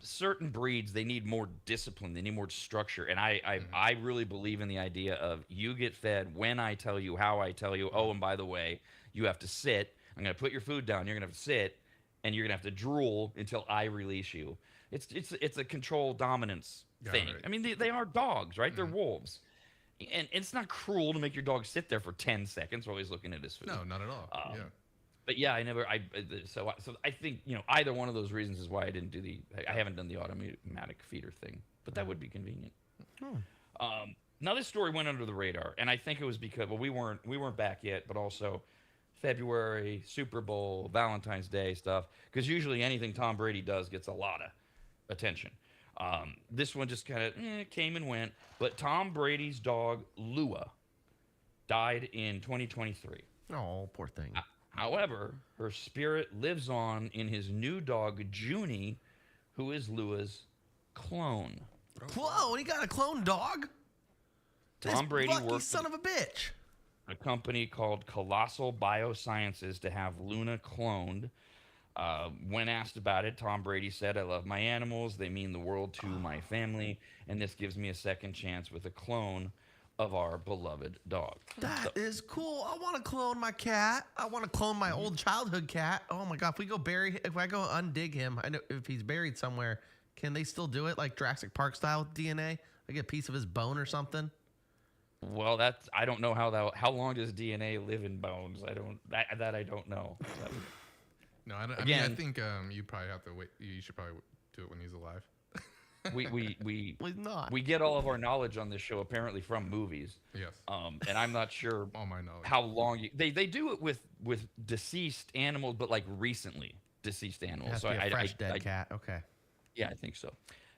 Certain breeds, they need more discipline. They need more structure. And I really believe in the idea of you get fed when I tell you, how I tell you. Oh, and by the way, you have to sit. I'm going to put your food down. You're going to have to sit, and you're going to have to drool until I release you. It's a control dominance thing. Right. I mean, they are dogs, right? They're wolves. And it's not cruel to make your dog sit there for 10 seconds while he's looking at his food. No, not at all. Yeah. But yeah, so I think, either one of those reasons is why I didn't do I haven't done the automatic feeder thing, but that would be convenient. Now this story went under the radar, and I think it was because, well, we weren't back yet, but also February, Super Bowl, Valentine's Day stuff, because usually anything Tom Brady does gets a lot of attention. This one just kind of came and went. But Tom Brady's dog, Lua, died in 2023. Oh, poor thing. However, her spirit lives on in his new dog, Junie, who is Lua's clone. Clone? He got a clone dog? Tom Brady lucky worked son of a bitch. a company called Colossal Biosciences to have Luna cloned. When asked about it, Tom Brady said, "I love my animals. They mean the world to my family, and this gives me a second chance with a clone of our beloved dog." That is cool. I want to clone my cat. I want to clone my old childhood cat. Oh my god! If I go undig him, I know if he's buried somewhere, can they still do it like Jurassic Park style with DNA? Like a piece of his bone or something? Well, I don't know how long does DNA live in bones? I don't know. No, I mean, I Again- think you probably have to wait. You should probably do it when he's alive. We Well, he's not. we get all of our knowledge on this show apparently from movies. Yes. And I'm not sure All my knowledge. how long they do it with deceased animals, but like recently deceased It animals. has So to be a fresh dead cat. Okay. Yeah, I think so.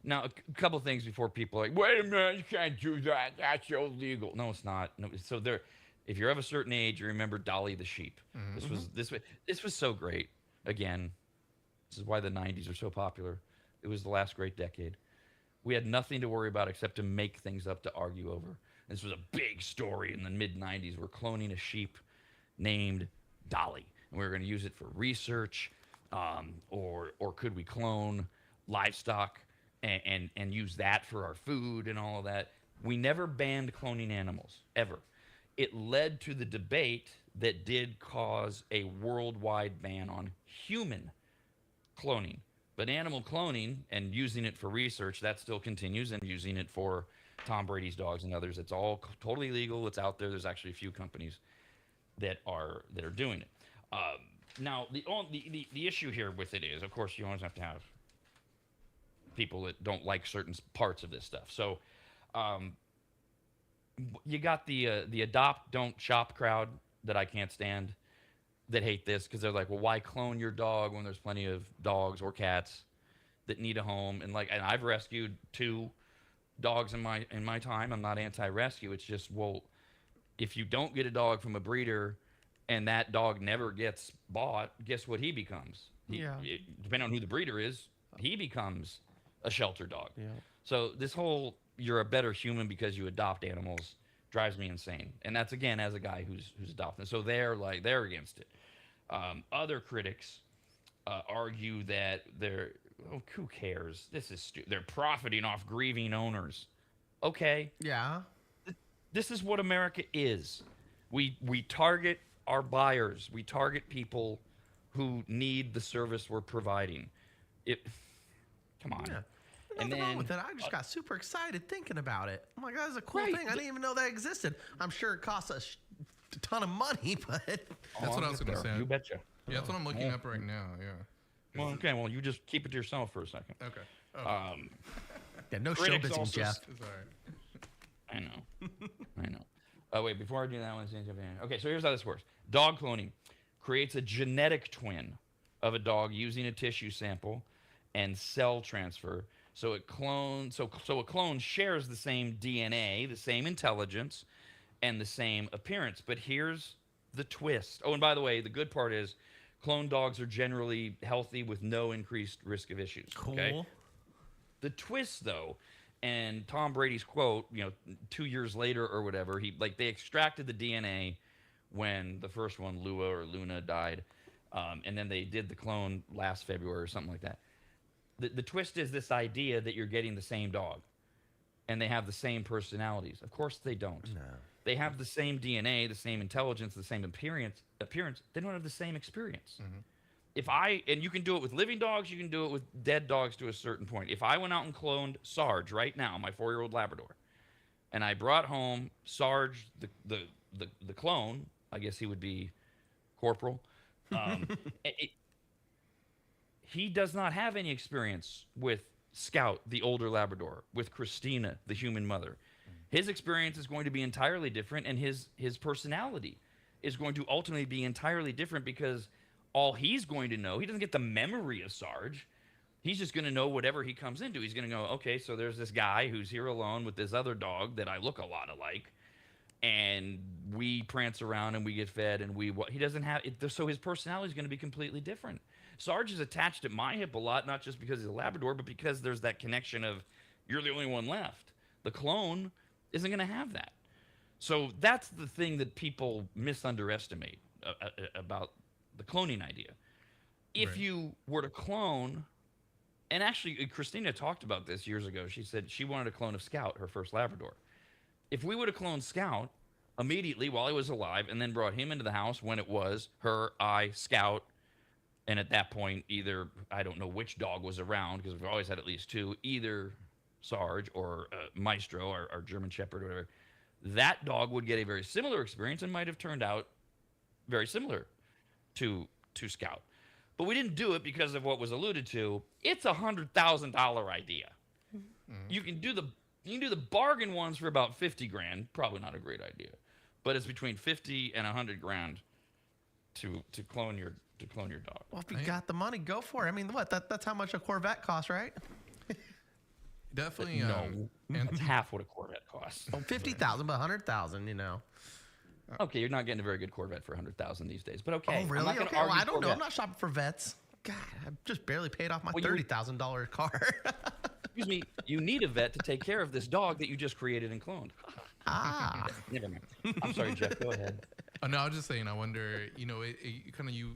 Now, a couple things before people are like, wait a minute, you can't do that. That's illegal. No, it's not. No, so there, if you're of a certain age, you remember Dolly the sheep. This was so great. Again, this is why the 90s are so popular. It was the last great decade. We had nothing to worry about except to make things up to argue over. This was a big story in the mid-90s. We're cloning a sheep named Dolly, and we were going to use it for research, or could we clone livestock and use that for our food and all of that. We never banned cloning animals, ever. It led to the debate that did cause a worldwide ban on human cloning. But animal cloning and using it for research, that still continues, and using it for Tom Brady's dogs and others. It's all totally legal. It's out there. There's actually a few companies that are doing it. Now, the issue here with it is, of course, you always have to have people that don't like certain parts of this stuff. So you got the adopt, don't shop crowd that I can't stand, that hate this because they're like, well, why clone your dog when there's plenty of dogs or cats that need a home? And I've rescued 2 dogs in my time. I'm not anti-rescue. It's just, well, if you don't get a dog from a breeder and that dog never gets bought, guess what he becomes? Depending on who the breeder is, he becomes a shelter dog. Yeah. So this whole you're a better human because you adopt animals drives me insane. And that's, again, as a guy who's adopting. So they're against it. Other critics argue that who cares? This is they're profiting off grieving owners. Okay. Yeah. This is what America is. We target our buyers. We target people who need the service we're providing. Come on. Yeah. And Nothing wrong then with it. I just got super excited thinking about it. I'm like, that's a cool Right. thing. I didn't even know that existed. I'm sure it costs a ton of money, but That's what I was going to say. You betcha. Yeah, that's what I'm looking up right now. Yeah. Well, okay. Well, you just keep it to yourself for a second. Okay. Oh, yeah, no Critics showbiz, also Jeff. sorry. I know. I know. Oh, wait. Before I do that, I want to say something. Okay, so here's how this works. Dog cloning creates a genetic twin of a dog using a tissue sample and cell transfer. So a clone shares the same DNA, the same intelligence, and the same appearance. But here's the twist. Oh, and by the way, the good part is clone dogs are generally healthy with no increased risk of issues. Cool. Okay? The twist, though, and Tom Brady's quote, 2 years later or whatever, they extracted the DNA when the first one, Luna, died, and then they did the clone last February or something like that. The twist is this idea that you're getting the same dog, and they have the same personalities. Of course they don't. No. They have the same DNA, the same intelligence, the same appearance. They don't have the same experience. Mm-hmm. And you can do it with living dogs, you can do it with dead dogs to a certain point. If I went out and cloned Sarge right now, my 4-year-old Labrador, and I brought home Sarge, the clone, I guess he would be Corporal. He does not have any experience with Scout, the older Labrador, with Christina, the human mother. His experience is going to be entirely different, and his personality is going to ultimately be entirely different because all he's going to know, he doesn't get the memory of Sarge. He's just going to know whatever he comes into. He's going to go, okay, so there's this guy who's here alone with this other dog that I look a lot alike, and we prance around and we get fed, and he doesn't have it, so his personality is going to be completely different. Sarge is attached at my hip a lot, not just because he's a Labrador, but because there's that connection of you're the only one left. The clone isn't going to have that. So that's the thing that people misunderestimate about the cloning idea. If you were to clone, and actually Christina talked about this years ago. She said she wanted to clone a Scout, her first Labrador. If we would have cloned Scout immediately while he was alive and then brought him into the house when it was her, I, Scout, and at that point, either, I don't know which dog was around because we've always had at least two, either Sarge or Maestro, our German Shepherd or whatever, that dog would get a very similar experience and might have turned out very similar to Scout. But we didn't do it because of what was alluded to. It's a $100,000 idea. You can do the bargain ones for about 50 grand. Probably not a great idea, but it's between 50 and 100 grand to clone your dog. Well, if you got the money, go for it. I mean, what? That's how much a Corvette costs, right? Definitely. No, that's half what a Corvette costs. Oh, 50,000, but 100,000, you know. Okay, you're not getting a very good Corvette for 100,000 these days, but okay. Oh, really? I'm not Okay, gonna well, argue I don't know. Corvette. I'm not shopping for vets. God, I just barely paid off my Well, $30,000 car. Excuse me, you need a vet to take care of this dog that you just created and cloned. Never mind. I'm sorry, Jeff. Go ahead. Oh, no, I was just saying, I wonder, it kind of, you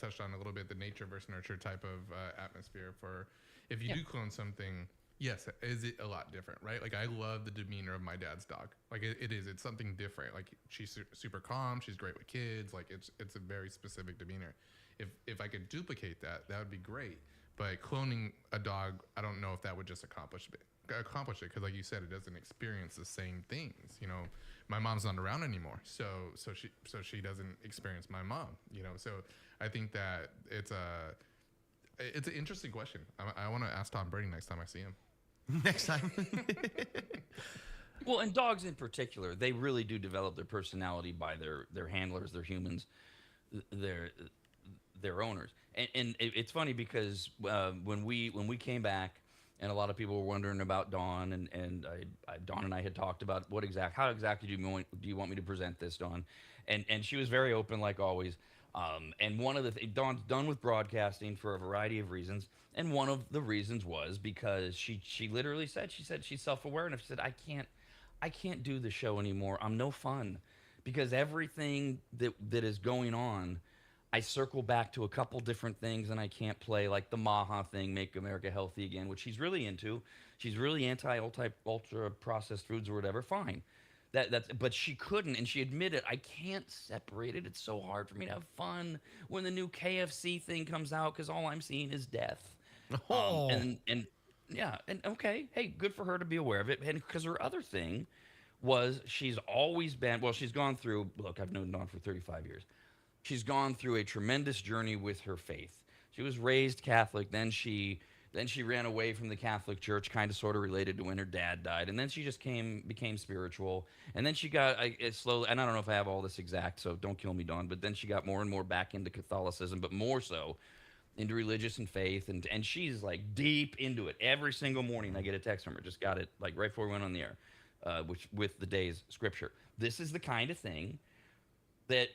touched on a little bit the nature versus nurture type of atmosphere for if you do clone something. Yes, is it a lot different, right? Like, I love the demeanor of my dad's dog. Like, it is. It's something different. Like, she's super calm. She's great with kids. Like, it's a very specific demeanor. If I could duplicate that would be great. But cloning a dog, I don't know if that would just accomplish it. Because, like you said, it doesn't experience the same things. My mom's not around anymore, so she doesn't experience my mom. So I think that it's an interesting question. I want to ask Tom Brady next time I see him. Next time. Well, and dogs in particular, they really do develop their personality by their handlers, their humans, their owners. And it's funny because when we came back, and a lot of people were wondering about Dawn, and Dawn and I had talked about how exactly do you want me to present this, Dawn? And she was very open, like always. And one of the things, Dawn's done with broadcasting for a variety of reasons, and one of the reasons was because she literally said she's self-aware enough. She said, I can't do the show anymore. I'm no fun because everything that is going on, I circle back to a couple different things, and I can't play, like the Maha thing, Make America Healthy Again, which she's really into. She's really anti-ultra processed foods or whatever. Fine. But she couldn't, and she admitted, I can't separate it. It's so hard for me to have fun when the new KFC thing comes out because all I'm seeing is death. Oh. And okay, hey, good for her to be aware of it. And because her other thing was she's always been, she's gone through, look, I've known Dawn for 35 years. She's gone through a tremendous journey with her faith. She was raised Catholic, then she ran away from the Catholic Church, kind of sort of related to when her dad died. And then she just became spiritual. And then she got slowly, and I don't know if I have all this exact, so don't kill me, Dawn, but then she got more and more back into Catholicism, but more so into religious and faith. And she's like deep into it. Every single morning I get a text from her. Just got it like right before we went on the air, with the day's scripture. This is the kind of thing that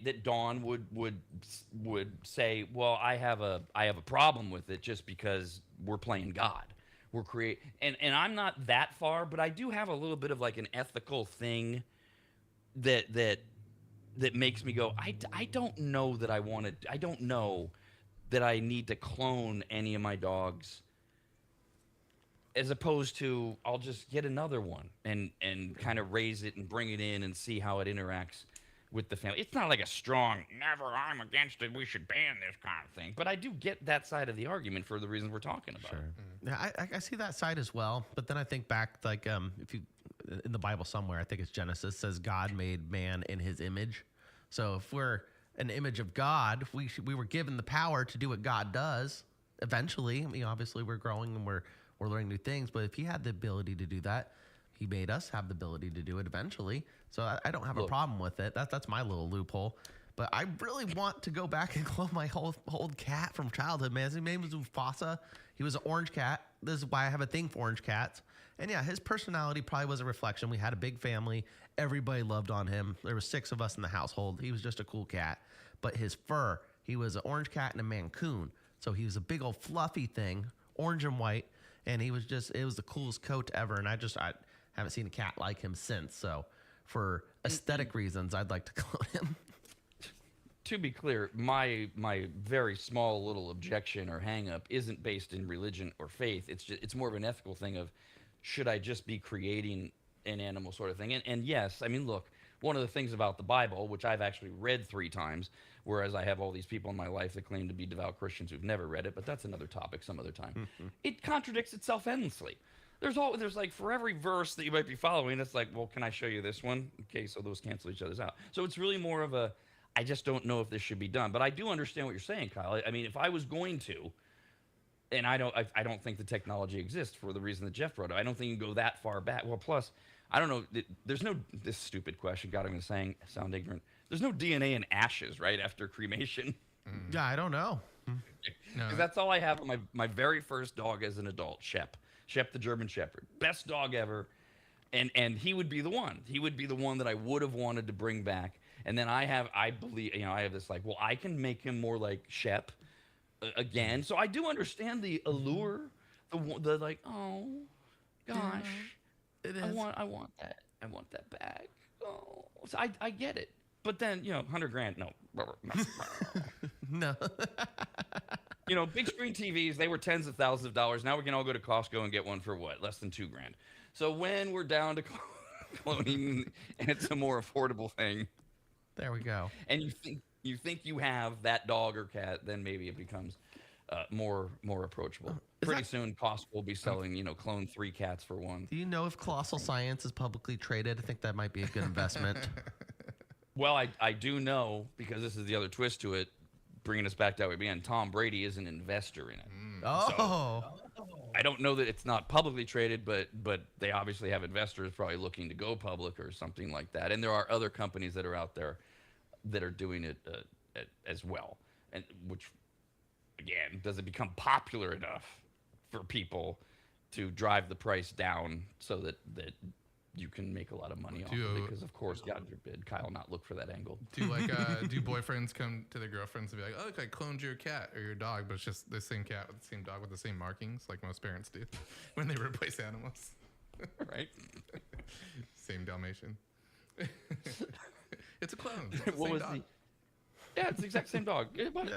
that Dawn would say, well, I have a problem with it just because we're playing God. We're and I'm not that far, but I do have a little bit of like an ethical thing that makes me go, I don't know that I don't know that I need to clone any of my dogs, as opposed to I'll just get another one and kind of raise it and bring it in and see how it interacts with the family. It's not like a strong, never, I'm against it, we should ban this kind of thing. But I do get that side of the argument for the reasons we're talking about. Sure. Yeah, I see that side as well. But then I think back, like, if you, in the Bible somewhere, I think it's Genesis, says God made man in his image. So if we're an image of God, we were given the power to do what God does. Eventually, I mean, obviously we're growing and we're learning new things. But if he had the ability to do that, He made us have the ability to do it eventually. So I don't have a Look. problem with it. That's my little loophole. But I really want to go back and clone my old cat from childhood, man. His name was Mufasa. He was an orange cat. This is why I have a thing for orange cats. And yeah, his personality probably was a reflection. We had a big family. Everybody loved on him. There were 6 of us in the household. He was just a cool cat. But his fur, he was an orange cat and a Mancoon. So he was a big old fluffy thing, orange and white. And it was the coolest coat ever. And I haven't seen a cat like him since. So for aesthetic reasons, I'd like to clone him. To be clear, my very small little objection or hang-up isn't based in religion or faith. It's more of an ethical thing of, should I just be creating an animal sort of thing? And yes, I mean, look, one of the things about the Bible, which I've actually read 3 times, whereas I have all these people in my life that claim to be devout Christians who've never read it, but that's another topic some other time. It contradicts itself endlessly. There's like, for every verse that you might be following, it's like, well, can I show you this one? Okay, so those cancel each other's out. So it's really more of a, I just don't know if this should be done. But I do understand what you're saying, Kyle. I mean, if I was going to, and I don't think the technology exists for the reason that Jeff brought up. I don't think you can go that far back. Well, plus, I don't know. There's no, this stupid question, God, I'm going to sound ignorant. There's no DNA in ashes, right, after cremation. Yeah, I don't know. No. 'Cause that's all I have on my very first dog as an adult, Shep. Shep the German Shepherd. Best dog ever. And he would be the one. He would be the one that I would have wanted to bring back. And then I believe, I have this like, well, I can make him more like Shep again. So I do understand the allure, the like, oh gosh, It is. I want that back. Oh, so I get it. But then, $100,000, no. No. Big screen TVs, they were tens of thousands of dollars. Now we can all go to Costco and get one for what? Less than $2,000. So when we're down to cloning and it's a more affordable thing, There we go. and you think you have that dog or cat, then maybe it becomes more approachable. Pretty soon, Costco will be selling, clone 3 cats for 1. Do you know if Colossal Science is publicly traded? I think that might be a good investment. Well, I do know, because this is the other twist to it, bringing us back that way again. Tom Brady is an investor in it. Oh. I don't know that it's not publicly traded, but they obviously have investors probably looking to go public or something like that. And there are other companies that are out there that are doing it as well. And which, again, does it become popular enough for people to drive the price down so that you can make a lot of money off of it? Because, of course, God forbid, Kyle not look for that angle. Do boyfriends come to their girlfriends and be like, oh, look, I cloned your cat or your dog, but it's just the same cat with the same dog with the same markings, like most parents do when they replace animals. Right? Same Dalmatian. It's a clone. It's the What same was dog. the... Yeah, it's the exact same dog. Look.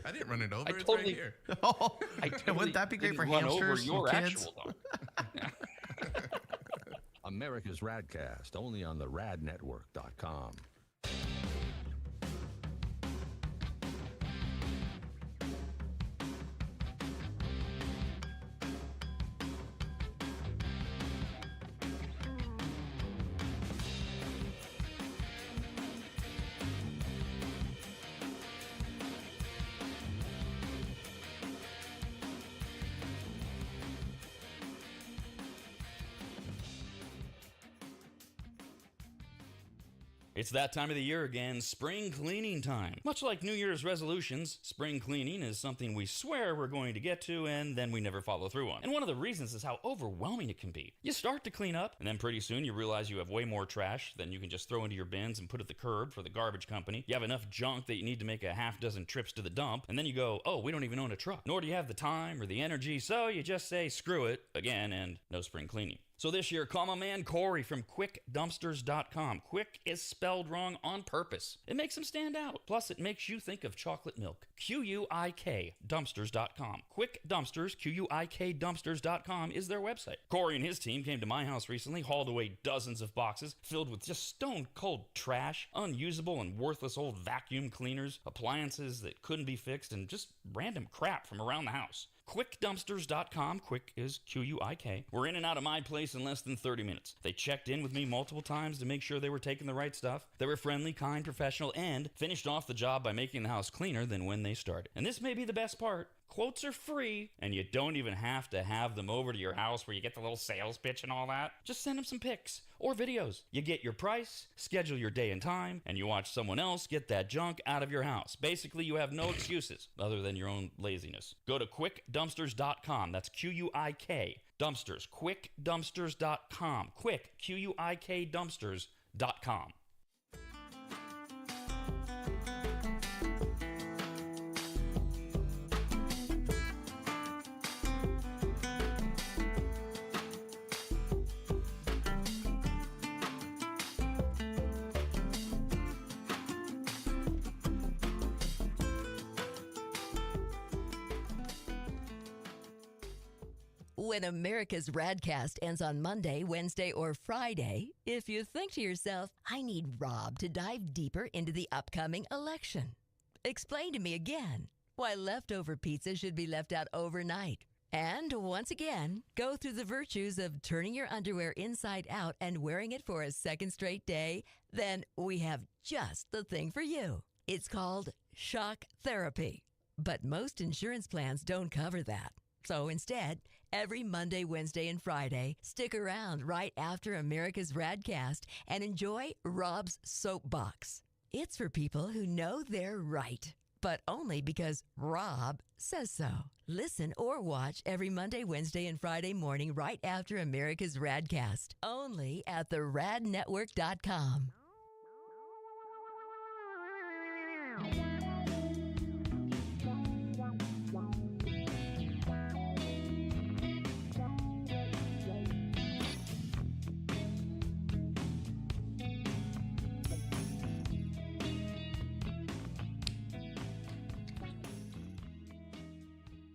I didn't run it over. I It's totally- right here. Oh, I totally wouldn't that be great for didn't run over hamsters your and kids? actual dog. America's RADcast, only on the radnetwork.com. It's that time of the year again, spring cleaning time. Much like New Year's resolutions, spring cleaning is something we swear we're going to get to and then we never follow through on. And one of the reasons is how overwhelming it can be. You start to clean up, and then pretty soon you realize you have way more trash than you can just throw into your bins and put at the curb for the garbage company. You have enough junk that you need to make a half dozen trips to the dump, and then you go, oh, we don't even own a truck. Nor do you have the time or the energy, so you just say screw it again and no spring cleaning. So this year, call my man Corey from QuickDumpsters.com. Quick is spelled wrong on purpose. It makes him stand out. Plus, it makes you think of chocolate milk. QUIK Dumpsters.com. Quick Dumpsters, QUIK Dumpsters.com is their website. Corey and his team came to my house recently, hauled away dozens of boxes filled with just stone-cold trash, unusable and worthless old vacuum cleaners, appliances that couldn't be fixed, and just random crap from around the house. QuickDumpsters.com. Quick is QUIK. We're in and out of my place in less than 30 minutes. They checked in with me multiple times to make sure they were taking the right stuff. They were friendly, kind, professional, and finished off the job by making the house cleaner than when they started. And this may be the best part. Quotes are free, and you don't even have to have them over to your house where you get the little sales pitch and all that. Just send them some pics or videos. You get your price, schedule your day and time, and you watch someone else get that junk out of your house. Basically, you have no excuses other than your own laziness. Go to quickdumpsters.com. That's Q-U-I-K, dumpsters, quickdumpsters.com. Quick, Q-U-I-K, dumpsters.com. When America's RADcast ends on Monday, Wednesday, or Friday, if you think to yourself, I need Rob to dive deeper into the upcoming election, explain to me again why leftover pizza should be left out overnight. And once again, go through the virtues of turning your underwear inside out and wearing it for a second straight day, then we have just the thing for you. It's called shock therapy. But most insurance plans don't cover that. So instead, every Monday, Wednesday, and Friday, stick around right after America's RADcast and enjoy Rob's Soapbox. It's for people who know they're right, but only because Rob says so. Listen or watch every Monday, Wednesday, and Friday morning right after America's RADcast, only at theradnetwork.com.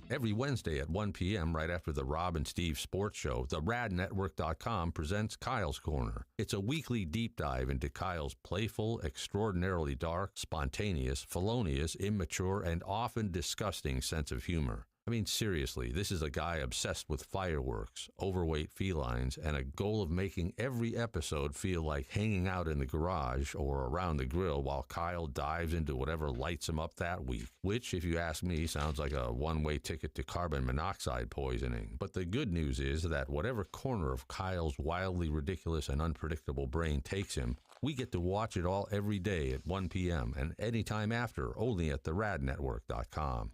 Every Wednesday at 1 p.m. right after the Rob and Steve Sports Show, the RADnetwork.com presents Kyle's Corner. It's a weekly deep dive into Kyle's playful, extraordinarily dark, spontaneous, felonious, immature, and often disgusting sense of humor. I mean, seriously, this is a guy obsessed with fireworks, overweight felines, and a goal of making every episode feel like hanging out in the garage or around the grill while Kyle dives into whatever lights him up that week, which, if you ask me, sounds like a one-way ticket to carbon monoxide poisoning. But the good news is that whatever corner of Kyle's wildly ridiculous and unpredictable brain takes him, we get to watch it all every day at 1 p.m. and anytime after, only at theradnetwork.com.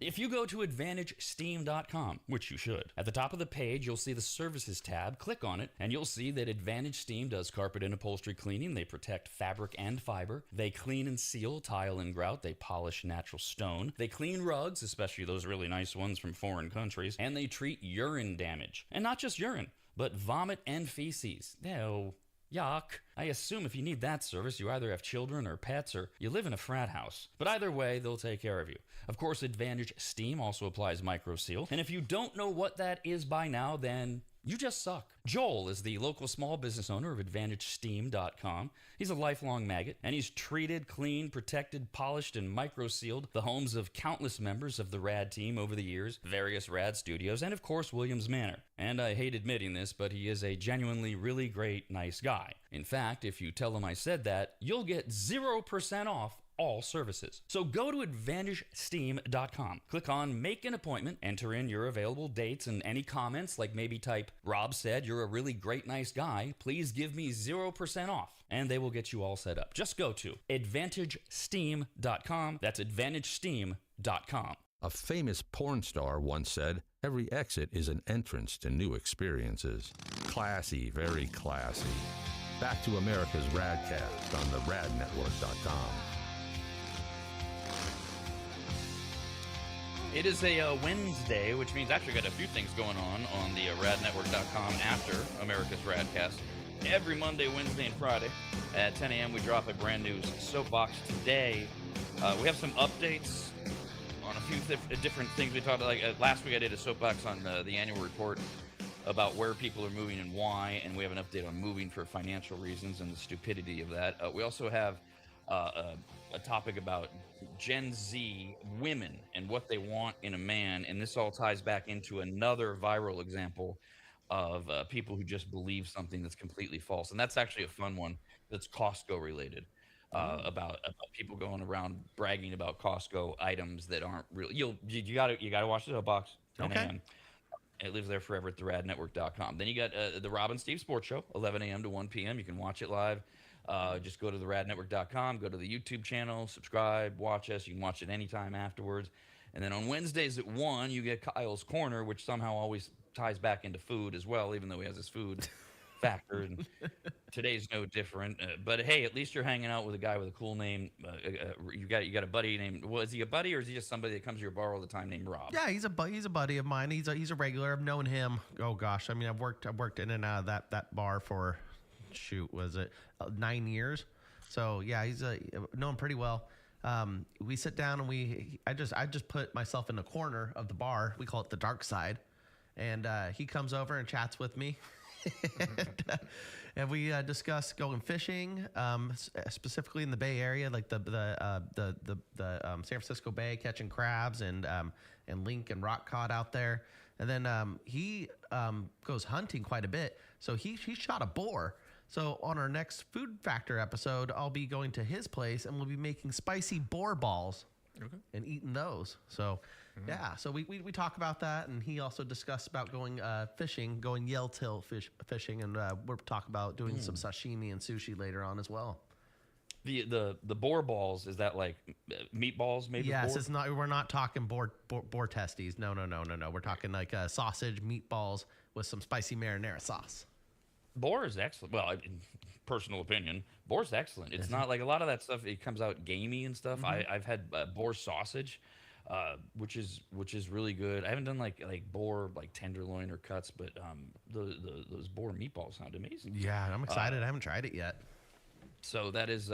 If you go to AdvantageSteam.com, which you should, at the top of the page, you'll see the Services tab. Click on it, and you'll see that Advantage Steam does carpet and upholstery cleaning. They protect fabric and fiber. They clean and seal tile and grout. They polish natural stone. They clean rugs, especially those really nice ones from foreign countries. And they treat urine damage. And not just urine, but vomit and feces. Ew. Yuck. I assume if you need that service, you either have children or pets or you live in a frat house. But either way, they'll take care of you. Of course, Advantage Steam also applies MicroSeal. And if you don't know what that is by now, then you just suck. Joel is the local small business owner of AdvantageSteam.com. He's a lifelong maggot, and he's treated, cleaned, protected, polished, and microsealed the homes of countless members of the RAD team over the years, various RAD studios, and of course, Williams Manor. And I hate admitting this, but he is a genuinely really great, nice guy. In fact, if you tell him I said that, you'll get 0% off all services. So go to AdvantageSteam.com. Click on Make an Appointment, enter in your available dates and any comments, like maybe type, Rob said you're a really great, nice guy. Please give me 0% off. And they will get you all set up. Just go to AdvantageSteam.com. That's AdvantageSteam.com. A famous porn star once said, "Every exit is an entrance to new experiences." Classy, very classy. Back to America's RADcast on the RADnetwork.com. It is a Wednesday, which means actually got a few things going on the RADnetwork.com after America's RADcast. Every Monday, Wednesday, and Friday at 10 a.m. we drop a brand new soapbox. Today, we have some updates on a few different things we talked about. Like last week, I did a soapbox on the annual report about where people are moving and why, and we have an update on moving for financial reasons and the stupidity of that. We also have a topic about Gen Z women and what they want in a man, and this all ties back into another viral example of people who just believe something that's completely false, and that's actually a fun one that's Costco related. About people going around bragging about Costco items that aren't real. You gotta watch the Box 10 Okay. a.m. It lives there forever at theradnetwork.com. Then you got the Rob and Steve Sports Show, 11 a.m. to 1 p.m. You can watch it live. Just go to theradnetwork.com, go to the YouTube channel, subscribe, watch us. You can watch it anytime afterwards. And then on Wednesdays at 1, you get Kyle's Corner, which somehow always ties back into food as well, even though he has his food factor. And today's no different. But hey, at least you're hanging out with a guy with a cool name. You got a buddy named. Well, is he a buddy or is he just somebody that comes to your bar all the time named Rob? Yeah, he's a buddy of mine. He's a regular. I've known him. Oh gosh, I mean, I've worked in and out of that bar for, was it 9 years? So yeah, he's know him pretty well. We sit down and I just put myself in the corner of the bar. We call it the dark side, and he comes over and chats with me. And we discuss going fishing, specifically in the Bay Area, like the San Francisco Bay, catching crabs and link and rock cod out there. And then he goes hunting quite a bit, so he shot a boar. So on our next Food Factor episode, I'll be going to his place and we'll be making spicy boar balls and eating those. So yeah, so we talk about that, and he also discussed about going fishing, going yelltail fishing, and we're talking about doing some sashimi and sushi later on as well. The boar balls, is that like meatballs made? Yes, with boar? it's not. We're not talking boar testes. No. We're talking like sausage meatballs with some spicy marinara sauce. Boar is excellent. Well, in personal opinion, boar's excellent. It's not like a lot of that stuff. It comes out gamey and stuff. I've had boar sausage, which is really good. I haven't done like boar like tenderloin or cuts, but those boar meatballs sound amazing. Yeah, I'm excited. I haven't tried it yet. So that is.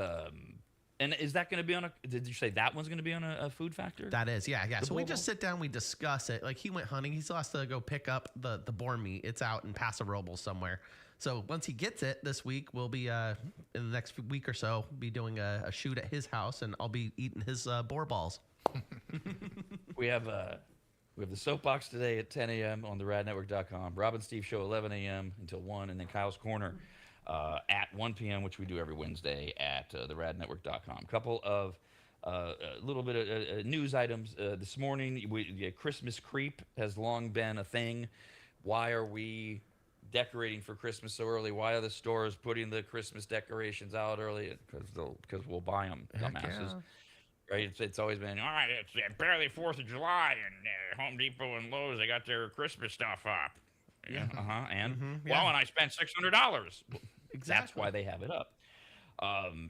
And is that going to be on a? Did you say that one's going to be on a Food Factor? That is, yeah. So we boar just sit down, we discuss it. Like he went hunting, he still has to go pick up the boar meat. It's out in Paso Robles somewhere. So once he gets it this week, we'll be in the next week or so be doing a shoot at his house, and I'll be eating his boar balls. We have the Soapbox today at 10 a.m. on the radnetwork.com. Rob and Steve show 11 a.m. until 1, and then Kyle's Corner at 1 p.m., which we do every Wednesday at theradnetwork.com. A couple of little bit of news items this morning. Christmas creep has long been a thing. Why are we decorating for Christmas so early? Why are the stores putting the Christmas decorations out early? Because we'll buy them, dumbasses. Yeah. Right? It's always been, all right, it's barely 4th of July, and Home Depot and Lowe's, they got their Christmas stuff up. Yeah. And well, and I spent $600. Exactly. That's why they have it up.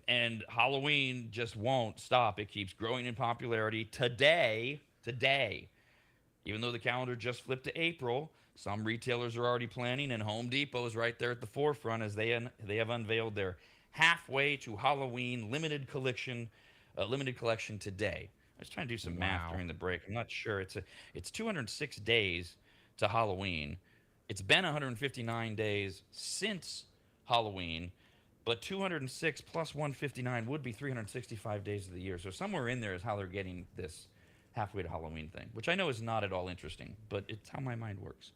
And Halloween just won't stop. It keeps growing in popularity. Today, even though the calendar just flipped to April, some retailers are already planning, and Home Depot is right there at the forefront as they have unveiled their halfway to Halloween limited collection today. I was trying to do some math during the break. I'm not sure. It's 206 days to Halloween. It's been 159 days since Halloween, but 206 plus 159 would be 365 days of the year. So somewhere in there is how they're getting this halfway to Halloween thing, which I know is not at all interesting, but it's how my mind works.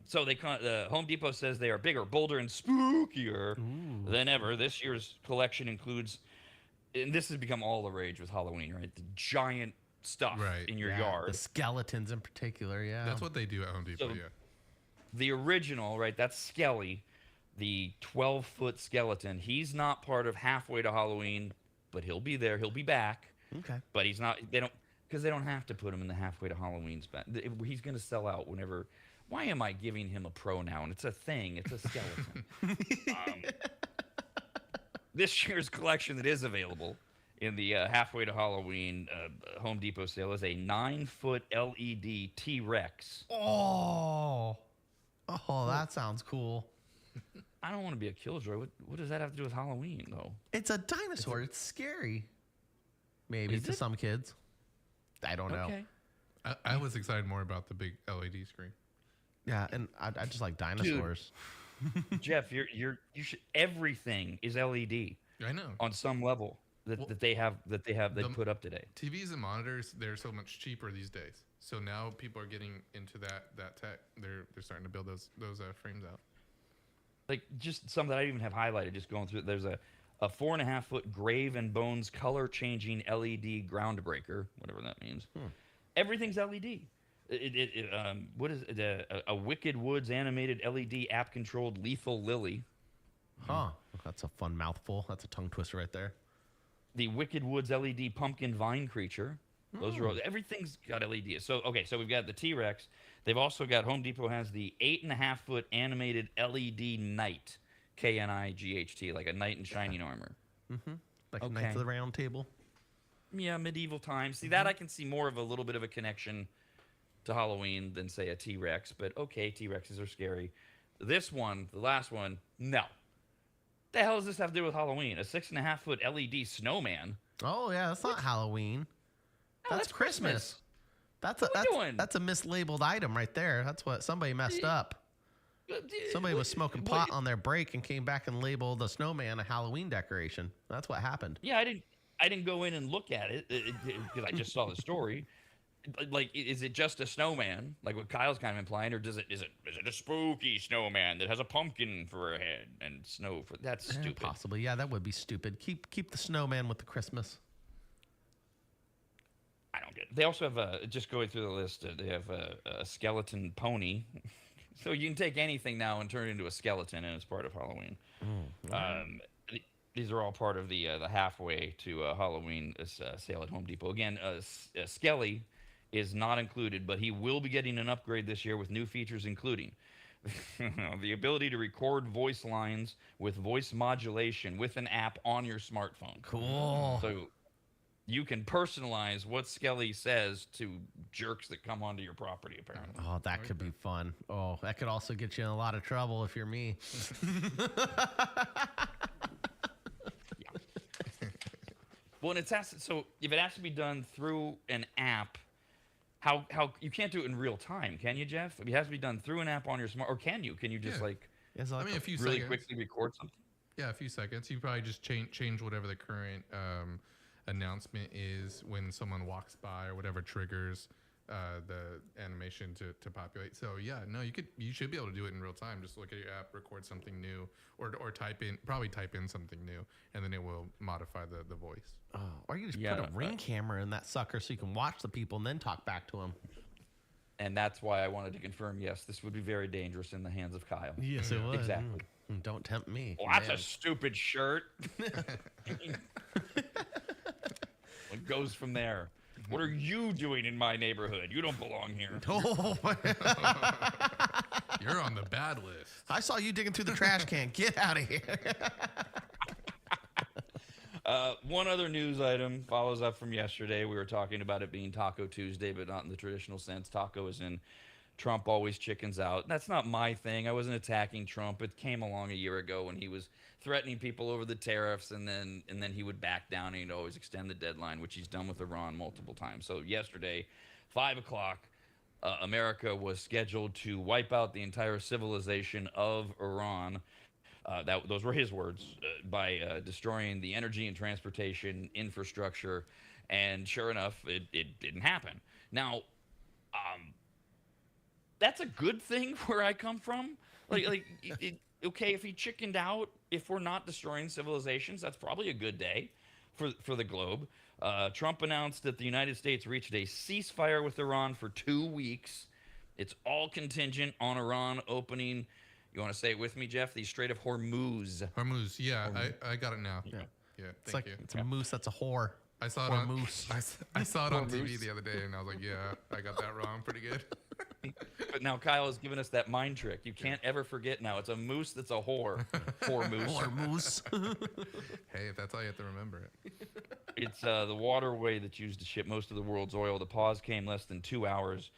So Home Depot says they are bigger, bolder, and spookier than ever. This year's collection includes, and this has become all the rage with Halloween, right? The giant stuff in your yard. The skeletons in particular, yeah. That's what they do at Home Depot, yeah. The original, right, that's Skelly, the 12-foot skeleton. He's not part of halfway to Halloween, but he'll be there. He'll be back. Okay. But he's not, because they don't have to put him in the halfway to Halloween spot. He's going to sell out whenever. Why am I giving him a pronoun? It's a thing. It's a skeleton. This year's collection that is available in the halfway to Halloween Home Depot sale is a 9-foot LED T-Rex. Oh, that sounds cool. I don't want to be a killjoy. What does that have to do with Halloween, though? It's a dinosaur. It's scary. Maybe to some kids. I don't know. I was excited more about the big LED screen. Yeah, and I just like dinosaurs. Dude, Jeff, you should. Everything is LED. I know. on some level that they put up today. TVs and monitors, they're so much cheaper these days. So now people are getting into that tech. They're starting to build those frames out. Like just some that I didn't even have highlighted. Just going through. There's a 4.5-foot Grave and Bones color changing LED groundbreaker, whatever that means. Everything's LED. What is it? A Wicked Woods animated LED app controlled lethal lily. Huh. That's a fun mouthful. That's a tongue twister right there. The Wicked Woods LED pumpkin vine creature. Those are all, everyth's got LED. So we've got the T-Rex. They've also got Home Depot has the 8.5-foot animated LED knight, KNIGHT, like a knight in shining armor. Like a Knights of the Round Table. Yeah, medieval times. See that I can see more of a little bit of a connection to Halloween than say a T-Rex. But okay, T-Rexes are scary. This one, the last one, no. The hell does this have to do with Halloween? A 6.5-foot LED snowman. Oh yeah, that's not Halloween. No, That's Christmas. That's a mislabeled item right there. That's what somebody messed up. Somebody was smoking pot on their break and came back and labeled the snowman a Halloween decoration. That's what happened. Yeah, I didn't go in and look at it because I just saw the story. Like, is it just a snowman, like what Kyle's kind of implying, or is it a spooky snowman that has a pumpkin for a head and snow for? That's stupid. Possibly, yeah, that would be stupid. Keep the snowman with the Christmas. I don't get it. They also have just going through the list. They have a skeleton pony, so you can take anything now and turn it into a skeleton, and it's part of Halloween. These are all part of the halfway to Halloween sale at Home Depot. Again, Skelly is not included, but he will be getting an upgrade this year with new features, including the ability to record voice lines with voice modulation with an app on your smartphone. Cool. So you can personalize what Skelly says to jerks that come onto your property, apparently. Oh, that could be fun. Oh, that could also get you in a lot of trouble if you're me. Well, and so if it has to be done through an app, how you can't do it in real time, can you, Jeff? It has to be done through an app on your smart, or can you? Can you just a few really seconds. quickly record something? Yeah, a few seconds. You probably just change whatever the current announcement is when someone walks by or whatever triggers the animation to populate. So yeah, no, you should be able to do it in real time. Just look at your app, record something new, or type in something new, and then it will modify the voice. Oh, or you just put a ring camera in that sucker so you can watch the people and then talk back to them. And that's why I wanted to confirm, yes, this would be very dangerous in the hands of Kyle. Yes, it would. Exactly. Don't tempt me. Well, that's a stupid shirt. It goes from there. What are you doing in my neighborhood? You don't belong here. Oh, you're on the bad list. I saw you digging through the trash can. Get out of here. One other news item follows up from yesterday. We were talking about it being Taco Tuesday, but not in the traditional sense. Taco is in Trump always chickens out. That's not my thing. I wasn't attacking Trump. It came along a year ago when he was threatening people over the tariffs, and then he would back down, and he'd always extend the deadline, which he's done with Iran multiple times. So yesterday, 5 o'clock, America was scheduled to wipe out the entire civilization of Iran. Those were his words, by destroying the energy and transportation infrastructure, and sure enough, it didn't happen. Now, that's a good thing where I come from. Okay, if he chickened out, if we're not destroying civilizations, that's probably a good day for the globe. Trump announced that the United States reached a ceasefire with Iran for 2 weeks. It's all contingent on Iran opening. You want to say it with me, Jeff? The Strait of Hormuz. Hormuz, yeah, I got it now. Yeah, thank you. It's a moose that's a whore. I saw it on moose. I saw it on TV the other day, and I was like, yeah, I got that wrong pretty good. But now Kyle has given us that mind trick. You can't ever forget now. It's a moose that's a whore. Whore moose. Whore moose. Hey, if that's how you have to remember it. It's the waterway that's used to ship most of the world's oil. The pause came less than 2 hours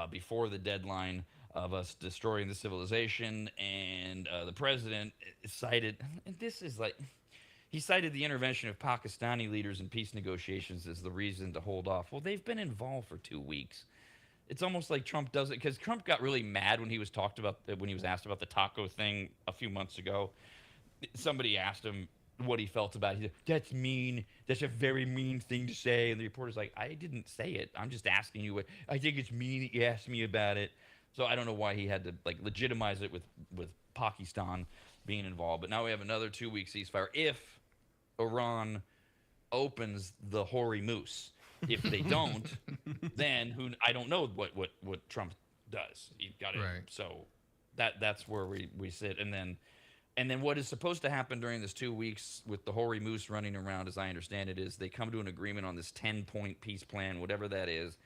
before the deadline of us destroying the civilization, and the president cited, and this is like, he cited the intervention of Pakistani leaders in peace negotiations as the reason to hold off. Well, they've been involved for 2 weeks. It's almost like Trump does it, because Trump got really mad when he was asked about the taco thing a few months ago. Somebody asked him, what he felt about it. He said, that's mean. That's a very mean thing to say. And the reporter's like, I didn't say it. I'm just asking you what I think it's mean that you asked me about it. So I don't know why he had to like legitimize it with Pakistan being involved. But now we have another 2-week ceasefire if Iran opens the Hormuz. If they don't, then I don't know what Trump does. He got it. Right. So that's where we sit. And then what is supposed to happen during this 2 weeks with the Hormuz running around, as I understand it, is they come to an agreement on this 10-point peace plan, whatever that is,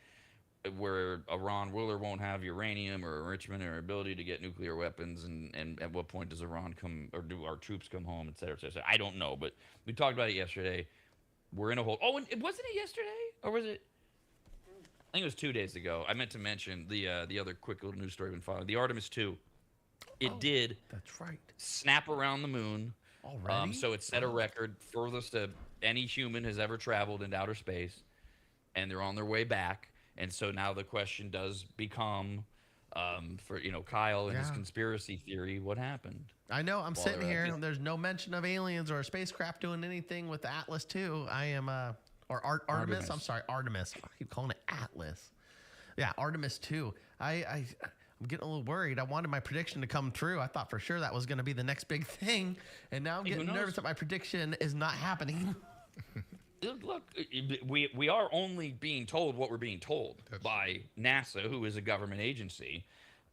where Iran will or won't have uranium or enrichment or ability to get nuclear weapons, and at what point does Iran come, or do our troops come home, et cetera, et cetera. I don't know, but we talked about it yesterday. We're in a hole. Oh, and wasn't it yesterday? Or was it? I think it was 2 days ago. I meant to mention the other quick little news story I've been following. The Artemis 2. It did. That's right. Snap around the moon. Already? So it set a record furthest any human has ever traveled into outer space, and they're on their way back. And so now the question does become, for Kyle and his conspiracy theory, what happened? I know. I'm sitting they're here. at- There's no mention of aliens or a spacecraft doing anything with the Atlas 2. I am, or Artemis. Artemis. I'm sorry, Artemis. I keep calling it Atlas. Yeah, Artemis 2. I'm getting a little worried. I wanted my prediction to come true. I thought for sure that was going to be the next big thing, and now I'm Hey, who getting knows? nervous that my prediction is not happening. Look, we are only being told what we're being told by NASA, who is a government agency.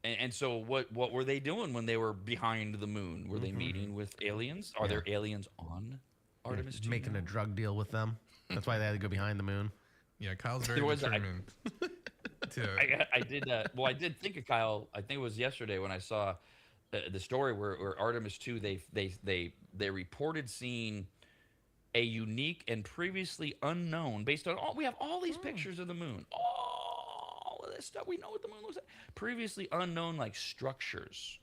And so what were they doing when they were behind the moon? Were they meeting with aliens? Are there aliens on Artemis 2 Making now? a drug deal with them. That's why they had to go behind the moon. Yeah, Kyle's very There was- determined. I did. Well, I did think of Kyle. I think it was yesterday when I saw the story where Artemis 2. They reported seeing a unique and previously unknown, based on we have all these pictures of the moon, all of this stuff. We know what the moon looks like. Previously unknown like structures.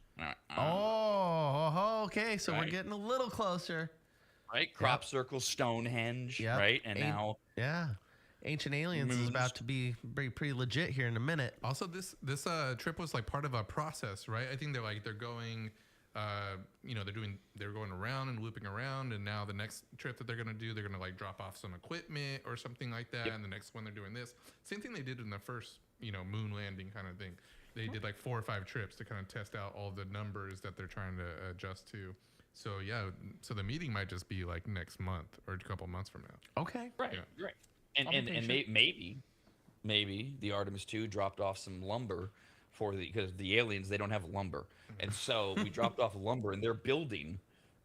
Oh, okay. So we're Right. getting a little closer. Right, crop circle, Stonehenge. Yep. Right, and now. Yeah. Ancient Aliens is Moons. about to be pretty legit here in a minute. Also, this trip was like part of a process, right? I think they're going, they're going around and looping around, and now the next trip that they're gonna do, they're gonna like drop off some equipment or something like that, Yep. and the next one they're doing this. Same thing they did in the first, moon landing kind of thing. They did like 4 or 5 trips to kind of test out all the numbers that they're trying to adjust to. So yeah, so the meeting might just be like next month or a couple months from now. Okay. Right, Yeah. right. And maybe the Artemis 2 dropped off some lumber because the aliens, they don't have lumber. And so we dropped off lumber, and they're building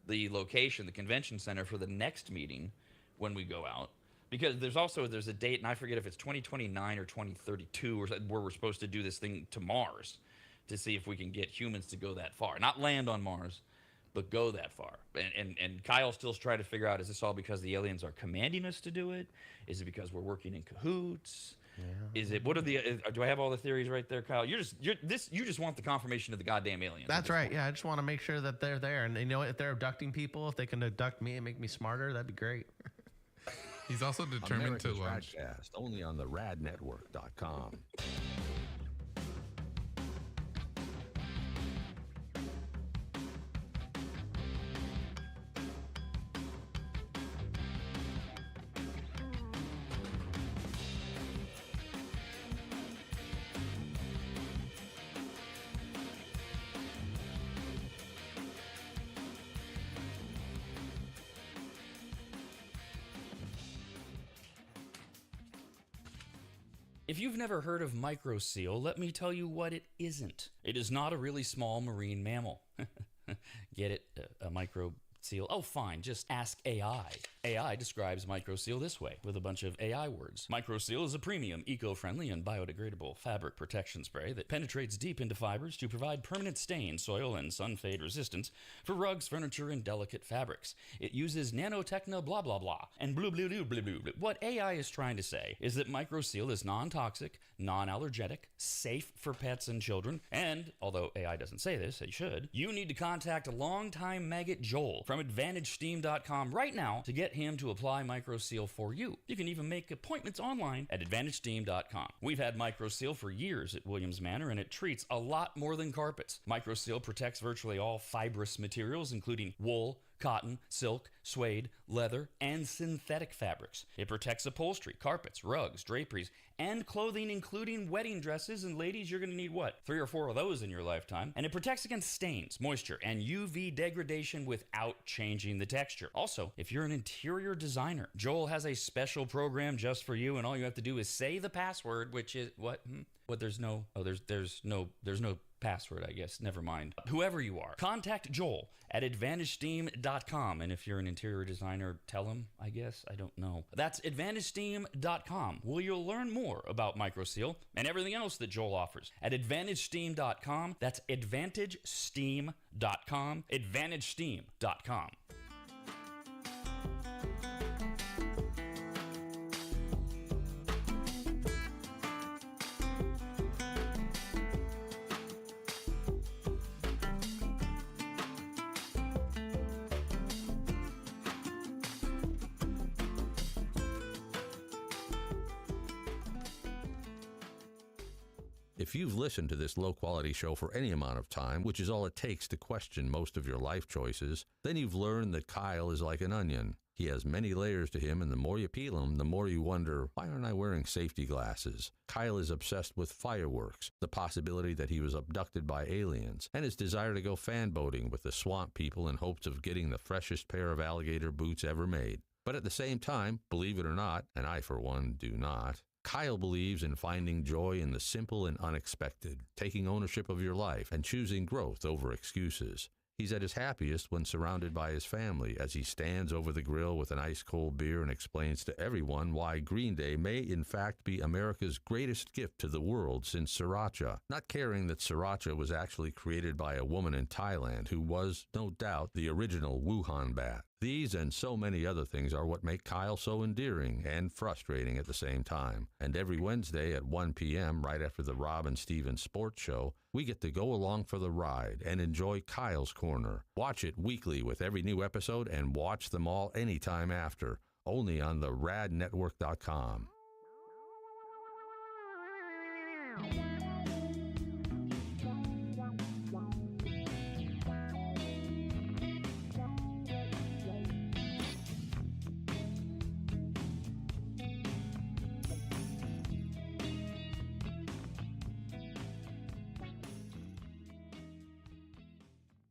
the location, the convention center, for the next meeting when we go out. Because there's a date, and I forget if it's 2029 or 2032 or something, where we're supposed to do this thing to Mars to see if we can get humans to go that far. Not land on Mars, but go that far. And Kyle's still trying to figure out, is this all because the aliens are commanding us to do it? Is it because we're working in cahoots? Yeah. Is it, do I have all the theories right there, Kyle? You just want the confirmation of the goddamn aliens. That's right. Yeah, I just want to make sure that they're there. And if they're abducting people, if they can abduct me and make me smarter, that'd be great. He's also determined to America's launch. RADcast, only on the radnetwork.com. If you've never heard of microseal, let me tell you what it isn't. It is not a really small marine mammal. Get it? A microseal? Oh, fine. Just ask AI. AI describes microseal this way, with a bunch of AI words. Microseal is a premium, eco-friendly, and biodegradable fabric protection spray that penetrates deep into fibers to provide permanent stain, soil, and sun fade resistance for rugs, furniture, and delicate fabrics. It uses nanotechno blah blah blah and blue blue blue blue blue. What AI is trying to say is that microseal is non-toxic, non-allergenic, safe for pets and children, and, although AI doesn't say this, it should, you need to contact longtime maggot Joel from AdvantageSteam.com right now to get him to apply microseal for you. You can even make appointments online at AdvantageSteam.com. We've had microseal for years at Williams Manor, and it treats a lot more than carpets. Microseal protects virtually all fibrous materials, including wool, cotton, silk, suede, leather, and synthetic fabrics. It protects upholstery, carpets, rugs, draperies, and clothing, including wedding dresses. And ladies, you're going to need what? 3 or 4 of those in your lifetime. And it protects against stains, moisture, and UV degradation without changing the texture. Also, if you're an interior designer, Joel has a special program just for you, and all you have to do is say the password, which is what? What? There's no password, I guess. Never mind. Whoever you are, contact Joel at AdvantageSteam.com. And if you're an interior designer, tell him, I guess. I don't know. That's AdvantageSteam.com, where you'll learn more about MicroSeal and everything else that Joel offers. At AdvantageSteam.com. That's AdvantageSteam.com. AdvantageSteam.com. If you've listened to this low-quality show for any amount of time, which is all it takes to question most of your life choices, then you've learned that Kyle is like an onion. He has many layers to him, and the more you peel him, the more you wonder, why aren't I wearing safety glasses? Kyle is obsessed with fireworks, the possibility that he was abducted by aliens, and his desire to go fan boating with the swamp people in hopes of getting the freshest pair of alligator boots ever made. But at the same time, believe it or not, and I for one do not, Kyle believes in finding joy in the simple and unexpected, taking ownership of your life, and choosing growth over excuses. He's at his happiest when surrounded by his family as he stands over the grill with an ice-cold beer and explains to everyone why Green Day may in fact be America's greatest gift to the world since sriracha, not caring that sriracha was actually created by a woman in Thailand who was, no doubt, the original Wuhan bat. These and so many other things are what make Kyle so endearing and frustrating at the same time. And every Wednesday at 1 p.m., right after the Rob and Steven Sports Show, we get to go along for the ride and enjoy Kyle's Corner. Watch it weekly with every new episode and watch them all anytime after, only on the radnetwork.com.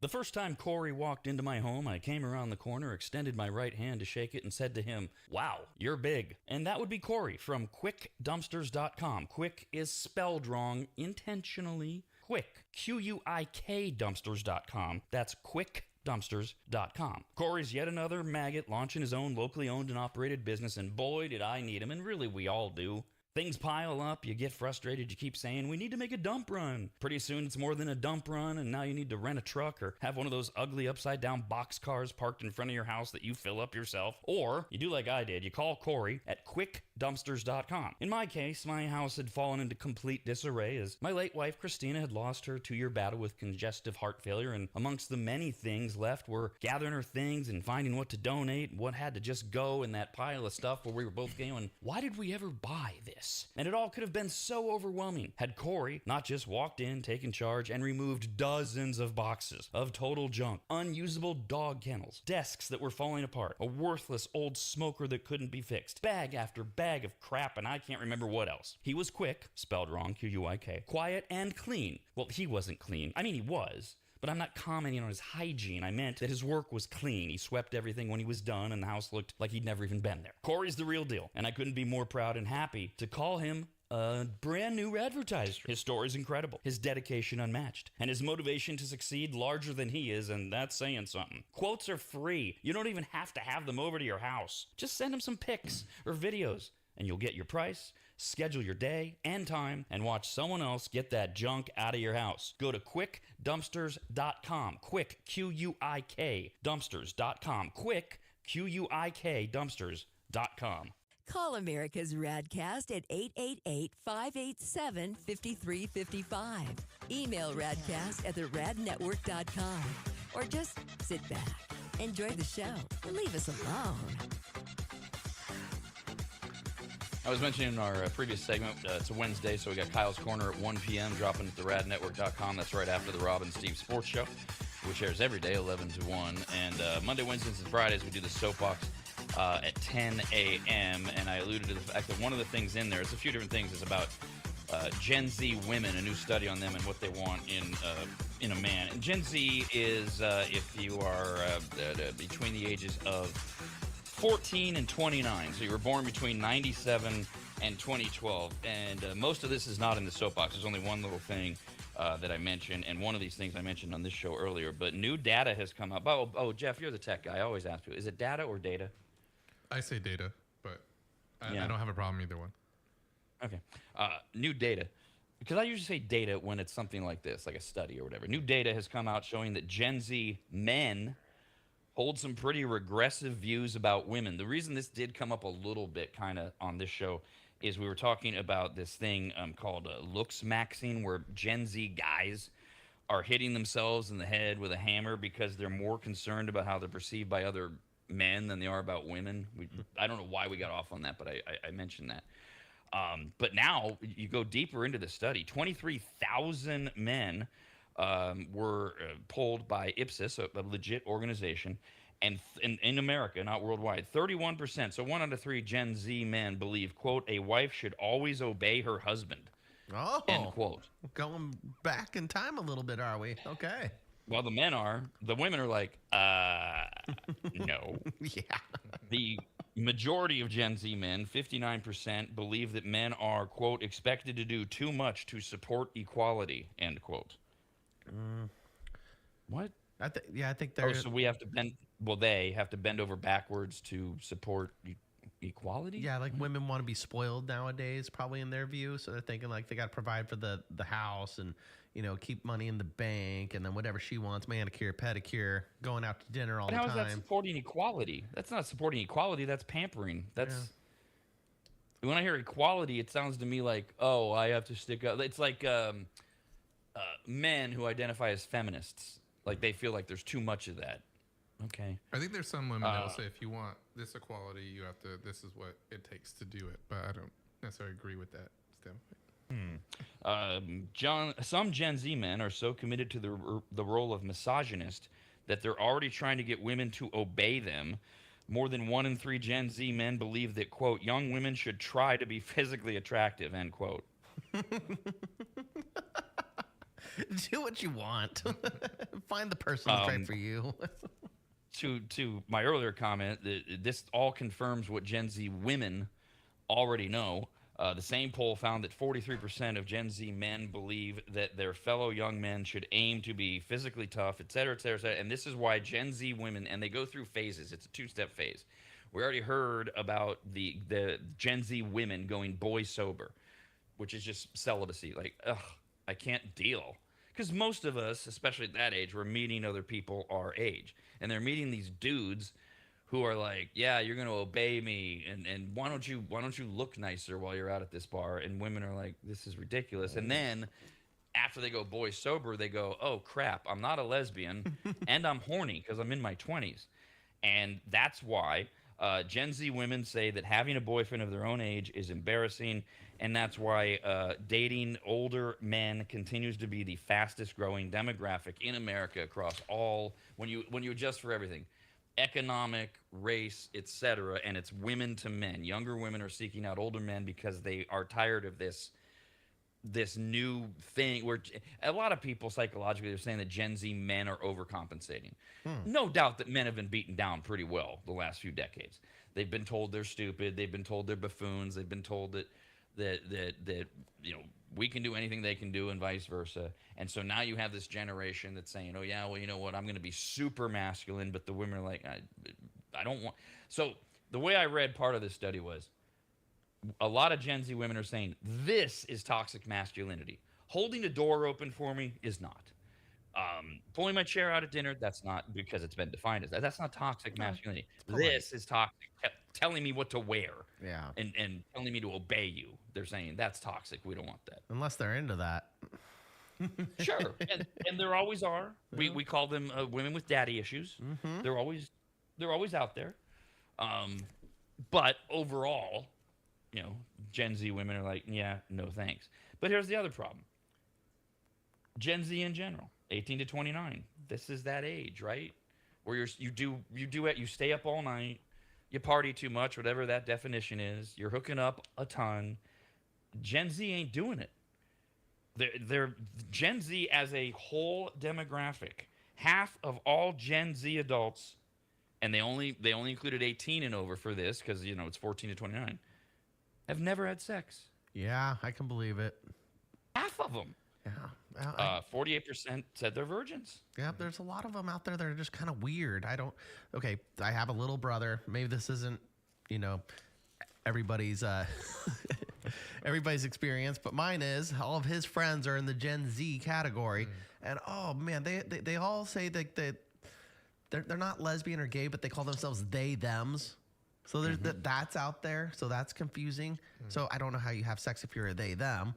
The first time Corey walked into my home, I came around the corner, extended my right hand to shake it, and said to him, "Wow, you're big." And that would be Corey from QuickDumpsters.com. Quick is spelled wrong intentionally. Quick, Q-U-I-K Dumpsters.com. That's QuickDumpsters.com. Corey's yet another maggot launching his own locally owned and operated business, and boy, did I need him, and really we all do. Things pile up, you get frustrated, you keep saying, we need to make a dump run. Pretty soon it's more than a dump run, and now you need to rent a truck or have one of those ugly upside-down box cars parked in front of your house that you fill up yourself. Or, you do like I did, you call Corey at QuickDumpsters.com. In my case, my house had fallen into complete disarray as my late wife Christina had lost her 2-year battle with congestive heart failure, and amongst the many things left were gathering her things and finding what to donate, what had to just go in that pile of stuff where we were both going, why did we ever buy this? And it all could have been so overwhelming had Corey not just walked in, taken charge, and removed dozens of boxes of total junk, unusable dog kennels, desks that were falling apart, a worthless old smoker that couldn't be fixed, bag after bag of crap, and I can't remember what else. He was quick, spelled wrong, Q-U-I-K, quiet and clean. Well, he wasn't clean. I mean, he was. But I'm not commenting on his hygiene. I meant that his work was clean. He swept everything when he was done, and the house looked like he'd never even been there. Corey's the real deal, and I couldn't be more proud and happy to call him a brand new advertiser. His story's incredible, his dedication unmatched, and his motivation to succeed larger than he is, and that's saying something. Quotes are free. You don't even have to have them over to your house. Just send him some pics or videos, and you'll get your price, schedule your day and time, and watch someone else get that junk out of your house. Go to QuickDumpsters.com. Quick, Q-U-I-K, Dumpsters.com. Quick, Q-U-I-K, Dumpsters.com. Call America's RADcast at 888-587-5355. Email RADcast at theradnetwork.com. Or just sit back, enjoy the show, and leave us alone. I was mentioning in our previous segment, it's a Wednesday, so we got Kyle's Corner at 1 p.m. dropping at theradnetwork.com. That's right after the Rob and Steve Sports Show. which airs every day, 11 to 1. And Monday, Wednesdays, and Fridays, we do the Soapbox at 10 a.m. And I alluded to the fact that one of the things in there, it's a few different things, is about Gen Z women, a new study on them and what they want in a man. And Gen Z is, if you are between the ages of 14 and 29, so you were born between 97 and 2012. And most of this is not in the Soapbox. There's only one little thing that I mentioned, and one of these things I mentioned on this show earlier. But new data has come up. Oh, Jeff, you're the tech guy. I always ask you, is it data or data? I say data, but I Yeah. don't have a problem either one. Okay. New data. Because I usually say data when it's something like this, like a study or whatever. New data has come out showing that Gen Z men hold some pretty regressive views about women. The reason this did come up a little bit kind of on this show is we were talking about this thing called looks maxing, where Gen Z guys are hitting themselves in the head with a hammer because they're more concerned about how they're perceived by other men than they are about women. I don't know why we got off on that, but I mentioned that. But now you go deeper into the study. 23,000 men were polled by Ipsos, a legit organization, and in America, not worldwide, 31%, so 1 out of 3 Gen Z men believe, quote, a wife should always obey her husband, end quote. Going back in time a little bit, are we? Okay. Well, the men are. The women are like, no. Yeah. The majority of Gen Z men, 59%, believe that men are, quote, expected to do too much to support equality, end quote. What? I think they're. Oh, so we have to bend. Well, they have to bend over backwards to support equality. Yeah, like women want to be spoiled nowadays, probably in their view. So they're thinking like they got to provide for the house and keep money in the bank, and then whatever she wants, manicure, pedicure, going out to dinner all But the how time. is that supporting equality? That's not supporting equality. That's pampering. That's when I hear equality, it sounds to me like, oh, I have to stick up. It's like men who identify as feminists, like they feel like there's too much of that. Okay. I think there's some women that will say if you want this equality, you have to. This is what it takes to do it. But I don't necessarily agree with that standpoint. Some Gen Z men are so committed to the role of misogynist that they're already trying to get women to obey them. More than 1 in 3 Gen Z men believe that, quote, young women should try to be physically attractive, end quote. Do what you want. Find the person that's right for you. To my earlier comment, this all confirms what Gen Z women already know. The same poll found that 43% of Gen Z men believe that their fellow young men should aim to be physically tough, et cetera, et cetera, et cetera. And this is why Gen Z women, and they go through phases. It's a 2-step phase. We already heard about the Gen Z women going boy sober, which is just celibacy. Like, ugh, I can't deal. Because most of us, especially at that age, we're meeting other people our age. And they're meeting these dudes who are like, yeah, you're going to obey me. And why don't you look nicer while you're out at this bar? And women are like, this is ridiculous. And then after they go boy sober, they go, oh, crap, I'm not a lesbian. And I'm horny because I'm in my 20s. And that's why Gen Z women say that having a boyfriend of their own age is embarrassing. And that's why dating older men continues to be the fastest growing demographic in America across all, when you adjust for everything, economic, race, etc. And it's women to men. Younger women are seeking out older men because they are tired of this new thing where a lot of people psychologically are saying that Gen Z men are overcompensating. No doubt that men have been beaten down pretty well the last few decades. They've been told they're stupid. They've been told they're buffoons. They've been told that we can do anything they can do and vice versa. And so now you have this generation that's saying, oh yeah, well, you know what, I'm going to be super masculine, but the women are like, I don't want. So the way I read part of this study was a lot of Gen Z women are saying this is toxic masculinity. Holding a door open for me is not. Pulling my chair out at dinner, that's not, because it's been defined as that. That's not toxic masculinity. This is toxic. Telling me what to wear. Yeah. And telling me to obey you. They're saying that's toxic. We don't want that. Unless they're into that. Sure. And there always are. We call them women with daddy issues. Mm-hmm. They're always out there. But overall, Gen Z women are like, yeah, no thanks. But here's the other problem. Gen Z in general, 18 to 29. This is that age, right? Where you stay up all night, you party too much, whatever that definition is. You're hooking up a ton. Gen Z ain't doing it. They're Gen Z as a whole demographic. Half of all Gen Z adults, and they only included 18 and over for this because it's 14 to 29, have never had sex. Yeah, I can believe it. Half of them. Yeah. 48% said they're virgins. Yeah, there's a lot of them out there that are just kind of weird. I have a little brother. Maybe this isn't, everybody's everybody's experience, but mine is. All of his friends are in the Gen Z category, and oh man, they all say that they're not lesbian or gay, but they call themselves they thems. So there's that's out there. So that's confusing. So I don't know how you have sex if you're a they them.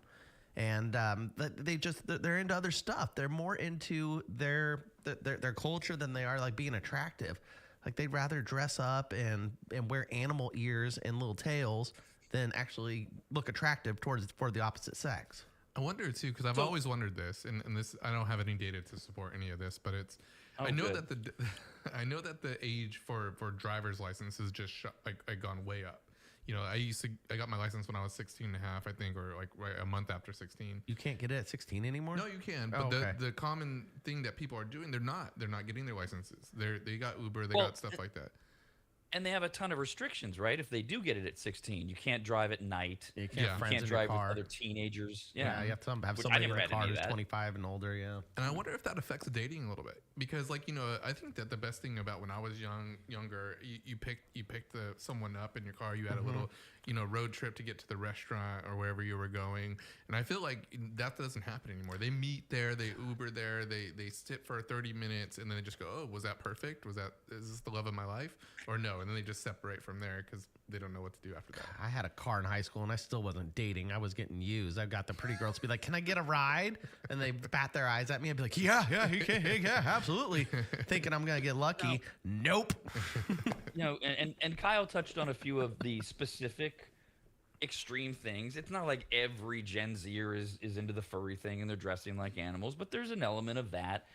And they're into other stuff. They're more into their culture than they are like being attractive. Like they'd rather dress up and wear animal ears and little tails than actually look attractive for the opposite sex. I wonder too, because I've always wondered this, and this I don't have any data to support any of this, but it's I know that the age for driver's license has just gone way up. I got my license when I was 16 and a half, I think, or like right a month after 16. You can't get it at 16 anymore? No, you can. But the common thing that people are doing, they're not getting their licenses. They got Uber, they got stuff like that. And they have a ton of restrictions, right? If they do get it at 16, you can't drive at night. You can't have friends can't in drive your car. with other teenagers. Yeah, you have to have somebody in the car who's 25 and older, yeah. And I wonder if that affects dating a little bit. Because I think that the best thing about when I was younger, you picked someone up in your car, you had a little, road trip to get to the restaurant or wherever you were going. And I feel like that doesn't happen anymore. They meet there, they Uber there, they sit for 30 minutes and then they just go, oh, was that perfect? Is this the love of my life? Or no? And then they just separate from there because they don't know what to do after that. I had a car in high school and I still wasn't dating. I was getting used. I've got the pretty girls to be like, can I get a ride? And they bat their eyes at me. I'd be like, yeah, you can. Yeah, absolutely. Thinking I'm going to get lucky. Nope. And Kyle touched on a few of the specific extreme things. It's not like every Gen Zer is into the furry thing and they're dressing like animals, but there's an element of that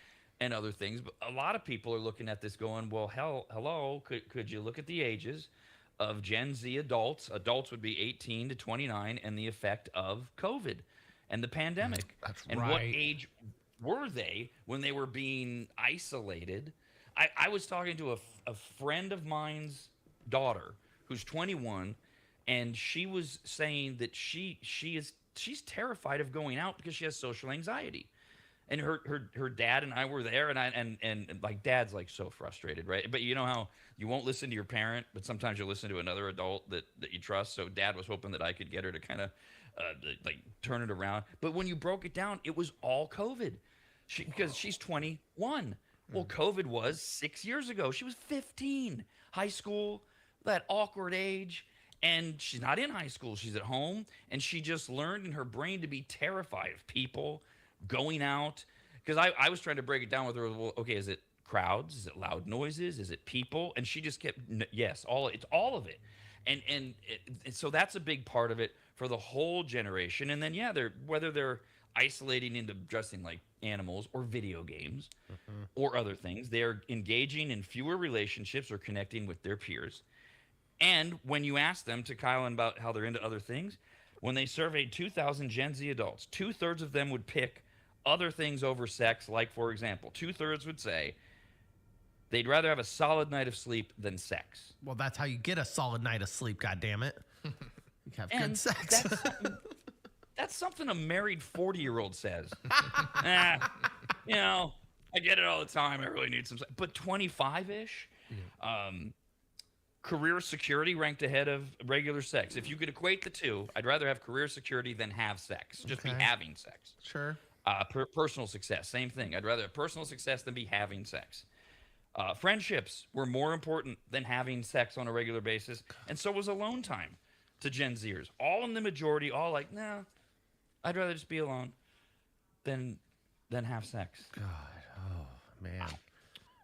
and other things. But a lot of people are looking at this going, well, hello, could you look at the ages of Gen Z adults? Adults would be 18 to 29 and the effect of COVID and the pandemic. That's and right. What age were they when they were being isolated? I was talking to a friend of mine's daughter who's 21, and she was saying that she's terrified of going out because she has social anxiety. And her dad and I were there, and like dad's like so frustrated, right? But you know how you won't listen to your parent, but sometimes you'll listen to another adult that you trust. So dad was hoping that I could get her to kind of like turn it around. But when you broke it down, it was all COVID. Because she's 21. Well, COVID was 6 years ago. She was 15. High school, that awkward age. And she's not in high school. She's at home. And she just learned in her brain to be terrified of people going out. Because I was trying to break it down with her. Well, okay, is it crowds? Is it loud noises? Is it people? And she just kept, yes, it's all of it. And so that's a big part of it for the whole generation. And then, whether they're isolating into dressing like animals or video games or other things, they're engaging in fewer relationships or connecting with their peers. And when you ask them, to Kyle, about how they're into other things, when they surveyed 2,000 Gen Z adults, 2/3 of them would pick other things over sex. Like, for example, 2/3 would say they'd rather have a solid night of sleep than sex. Well, that's how you get a solid night of sleep, goddammit. You have good sex. That's something a married 40-year-old says. I get it all the time. I really need some sex. But 25-ish, career security ranked ahead of regular sex. If you could equate the two, I'd rather have career security than have sex. Just be having sex. Sure. Personal success, same thing. I'd rather have personal success than be having sex. Friendships were more important than having sex on a regular basis, and so was alone time to Gen Zers. All in the majority, all like, nah, I'd rather just be alone than have sex. God, oh man,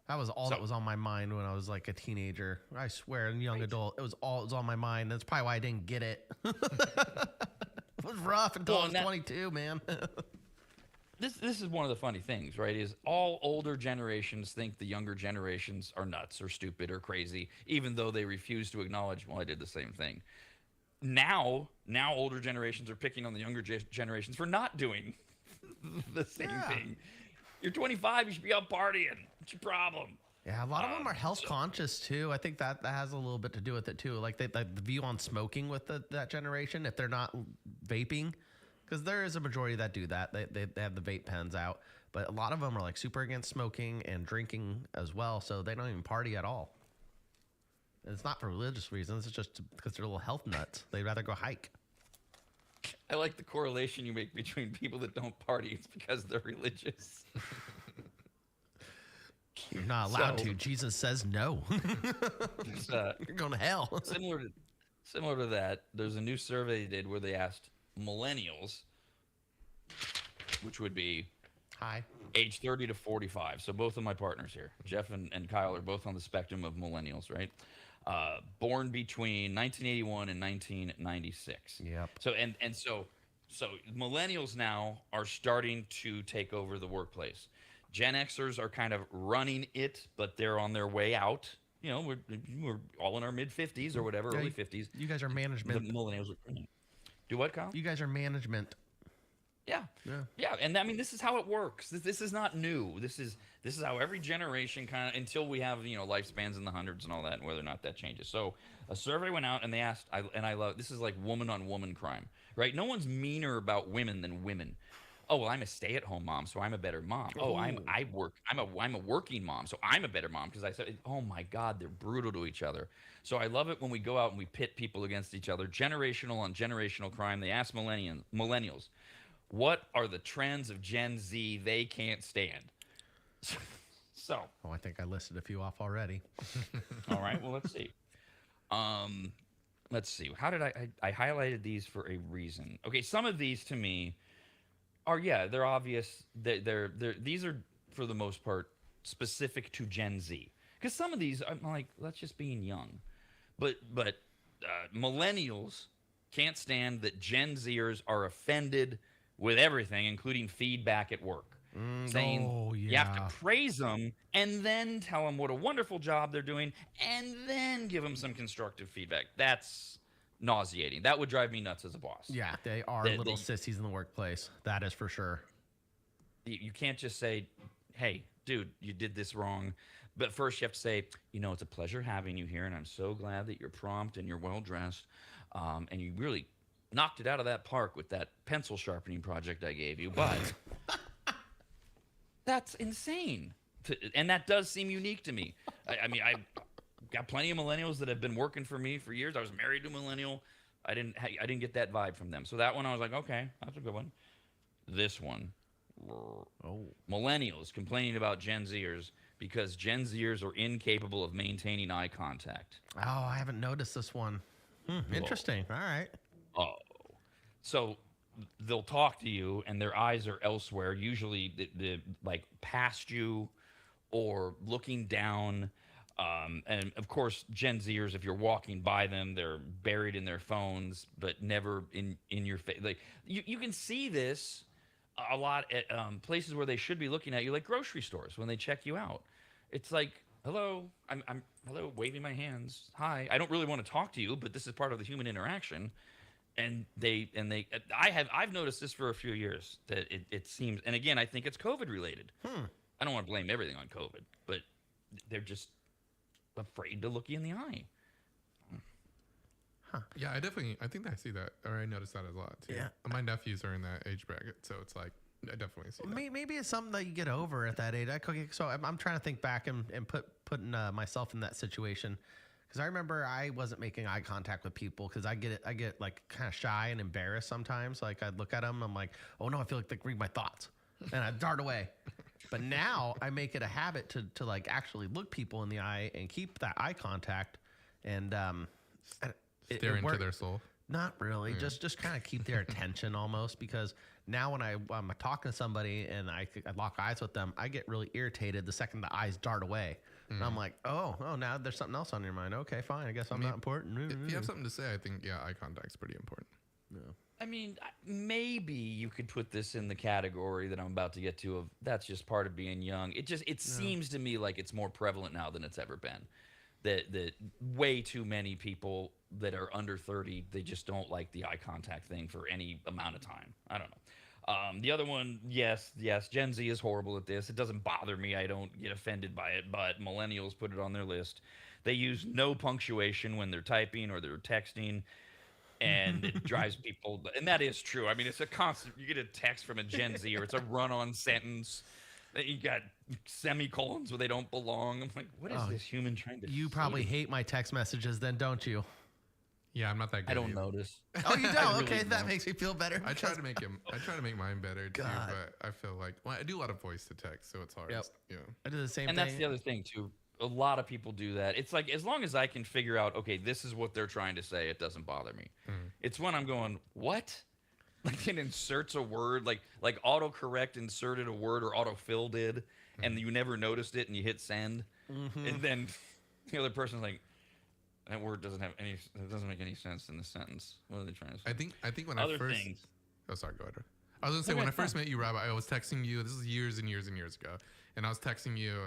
that was all that was on my mind when I was like a teenager. I swear, and young adult, it was on my mind. That's probably why I didn't get it. It was rough until I was 22, man. this is one of the funny things, right? Is all older generations think the younger generations are nuts or stupid or crazy, even though they refuse to acknowledge, well, I did the same thing. Now older generations are picking on the younger generations for not doing the same thing. You're 25, you should be out partying. What's your problem? Yeah, a lot of them are health conscious too. I think that has a little bit to do with it too. Like the view on smoking with that generation, if they're not vaping, because there is a majority that do that. They have the vape pens out, but a lot of them are like super against smoking and drinking as well. So they don't even party at all. And it's not for religious reasons. It's just because they're little health nuts. They'd rather go hike. I like the correlation you make between people that don't party. It's because they're religious. You're not allowed to. Jesus says no. You're going to hell. Similar to that, there's a new survey they did where they asked millennials, which would be age 30 to 45. So both of my partners here, Jeff and Kyle, are both on the spectrum of millennials, right? Born between 1981 and 1996. Yep. So millennials now are starting to take over the workplace. Gen Xers are kind of running it, but they're on their way out. You know, we're all in our mid 50s or whatever, early 50s. You guys are management. The millennials are. Do what, Kyle? You guys are management. Yeah. And I mean, this is how it works. This is not new. This is how every generation kind of, until we have lifespans in the hundreds and all that, and whether or not that changes. So a survey went out and they asked, I love this is like woman on woman crime, right? No one's meaner about women than women. Oh, well, I'm a stay-at-home mom, so I'm a better mom. Oh, I'm a working mom, so I'm a better mom because I said, oh my God, they're brutal to each other. So I love it when we go out and we pit people against each other, generational on generational crime. They ask millennials, what are the trends of Gen Z they can't stand? So. Oh, I think I listed a few off already. All right, well, let's see. Let's see. How did I highlighted these for a reason? Okay, some of these to me they're obvious. They're these are for the most part specific to Gen Z. Because some of these I'm like, that's just being young. But millennials can't stand that Gen Zers are offended with everything, including feedback at work. Saying you have to praise them and then tell them what a wonderful job they're doing and then give them some constructive feedback. That's nauseating. That would drive me nuts as a boss. Yeah, they are little sissies in the workplace. That is for sure. You can't just say, hey, dude, you did this wrong. But first you have to say, it's a pleasure having you here, and I'm so glad that you're prompt and you're well-dressed, and you really knocked it out of that park with that pencil sharpening project I gave you. But that's insane. And that does seem unique to me. I mean, I've got plenty of millennials that have been working for me for years. I was married to a millennial. I didn't get that vibe from them. So that one I was like, okay, that's a good one. This one. Millennials complaining about Gen Zers because Gen Zers are incapable of maintaining eye contact. Oh, I haven't noticed this one. Interesting. All right. Oh. So they'll talk to you and their eyes are elsewhere, usually the like past you or looking down. And of course, Gen Zers, if you're walking by them, they're buried in their phones, but never in your face. Like you can see this a lot at places where they should be looking at you, like grocery stores when they check you out. It's like, hello, I'm hello, waving my hands. Hi, I don't really want to talk to you, but this is part of the human interaction. And I've noticed this for a few years that it seems, and again, I think it's COVID related. I don't want to blame everything on COVID, but they're just afraid to look you in the eye. Yeah, I think I see that, or I notice that a lot too. Yeah. My nephews are in that age bracket, so it's like I definitely see that. Maybe it's something that you get over at that age. Okay, so I'm trying to think back and putting myself in that situation, because I remember I wasn't making eye contact with people because I get like kind of shy and embarrassed sometimes. Like I'd look at them, I'm like, oh no, I feel like they read my thoughts, and I dart away. But now I make it a habit to like actually look people in the eye and keep that eye contact, and stare into their soul. Not really. Yeah. Just kind of keep their attention almost, because now when I'm talking to somebody and I lock eyes with them, I get really irritated the second the eyes dart away. And I'm like, oh, now there's something else on your mind. Okay, fine. I guess I'm not important. If you have something to say, I think, eye contact's pretty important. Yeah. I mean, maybe you could put this in the category that I'm about to get to of that's just part of being young. It seems to me like it's more prevalent now than it's ever been. That way too many people that are under 30, they just don't like the eye contact thing for any amount of time. I don't know. The other one, yes, Gen Z is horrible at this. It doesn't bother me. I don't get offended by it, but millennials put it on their list. They use no punctuation when they're typing or they're texting, and it drives people. And that is true. I mean, it's a constant. You get a text from a Gen Z, or it's a run-on sentence. You got semicolons where they don't belong. I'm like, what is this human trying to? You probably hate my text messages, then, don't you? Yeah, I'm not that good. I don't either. notice. Oh, you don't? really Okay, that don't. makes me feel better. I try to make mine better too, God. but I feel like I do a lot of voice to text, so it's hard. Yep. Yeah. I do the same And thing. that's the other thing too. A lot of people do that. It's like as long as I can figure out, okay, this is what they're trying to say, it doesn't bother me. It's when I'm going, what? Like it inserts a word, like autocorrect inserted a word or autofill did, and you never noticed it, and you hit send, and then the other person's like, that word doesn't have any. It doesn't make any sense in the sentence. What are they trying to say? I think when Other I first. things. Oh, sorry. Go ahead. I was gonna say when I first met you, Rob, I was texting you. This is years and years and years ago, and I was texting you.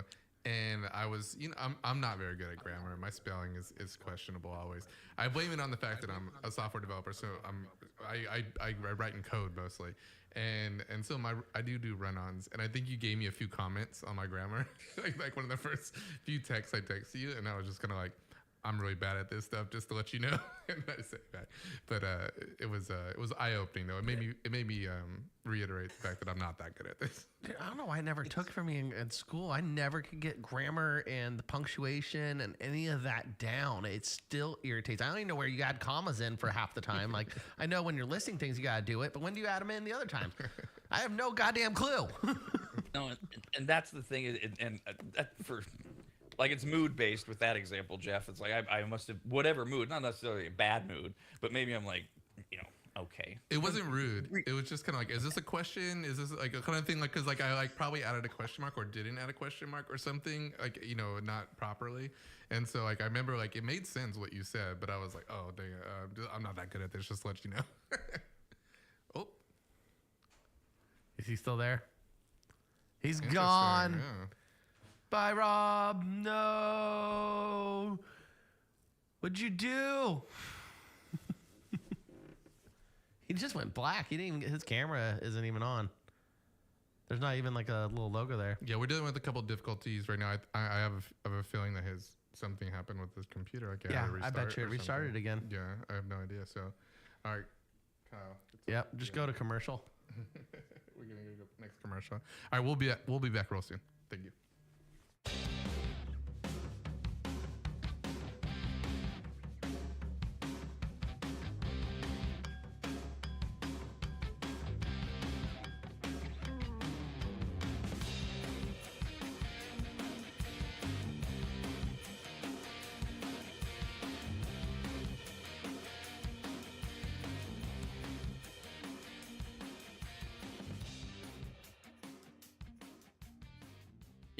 And I was, I'm not very good at grammar. My spelling is questionable always. I blame it on the fact that I'm a software developer, so I write in code mostly, and so I do run-ons. And I think you gave me a few comments on my grammar, like one of the first few texts I texted you, and I was just kind of like, I'm really bad at this stuff, just to let you know. And I said that, but it was eye-opening though. It made me reiterate the fact that I'm not that good at this. Dude, I don't know why it never took for me in school. I never could get grammar and the punctuation and any of that down. It still irritates. I don't even know where you add commas in for half the time. Like I know when you're listing things, you gotta do it, but when do you add them in the other times? I have no goddamn clue. No, and that's the thing, and for. Like it's mood based with that example, Jeff. It's like I must have whatever mood, not necessarily a bad mood, but maybe I'm like, okay. It wasn't rude. It was just kind of like, is this a question? Is this like a kind of thing? Like, cause like I probably added a question mark or didn't add a question mark or something, like not properly. And so like I remember like it made sense what you said, but I was like, oh dang, I'm not that good at this. Just to let you know. Oh, Is he still there? He's interesting, gone. yeah. Bye, Rob. No. What'd you do? He just went black. He didn't even get his camera isn't even on. There's not even like a little logo there. Yeah, we're dealing with a couple difficulties right now. I have a feeling that something happened with his computer. Like I bet you it restarted again. Yeah, I have no idea. So, all right, Kyle. Yep. Just go to commercial. We're gonna go next commercial. All right, we'll be back real soon. Thank you.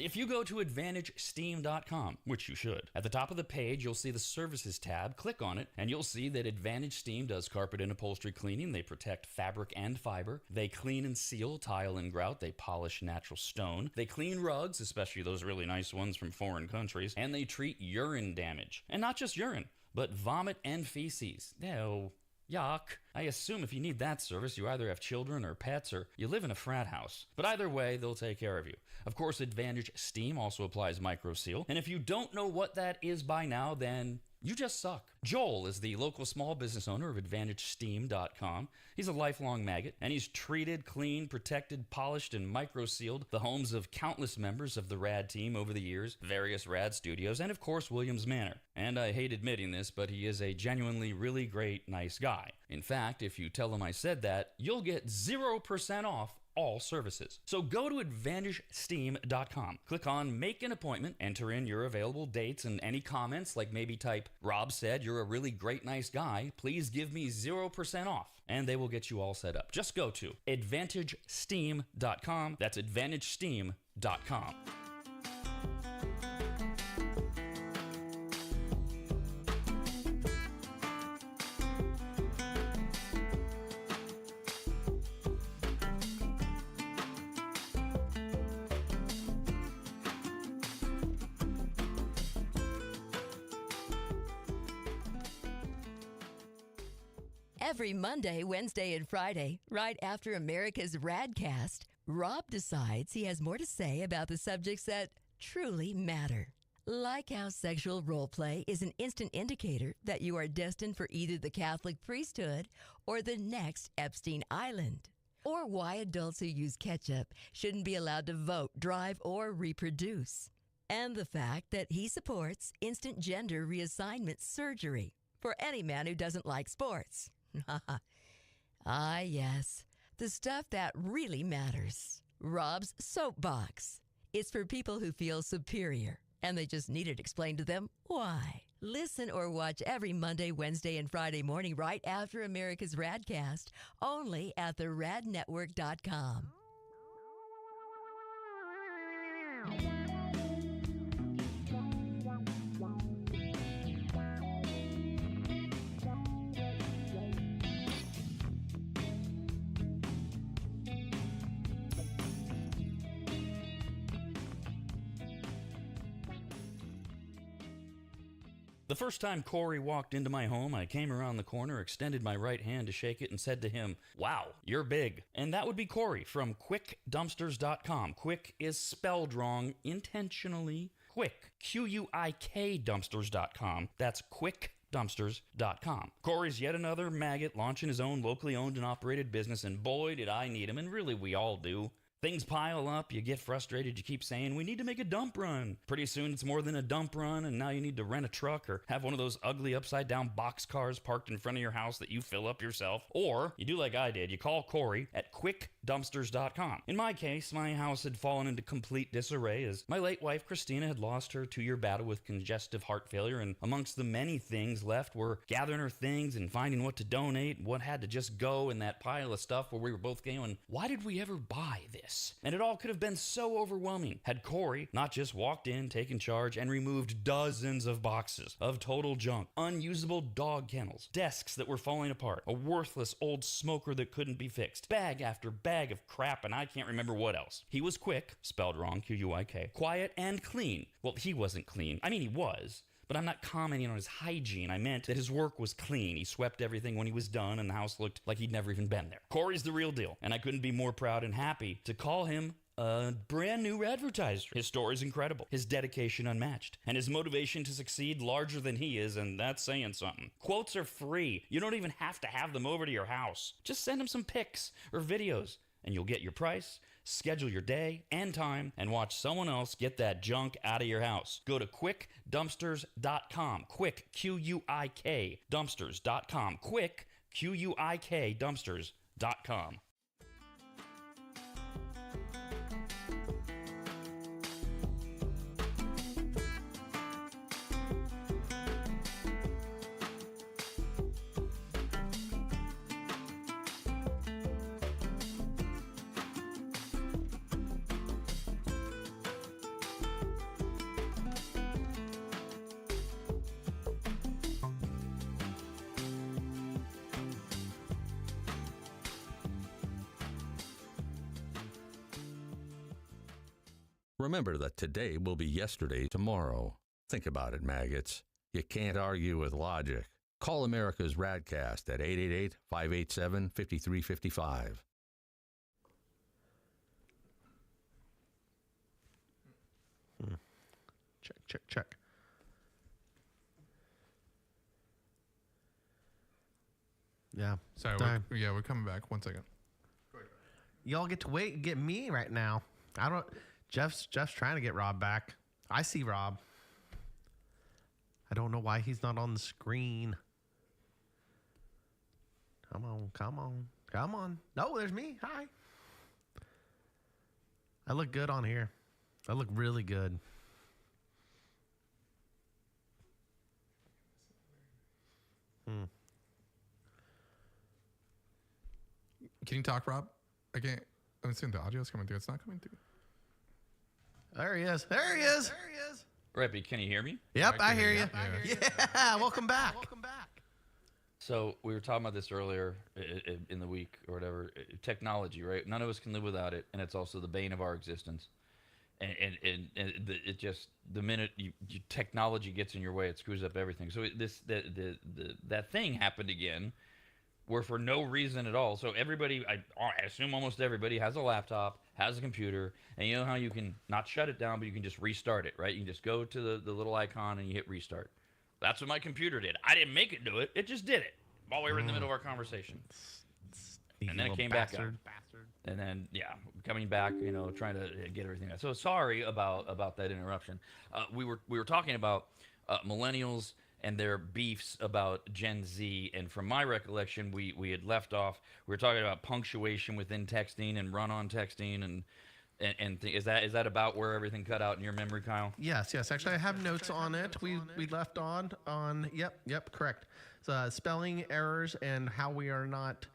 If you go to AdvantageSteam.com, which you should, at the top of the page, you'll see the Services tab. Click on it, and you'll see that Advantage Steam does carpet and upholstery cleaning. They protect fabric and fiber. They clean and seal tile and grout. They polish natural stone. They clean rugs, especially those really nice ones from foreign countries. And they treat urine damage. And not just urine, but vomit and feces. Ew. Yuck. I assume if you need that service, you either have children or pets or you live in a frat house. But either way, they'll take care of you. Of course, Advantage Steam also applies MicroSeal. And if you don't know what that is by now, then you just suck. Joel is the local small business owner of AdvantageSteam.com. He's a lifelong maggot, and he's treated, cleaned, protected, polished, and microsealed the homes of countless members of the RAD team over the years, various RAD studios, and of course, Williams Manor. And I hate admitting this, but he is a genuinely really great, nice guy. In fact, if you tell him I said that, you'll get 0% off all services. So go to AdvantageSteam.com. Click on Make an Appointment, enter in your available dates and any comments, like maybe type, Rob said you're a really great, nice guy. Please give me 0% off. And they will get you all set up. Just go to AdvantageSteam.com. That's AdvantageSteam.com. Every Monday, Wednesday, and Friday, right after America's RAD Cast, Rob decides he has more to say about the subjects that truly matter. Like how sexual role play is an instant indicator that you are destined for either the Catholic priesthood or the next Epstein Island. Or why adults who use ketchup shouldn't be allowed to vote, drive, or reproduce. And the fact that he supports instant gender reassignment surgery for any man who doesn't like sports. Ah, yes, the stuff that really matters. Rob's Soapbox. It's for people who feel superior, and they just need it explained to them why. Listen or watch every Monday, Wednesday, and Friday morning right after America's RADcast, only at theradnetwork.com. The first time Corey walked into my home, I came around the corner, extended my right hand to shake it, and said to him, "Wow, you're big." And that would be Corey from QuickDumpsters.com. Quick is spelled wrong intentionally. Quick, Q-U-I-K Dumpsters.com. That's QuickDumpsters.com. Corey's yet another maggot launching his own locally owned and operated business, and boy, did I need him, and really we all do. Things pile up, you get frustrated, you keep saying, "We need to make a dump run." Pretty soon it's more than a dump run, and now you need to rent a truck or have one of those ugly upside-down box cars parked in front of your house that you fill up yourself. Or, you do like I did, you call Corey at QuickDumpsters.com. In my case, my house had fallen into complete disarray as my late wife Christina had lost her 2-year battle with congestive heart failure, and amongst the many things left were gathering her things and finding what to donate, what had to just go in that pile of stuff where we were both going, why did we ever buy this? And it all could have been so overwhelming had Corey not just walked in, taken charge, and removed dozens of boxes of total junk, unusable dog kennels, desks that were falling apart, a worthless old smoker that couldn't be fixed, bag after bag of crap, and I can't remember what else. He was quick, spelled wrong, Q-U-I-K, quiet and clean. Well, he wasn't clean. I mean, he was. But I'm not commenting on his hygiene. I meant that his work was clean. He swept everything when he was done, and the house looked like he'd never even been there. Corey's the real deal, and I couldn't be more proud and happy to call him a brand new advertiser. His story's incredible, his dedication unmatched, and his motivation to succeed larger than he is, and that's saying something. Quotes are free. You don't even have to have them over to your house. Just send him some pics or videos, and you'll get your price, schedule your day and time, and watch someone else get that junk out of your house. Go to QuickDumpsters.com. Quick, Q-U-I-K, Dumpsters.com. Quick, Q-U-I-K, Dumpsters.com. Remember that today will be yesterday tomorrow. Think about it, maggots. You can't argue with logic. Call America's RADcast at 888-587-5355. Check. Yeah. Sorry, Time. we're coming back. 1 second. Y'all get to wait and get me right now. Jeff's trying to get Rob back. I see Rob. I don't know why he's not on the screen. Come on. No, there's me. Hi. I look good on here. I look really good. Can you talk, Rob? I can't. I'm seeing the audio's coming through. It's not coming through. There he is. Rippy, can you hear me? Yep, I hear you. Yeah. Yeah, welcome back. So we were talking about this earlier in the week or whatever. Technology, right? None of us can live without it, and it's also the bane of our existence. And it just, the minute technology gets in your way, it screws up everything. So that thing happened again where for no reason at all. So everybody, I assume almost everybody has a laptop, has a computer, and you know how you can not shut it down, but you can just restart it, right? You can just go to the little icon and you hit restart. That's what my computer did. I didn't make it do it. It just did it while we were in the middle of our conversation. And then it came back up. And then, yeah, coming back, trying to get everything out. So sorry about that interruption. We were talking about millennials and their beefs about Gen Z. And from my recollection, we had left off. We were talking about punctuation within texting and run-on texting is that about where everything cut out in your memory, Kyle? Yes. Actually, I have notes on it. We left on. Yep, correct. So, spelling errors and how we are not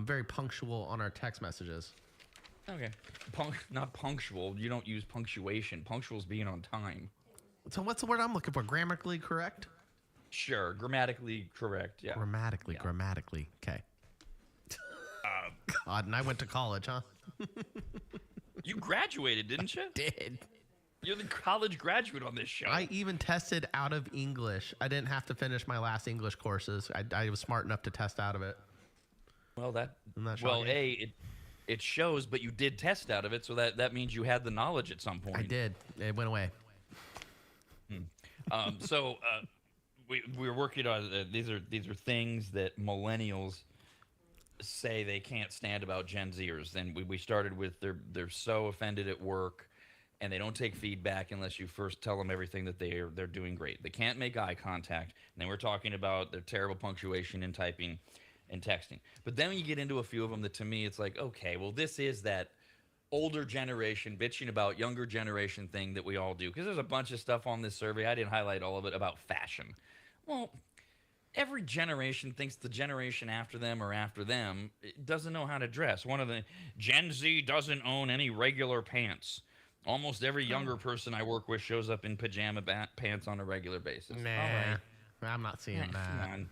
very punctual on our text messages. Okay. Not punctual. You don't use punctuation. Punctual is being on time. So what's the word I'm looking for? Grammatically correct? Sure. Grammatically correct. Yeah. Grammatically. Okay. God, and I went to college, huh? You graduated, didn't you? Did. You're the college graduate on this show. I even tested out of English. I didn't have to finish my last English courses. I was smart enough to test out of it. Well, shocking? it shows, but you did test out of it, so that means you had the knowledge at some point. I did. It went away. So we're working on these are things that millennials say they can't stand about Gen Zers. And we started with they're so offended at work, and they don't take feedback unless you first tell them everything that they're doing great. They can't make eye contact. And then we're talking about their terrible punctuation in typing and texting. But then when you get into a few of them that to me it's like, okay, well, this is that older generation bitching about younger generation thing that we all do. Because there's a bunch of stuff on this survey. I didn't highlight all of it about fashion. Well, every generation thinks the generation after them or after them doesn't know how to dress. One of the Gen Z doesn't own any regular pants. Almost every younger person I work with shows up in pajama pants on a regular basis. Nah, right. I'm not seeing that. Come on.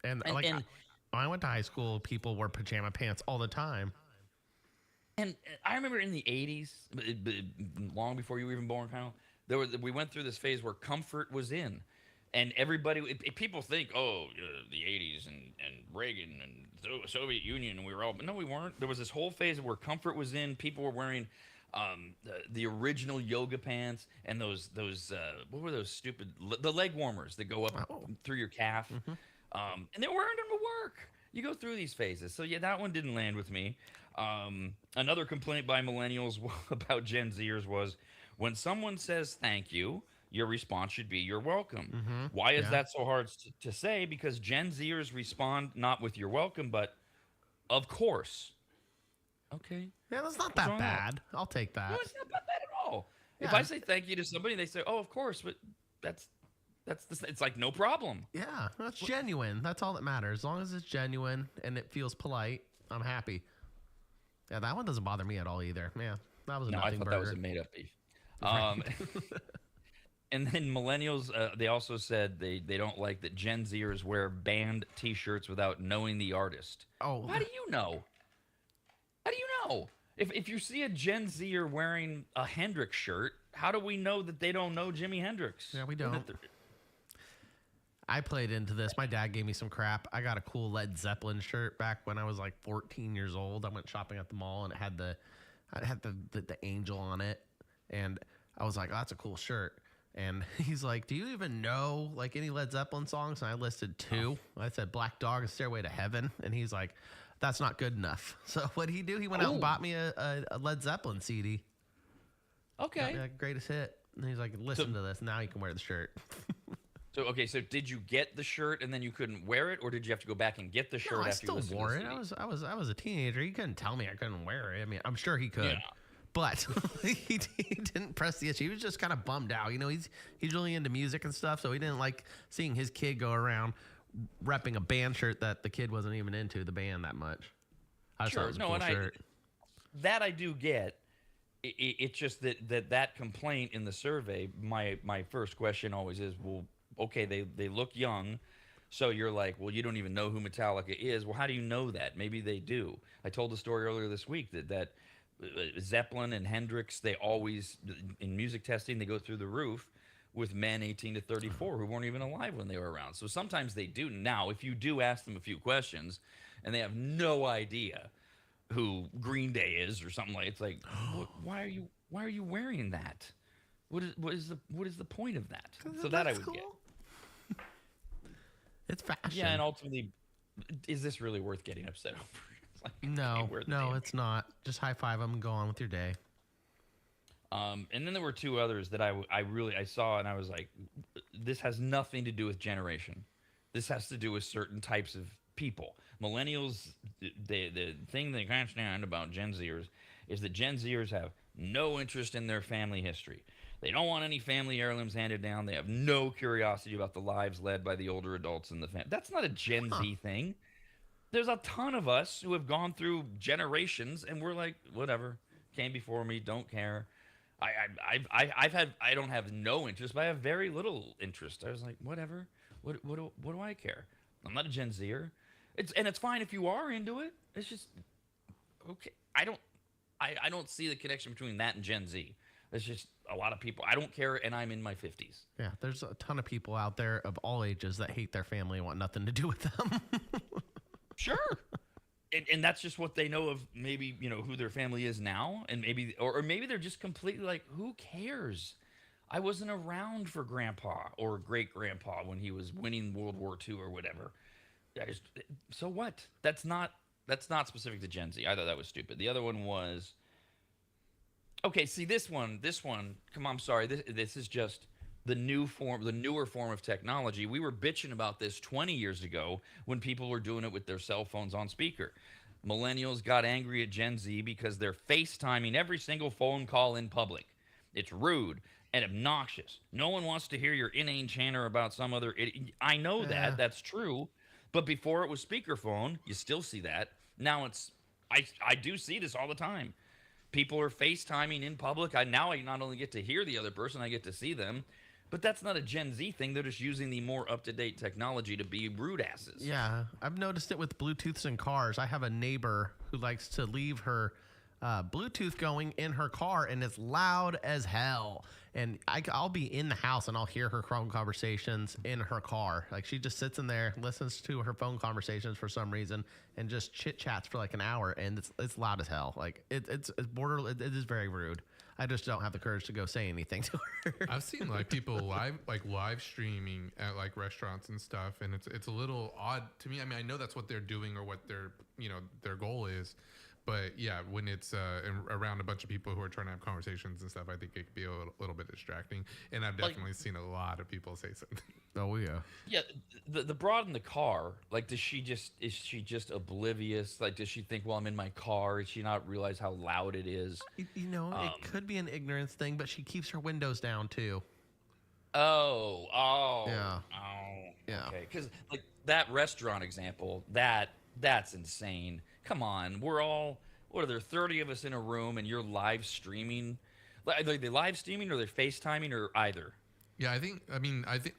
And when I went to high school, people wore pajama pants all the time. And I remember in the 80s, long before you were even born, Kyle, we went through this phase where comfort was in. And everybody, people think, the 80s and Reagan and the Soviet Union, and we were all, but no, we weren't. There was this whole phase where comfort was in. People were wearing the original yoga pants and those what were those stupid, the leg warmers that go up through your calf. Mm-hmm. And they were wearing them to work. You go through these phases. So, yeah, that one didn't land with me. Another complaint by millennials about Gen Zers was when someone says thank you, your response should be you're welcome. Mm-hmm. Why is that so hard to say? Because Gen Zers respond not with you're welcome, but of course. Okay. Yeah, that's not that bad. I'll take that. No, it's not bad at all. Yeah. If I say thank you to somebody, they say, oh, of course, but it's like no problem. Yeah, that's genuine. That's all that matters. As long as it's genuine and it feels polite, I'm happy. Yeah, that one doesn't bother me at all either. Yeah, that was a nothing burger. That was a made-up beef. And then millennials, they also said they don't like that Gen Zers wear band T-shirts without knowing the artist. Oh, how do you know? How do you know? If you see a Gen Zer wearing a Hendrix shirt, how do we know that they don't know Jimi Hendrix? Yeah, we don't. I played into this. My dad gave me some crap. I got a cool Led Zeppelin shirt back when I was like 14 years old. I went shopping at the mall and it had the angel on it, and I was like, "Oh, that's a cool shirt." And he's like, "Do you even know like any Led Zeppelin songs?" And I listed two. I said "Black Dog" and "Stairway to Heaven," and he's like, "That's not good enough." So what did he do? He went out and bought me a Led Zeppelin CD. Okay, got me, like, greatest hit. And he's like, "Listen to this. Now you can wear the shirt." So did you get the shirt and then you couldn't wear it, or did you have to go back and get the shirt after you listened to the CD? I still wore it. I was a teenager. He couldn't tell me I couldn't wear it. I mean, I'm sure he could. Yeah. But he didn't press the issue. He was just kind of bummed out. You know, he's really into music and stuff, so he didn't like seeing his kid go around repping a band shirt that the kid wasn't even into the band that much. I just thought it was a cool shirt. That I do get. It's just that complaint in the survey, my first question always is, well, okay, they look young, so you're like, well, you don't even know who Metallica is. Well, how do you know that? Maybe they do. I told the story earlier this week that Zeppelin and Hendrix, they always, in music testing, they go through the roof with men 18 to 34 who weren't even alive when they were around. So sometimes they do. Now, if you do ask them a few questions and they have no idea who Green Day is or something like. It's like, why are you wearing that? What is the point of that? So that I would get. It's fashion. Yeah, and ultimately, is this really worth getting upset over? It's like, No, wear the no, damn it's not. Just high five them and go on with your day. And then there were two others that I saw, and I was like, this has nothing to do with generation. This has to do with certain types of people. Millennials, the thing they can't stand about Gen Zers is that Gen Zers have no interest in their family history. They don't want any family heirlooms handed down. They have no curiosity about the lives led by the older adults in the family. That's not a Gen Z thing. There's a ton of us who have gone through generations, and we're like, whatever, came before me, don't care. I don't have no interest, but I have very little interest. I was like, whatever. What do I care? I'm not a Gen Zer. It's fine if you are into it. It's just okay. I don't see the connection between that and Gen Z. It's just a lot of people. I don't care, and I'm in my 50s. Yeah, there's a ton of people out there of all ages that hate their family and want nothing to do with them. Sure. And that's just what they know of, maybe, who their family is now. And maybe, or maybe they're just completely like, who cares? I wasn't around for grandpa or great grandpa when he was winning World War II or whatever. So what? That's not specific to Gen Z. I thought that was stupid. The other one was, okay, see this one, come on, I'm sorry. This is just the newer form of technology. We were bitching about this 20 years ago when people were doing it with their cell phones on speaker. Millennials got angry at Gen Z because they're FaceTiming every single phone call in public. It's rude and obnoxious. No one wants to hear your inane chanter about some other idiot. I know that. That's true. But before it was speakerphone, you still see that. Now I do see this all the time. People are FaceTiming in public. Now I not only get to hear the other person, I get to see them. But that's not a Gen Z thing. They're just using the more up-to-date technology to be rude asses. Yeah, I've noticed it with Bluetooths in cars. I have a neighbor who likes to leave her Bluetooth going in her car, and it's loud as hell. And I'll be in the house, and I'll hear her phone conversations in her car. Like, she just sits in there, listens to her phone conversations for some reason, and just chit-chats for like an hour, and it's loud as hell. Like, it's it is very rude. I just don't have the courage to go say anything to her. I've seen like people live streaming at like restaurants and stuff, and it's a little odd to me. I mean, I know that's what they're doing or what their goal is, but yeah, when it's around a bunch of people who are trying to have conversations and stuff, I think it could be a little bit distracting. And I've definitely seen a lot of people say something. Oh yeah. Yeah, the broad in the car, like, is she just oblivious? Like, does she think, well, I'm in my car? Does she not realize how loud it is? It could be an ignorance thing, but she keeps her windows down too. Oh, Yeah. yeah. Okay, because like that restaurant example, that's insane. Come on, what are there, 30 of us in a room, and you're live streaming? Are they live streaming, or they're FaceTiming, or either? Yeah, I think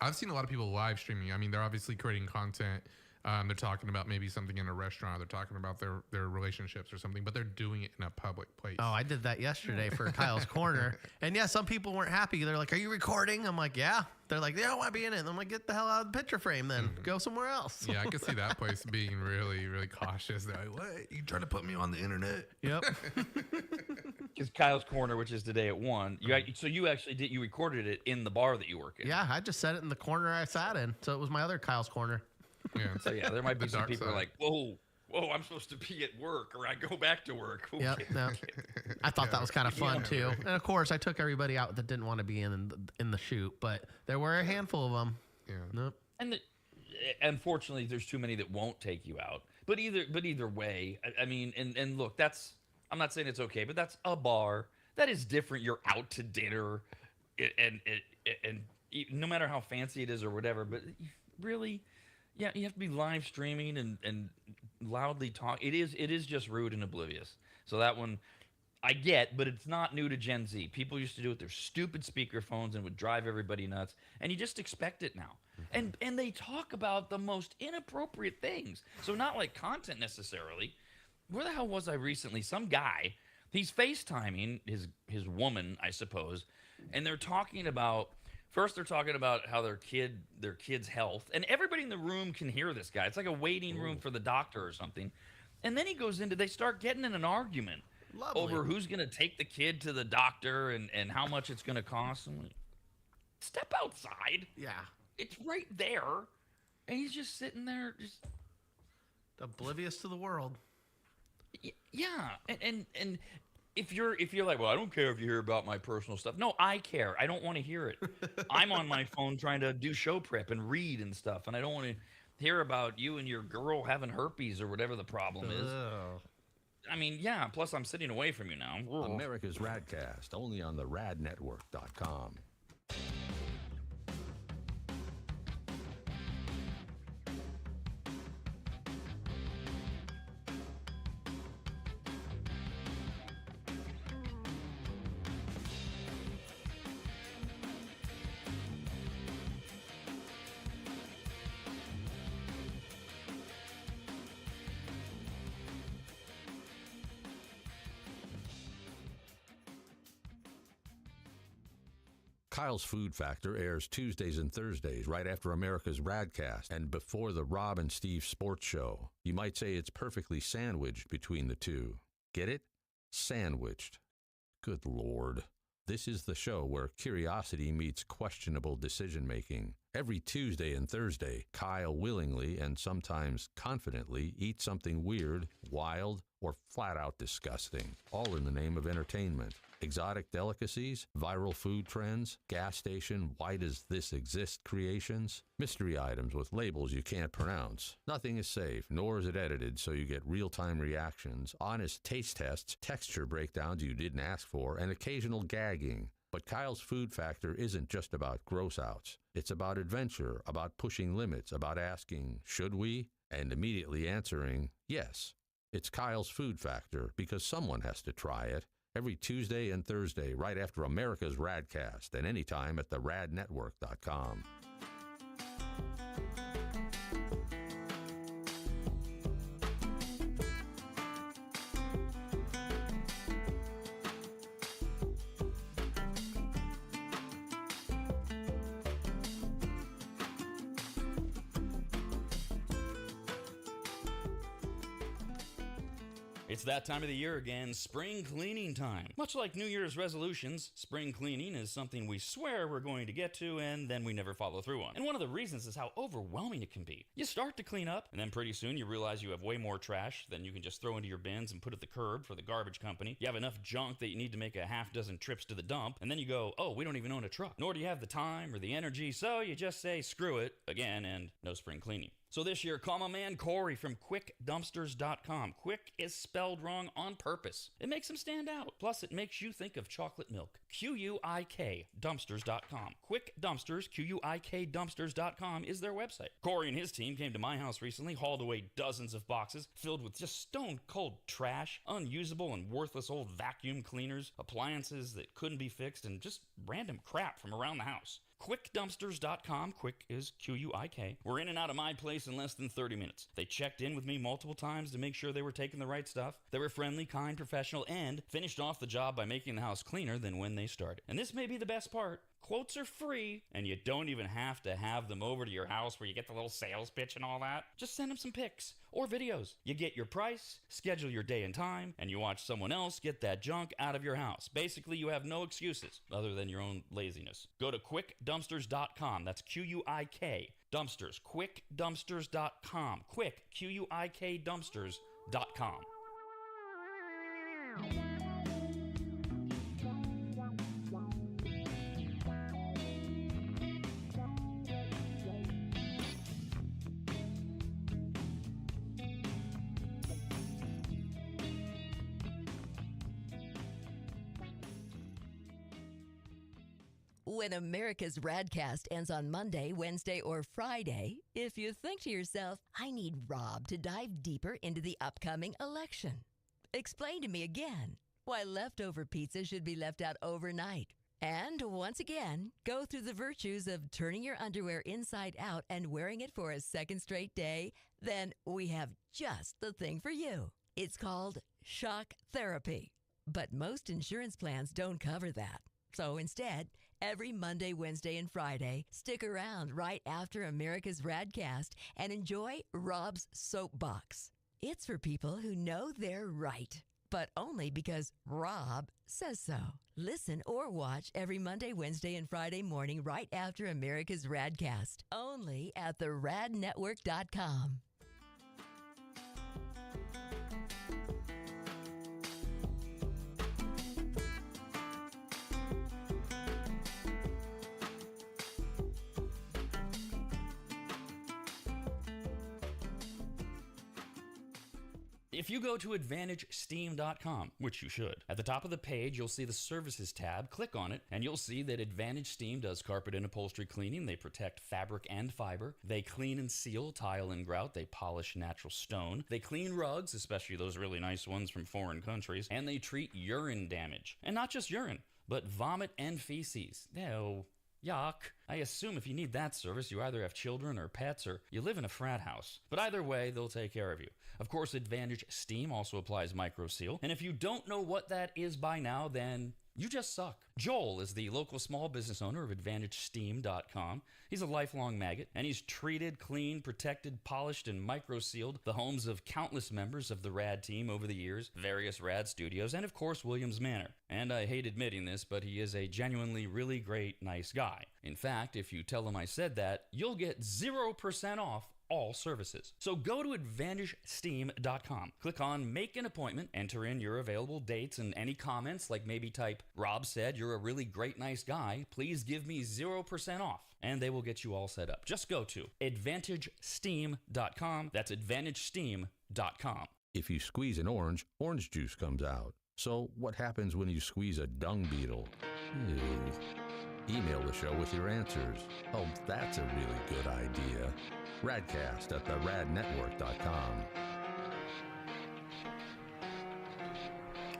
I've seen a lot of people live streaming. I mean, they're obviously creating content. They're talking about maybe something in a restaurant. They're talking about their relationships or something, but they're doing it in a public place. Oh, I did that yesterday for Kyle's Corner. And yeah, some people weren't happy. They're like, are you recording? I'm like, yeah. They're like, they don't want to be in it. And I'm like, get the hell out of the picture frame then. Go somewhere else. Yeah, I could see that place being really, really cautious. They're like, what? You trying to put me on the internet? Yep. Because Kyle's Corner, which is today at 1, you recorded it in the bar that you work in. Yeah, I just set it in the corner I sat in. So it was my other Kyle's Corner. Yeah. So yeah, there might be The some dark people who are side. like, whoa, I'm supposed to be at work, or I go back to work. Okay. Yep. No. I thought that was kind of fun too. And of course, I took everybody out that didn't want to be in the shoot, but there were a handful of them. Yeah. Nope. And unfortunately, there's too many that won't take you out. But either way, I mean, and look, I'm not saying it's okay, but that's a bar. That is different. You're out to dinner, and no matter how fancy it is or whatever, but really, yeah, you have to be live streaming and loudly talk. It is just rude and oblivious. So that one I get, but it's not new to Gen Z. People used to do it with their stupid speakerphones and would drive everybody nuts, and you just expect it now. And they talk about the most inappropriate things. So not like content necessarily. Where the hell was I recently? Some guy, he's FaceTiming his woman, I suppose, and they're talking about First, they're talking about how their kid's health, and everybody in the room can hear this guy. It's like a waiting room for the doctor or something. And then they start getting in an argument Lovely. over who's going to take the kid to the doctor and how much it's going to cost. I'm like, step outside. Yeah. It's right there. And he's just sitting there, just Oblivious to the world. yeah. And if you're like, well, I don't care if you hear about my personal stuff. No, I care. I don't want to hear it. I'm on my phone trying to do show prep and read and stuff, and I don't want to hear about you and your girl having herpes or whatever the problem is. Ugh. I mean, yeah. Plus, I'm sitting away from you now. America's RAD Cast, only on the radnetwork.com. Kyle's Food Factor airs Tuesdays and Thursdays right after America's RAD Cast and before the Rob and Steve Sports Show. You might say it's perfectly sandwiched between the two. Get it? Sandwiched. Good Lord. This is the show where curiosity meets questionable decision-making. Every Tuesday and Thursday, Kyle willingly and sometimes confidently eats something weird, wild, or flat-out disgusting, all in the name of entertainment. Exotic delicacies, viral food trends, gas station why does this exist creations, mystery items with labels you can't pronounce. Nothing is safe, nor is it edited so you get real-time reactions, honest taste tests, texture breakdowns you didn't ask for, and occasional gagging. But Kyle's Food Factor isn't just about gross outs. It's about adventure, about pushing limits, about asking, should we? And immediately answering, yes. It's Kyle's Food Factor because someone has to try it. Every Tuesday and Thursday, right after America's RAD Cast, and anytime at the radnetwork.com. It's that time of the year again, spring cleaning time. Much like New Year's resolutions, spring cleaning is something we swear we're going to get to and then we never follow through on. And one of the reasons is how overwhelming it can be. You start to clean up, and then pretty soon you realize you have way more trash than you can just throw into your bins and put at the curb for the garbage company. You have enough junk that you need to make a half dozen trips to the dump, and then you go, oh, we don't even own a truck. Nor do you have the time or the energy, so you just say screw it again and no spring cleaning. So this year, call my man Corey from QuickDumpsters.com. Quick is spelled wrong on purpose. It makes him stand out. Plus, it makes you think of chocolate milk. QUIK Dumpsters.com. Quick Dumpsters, QUIK Dumpsters.com is their website. Corey and his team came to my house recently, hauled away dozens of boxes filled with just stone-cold trash, unusable and worthless old vacuum cleaners, appliances that couldn't be fixed, and just random crap from around the house. QuickDumpsters.com. Quick is QUIK. We're in and out of my place in less than 30 minutes. They checked in with me multiple times to make sure they were taking the right stuff. They were friendly, kind, professional, and finished off the job by making the house cleaner than when they started. And this may be the best part. Quotes are free, and you don't even have to have them over to your house where you get the little sales pitch and all that. Just send them some pics or videos. You get your price, schedule your day and time, and you watch someone else get that junk out of your house. Basically, you have no excuses other than your own laziness. Go to QuickDumpsters.com. That's QUIK Dumpsters. QuickDumpsters.com. Quick, QUIK Dumpsters.com. When America's RADcast ends on Monday, Wednesday, or Friday, if you think to yourself, I need Rob to dive deeper into the upcoming election, explain to me again why leftover pizza should be left out overnight. And once again, go through the virtues of turning your underwear inside out and wearing it for a second straight day, then we have just the thing for you. It's called shock therapy. But most insurance plans don't cover that. So instead, Every Monday, Wednesday, and Friday, stick around right after America's RAD Cast and enjoy Rob's Soapbox. It's for people who know they're right, but only because Rob says so. Listen or watch every Monday, Wednesday, and Friday morning right after America's RAD Cast, only at theradnetwork.com. If you go to AdvantageSteam.com, which you should, at the top of the page, you'll see the Services tab. Click on it, and you'll see that Advantage Steam does carpet and upholstery cleaning. They protect fabric and fiber. They clean and seal tile and grout. They polish natural stone. They clean rugs, especially those really nice ones from foreign countries. And they treat urine damage. And not just urine, but vomit and feces. No. Yuck. I assume if you need that service, you either have children or pets or you live in a frat house. But either way, they'll take care of you. Of course, Advantage Steam also applies MicroSeal. And if you don't know what that is by now, then you just suck. Joel is the local small business owner of AdvantageSteam.com. He's a lifelong maggot, and he's treated, cleaned, protected, polished, and microsealed the homes of countless members of the RAD team over the years, various RAD studios, and of course, Williams Manor. And I hate admitting this, but he is a genuinely really great, nice guy. In fact, if you tell him I said that, you'll get 0% off all services. So go to AdvantageSteam.com. Click on Make an Appointment, enter in your available dates and any comments, like maybe type, Rob said you're a really great, nice guy. Please give me 0% off. And they will get you all set up. Just go to AdvantageSteam.com. That's AdvantageSteam.com. If you squeeze an orange, orange juice comes out. So what happens when you squeeze a dung beetle? Ew. Email the show with your answers. Oh, that's a really good idea. Radcast at theradnetwork.com.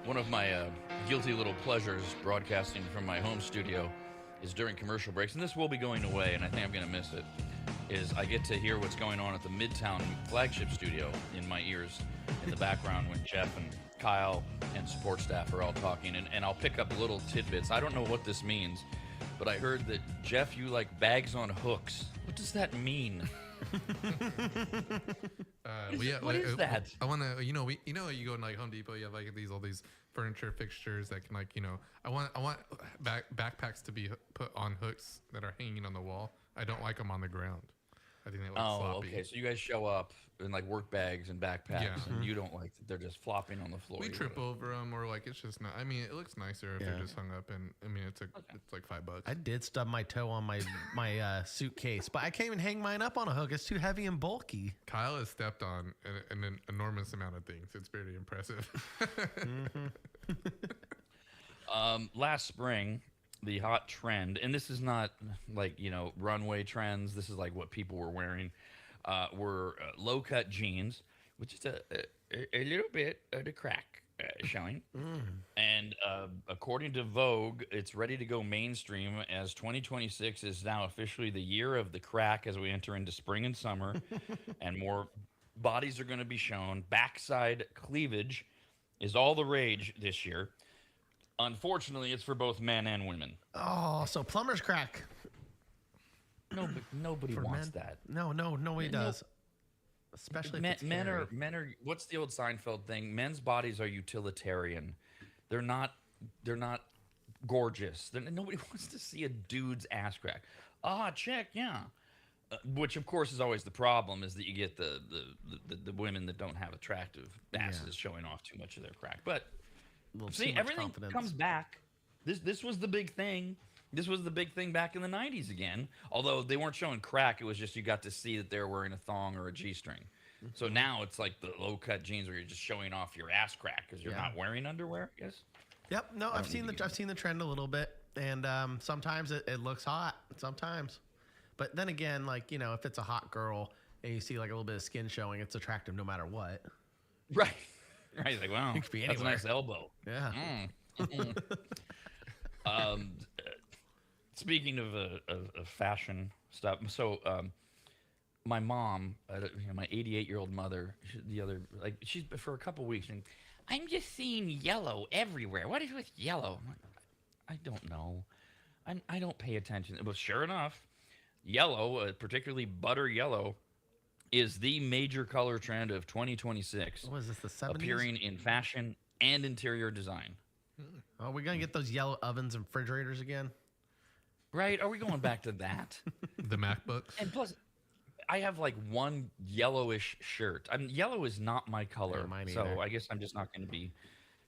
One of my guilty little pleasures broadcasting from my home studio is during commercial breaks, and this will be going away, and I think I'm going to miss it, is I get to hear what's going on at the Midtown flagship studio in my ears in the background when Jeff and Kyle and support staff are all talking, and I'll pick up little tidbits. I don't know what this means, but I heard that, Jeff, you like bags on hooks. What does that mean? What is that? I want to, you go in like Home Depot, you have like all these furniture fixtures that can I want backpacks to be put on hooks that are hanging on the wall. I don't like them on the ground. I think they look sloppy. Okay. So you guys show up in like work bags and backpacks, and you don't like that they're just flopping on the floor. We trip over them, or like it's just not. I mean, it looks nicer if they're just hung up, and I mean, it's like $5. I did stub my toe on my suitcase, but I can't even hang mine up on a hook. It's too heavy and bulky. Kyle has stepped on an enormous amount of things. It's very impressive. Last spring, the hot trend, and this is not like, runway trends. This is like what people were wearing, were low-cut jeans, which is a little bit of the crack showing. And according to Vogue, it's ready to go mainstream as 2026 is now officially the year of the crack as we enter into spring and summer, and more bodies are going to be shown. Backside cleavage is all the rage this year. Unfortunately, it's for both men and women. Oh, so plumber's crack. No, but nobody wants that. No, nobody does. Especially if men are. What's the old Seinfeld thing? Men's bodies are utilitarian. They're not gorgeous. Nobody wants to see a dude's ass crack. Check, yeah. Which of course is always the problem, is that you get the women that don't have attractive asses showing off too much of their crack. But see, everything comes back. This was the big thing. This was the big thing back in the 90s again. Although they weren't showing crack, it was just you got to see that they're wearing a thong or a G-string. So now it's like the low-cut jeans where you're just showing off your ass crack because you're not wearing underwear, I guess. Yep. No, I've seen the trend a little bit, and sometimes it looks hot. Sometimes, but then again, like if it's a hot girl and you see like a little bit of skin showing, it's attractive no matter what. Right. Right. Like, wow, could be that's a anywhere. nice elbow. Yeah. Speaking of fashion stuff, so my mom, my 88-year-old mother, she's for a couple weeks, and I'm just seeing yellow everywhere. What is with yellow? I'm like, I don't know. I don't pay attention. But sure enough, yellow, particularly butter yellow, is the major color trend of 2026, What is this, the 70s? appearing in fashion and interior design. Oh, we're going to get those yellow ovens and refrigerators again? Right? Are we going back to that? The MacBooks. And plus, I have like one yellowish shirt. Yellow is not my color, Yeah, mine so either. I guess I'm just not going to be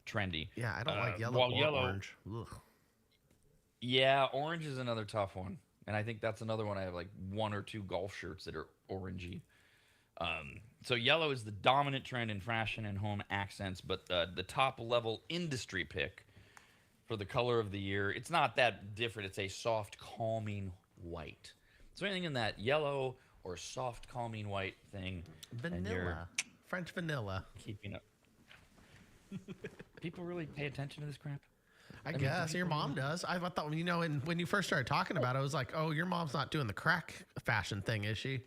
trendy. Yeah, I don't like yellow while or yellow- orange. Ugh. Yeah, orange is another tough one, and I think that's another one. I have like one or two golf shirts that are orangey. So yellow is the dominant trend in fashion and home accents, but the top level industry pick for the color of the year, it's not that different. It's a soft, calming white. So anything in that yellow or soft, calming white thing, and you're Vanilla. French vanilla. keeping up. People really pay attention to this crap? I mean, guess your mom does. I thought, when you first started talking about it, I was like, oh, your mom's not doing the crack fashion thing, is she?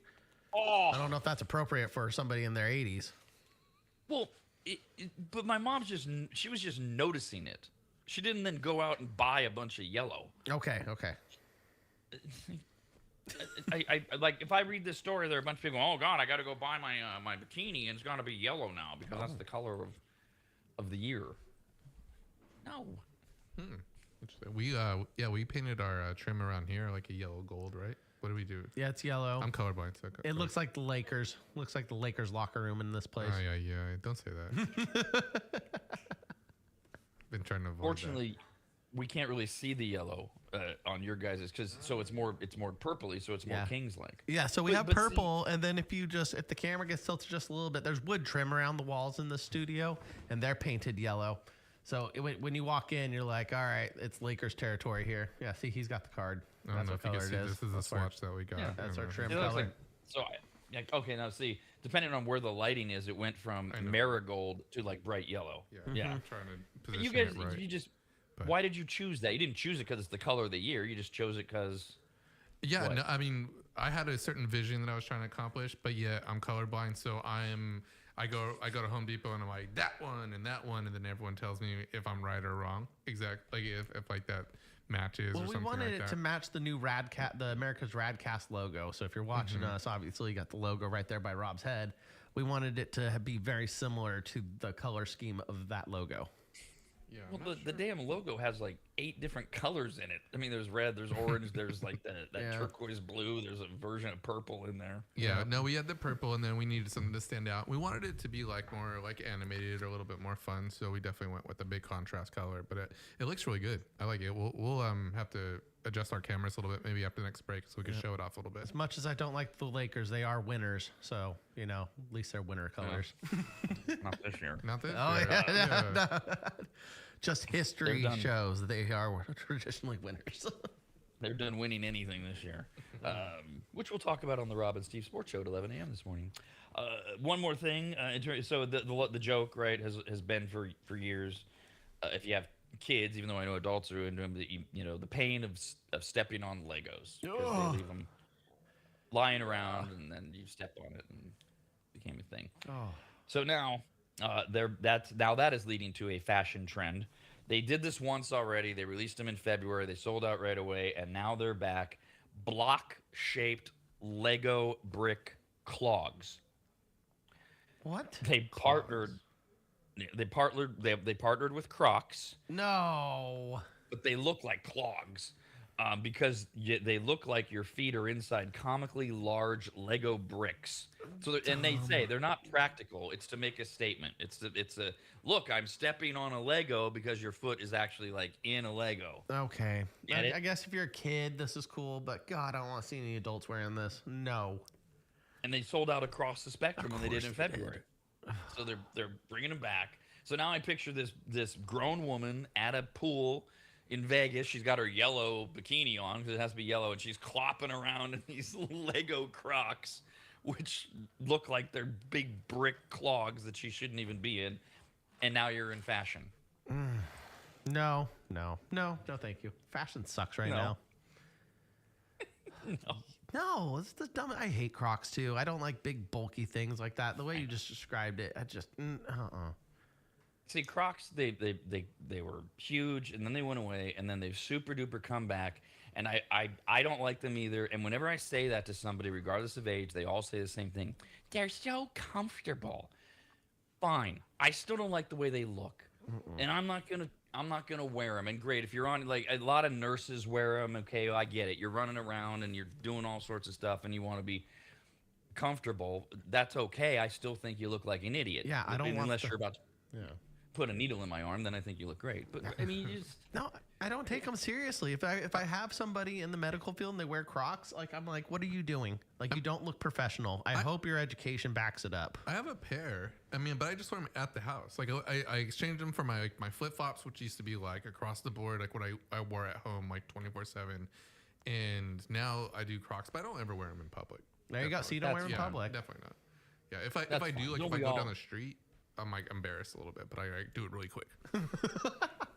Oh, I don't know if that's appropriate for somebody in their 80s. well, but my mom's she was just noticing it. She didn't then go out and buy a bunch of yellow. Okay. I like if I read this story, there are a bunch of people. Oh God, I got to go buy my bikini, and it's gonna be yellow now because that's the color of the year. No, We painted our trim around here like a yellow gold, right? What do we do? Yeah, it's yellow. I'm colorblind, so It looks like the Lakers. Looks like the Lakers locker room in this place. Oh yeah. Don't say that. Been trying to avoid fortunately, we can't really see the yellow on your guys's because it's more purpley, so it's more Yeah. Kings like. Yeah, so we have But see- purple, and then if the camera gets tilted just a little bit, there's wood trim around the walls in the studio, and they're painted yellow. So when you walk in, you're like, all right, it's Lakers territory here. Yeah, see, he's got the card. that. I don't That's know what if you can color see. it is. This is the That's our- swatch that we got. Yeah, that's I our don't trim know. It looks color. like okay. Now see, depending on where the lighting is, it went from I know. marigold to like bright yellow. Yeah, Yeah. I'm trying to But position you guys, it right. you just. but- Why did you choose that? You didn't choose it because it's the color of the year. You just chose it because. Yeah, What? no, I mean, I had a certain vision that I was trying to accomplish, but yet I'm colorblind, so I go to Home Depot and I'm like that one, and then everyone tells me if I'm right or wrong. Exactly, like if like that matches Well, or we something wanted like it that. to match the new the America's RAD Cast logo. So if you're watching us, obviously you got the logo right there by Rob's head. We wanted it to be very similar to the color scheme of that logo. Yeah, Well, I'm not the damn logo has like 8 different colors in it. I mean, there's red, there's orange, there's like that Yeah. turquoise blue. There's a version of purple in there. Yeah, no, we had the purple, and then we needed something to stand out. We wanted it to be like more like animated or a little bit more fun, so we definitely went with the big contrast color. But it looks really good. I like it. We'll have to adjust our cameras a little bit maybe after the next break so we can show it off a little bit. As much as I don't like the Lakers, they are winners. So, at least they're winner colors. Not this year. Not this. Oh, year. yeah. Just history They're done. shows they are traditionally winners. They're done winning anything this year, which we'll talk about on the Rob and Steve Sports Show at 11 a.m. this morning. One more thing. So the joke, right, has been for years. If you have kids, even though I know adults are into them, the pain of stepping on Legos because they leave them lying around and then you step on it and it became a thing. Oh. So now that is leading to a fashion trend. They did this once already. They released them in February. They sold out right away, and now they're back. Block-shaped Lego brick clogs. What? They partnered. They partnered with Crocs, No. but they look like clogs because they look like your feet are inside comically large Lego bricks. So and they say they're not practical. It's to make a statement. It's a look. I'm stepping on a Lego because your foot is actually like in a Lego. Okay. Get it? I guess if you're a kid, this is cool, but God, I don't want to see any adults wearing this. No. And they sold out across the spectrum when they did in course they did. February. So they're bringing them back. So now I picture this grown woman at a pool in Vegas. She's got her yellow bikini on because it has to be yellow, and she's clopping around in these Lego Crocs, which look like they're big brick clogs that she shouldn't even be in. And now you're in fashion. No, thank you. Fashion sucks right No. now. No. No, it's the dumb. I hate Crocs too. I don't like big bulky things like that. The way you just described it, I just See, Crocs, they were huge, and then they went away, and then they've super duper come back, and I don't like them either. And whenever I say that to somebody, regardless of age, they all say the same thing. They're so comfortable. Fine, I still don't like the way they look, and I'm not gonna wear them. And great, if you're on, like, a lot of nurses wear them. Okay, I get it. You're running around and you're doing all sorts of stuff, and you want to be comfortable. That's okay. I still think you look like an idiot. Yeah, I don't want unless the- you're about to Yeah. put a needle in my arm, then I think you look great. But I mean, you just No, I don't take them seriously. If I have somebody in the medical field and they wear Crocs, like, I'm like, what are you doing? Like, you don't look professional. I hope your education backs it up. I have a pair. I mean, but I just wear them at the house. Like I exchanged them for my flip flops, which used to be like across the board, like what I wore at home, like 24/7. And now I do Crocs, but I don't ever wear them in public. There you go. So you don't wear them in public. Definitely not. Yeah, if I That's do, fine. like Don't if I we go all? down the street, I'm like embarrassed a little bit, but I do it really quick.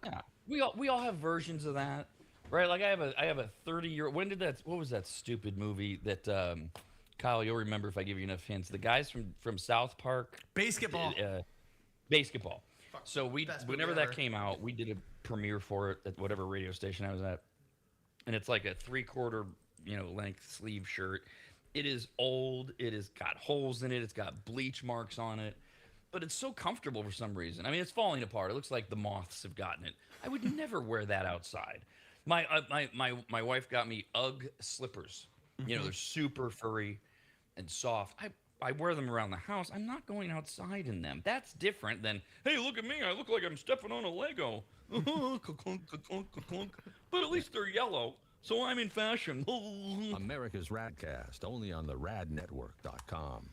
yeah. We all have versions of that, right? Like I have a 30-year. When did that? What was that stupid movie that Kyle? You'll remember if I give you enough hints. The guys from South Park. Basketball. Basketball. So best movie whenever ever. that came out, we did a premiere for it at whatever radio station I was at, and it's like a 3/4 length sleeve shirt. It is old. It has got holes in it. It's got bleach marks on it, but it's so comfortable for some reason. I mean, it's falling apart. It looks like the moths have gotten it. I would never wear that outside. My wife got me UGG slippers. They're super furry and soft. I wear them around the house. I'm not going outside in them. That's different than, hey, look at me. I look like I'm stepping on a Lego. But at least they're yellow, so I'm in fashion. America's RAD Cast, only on the radnetwork.com.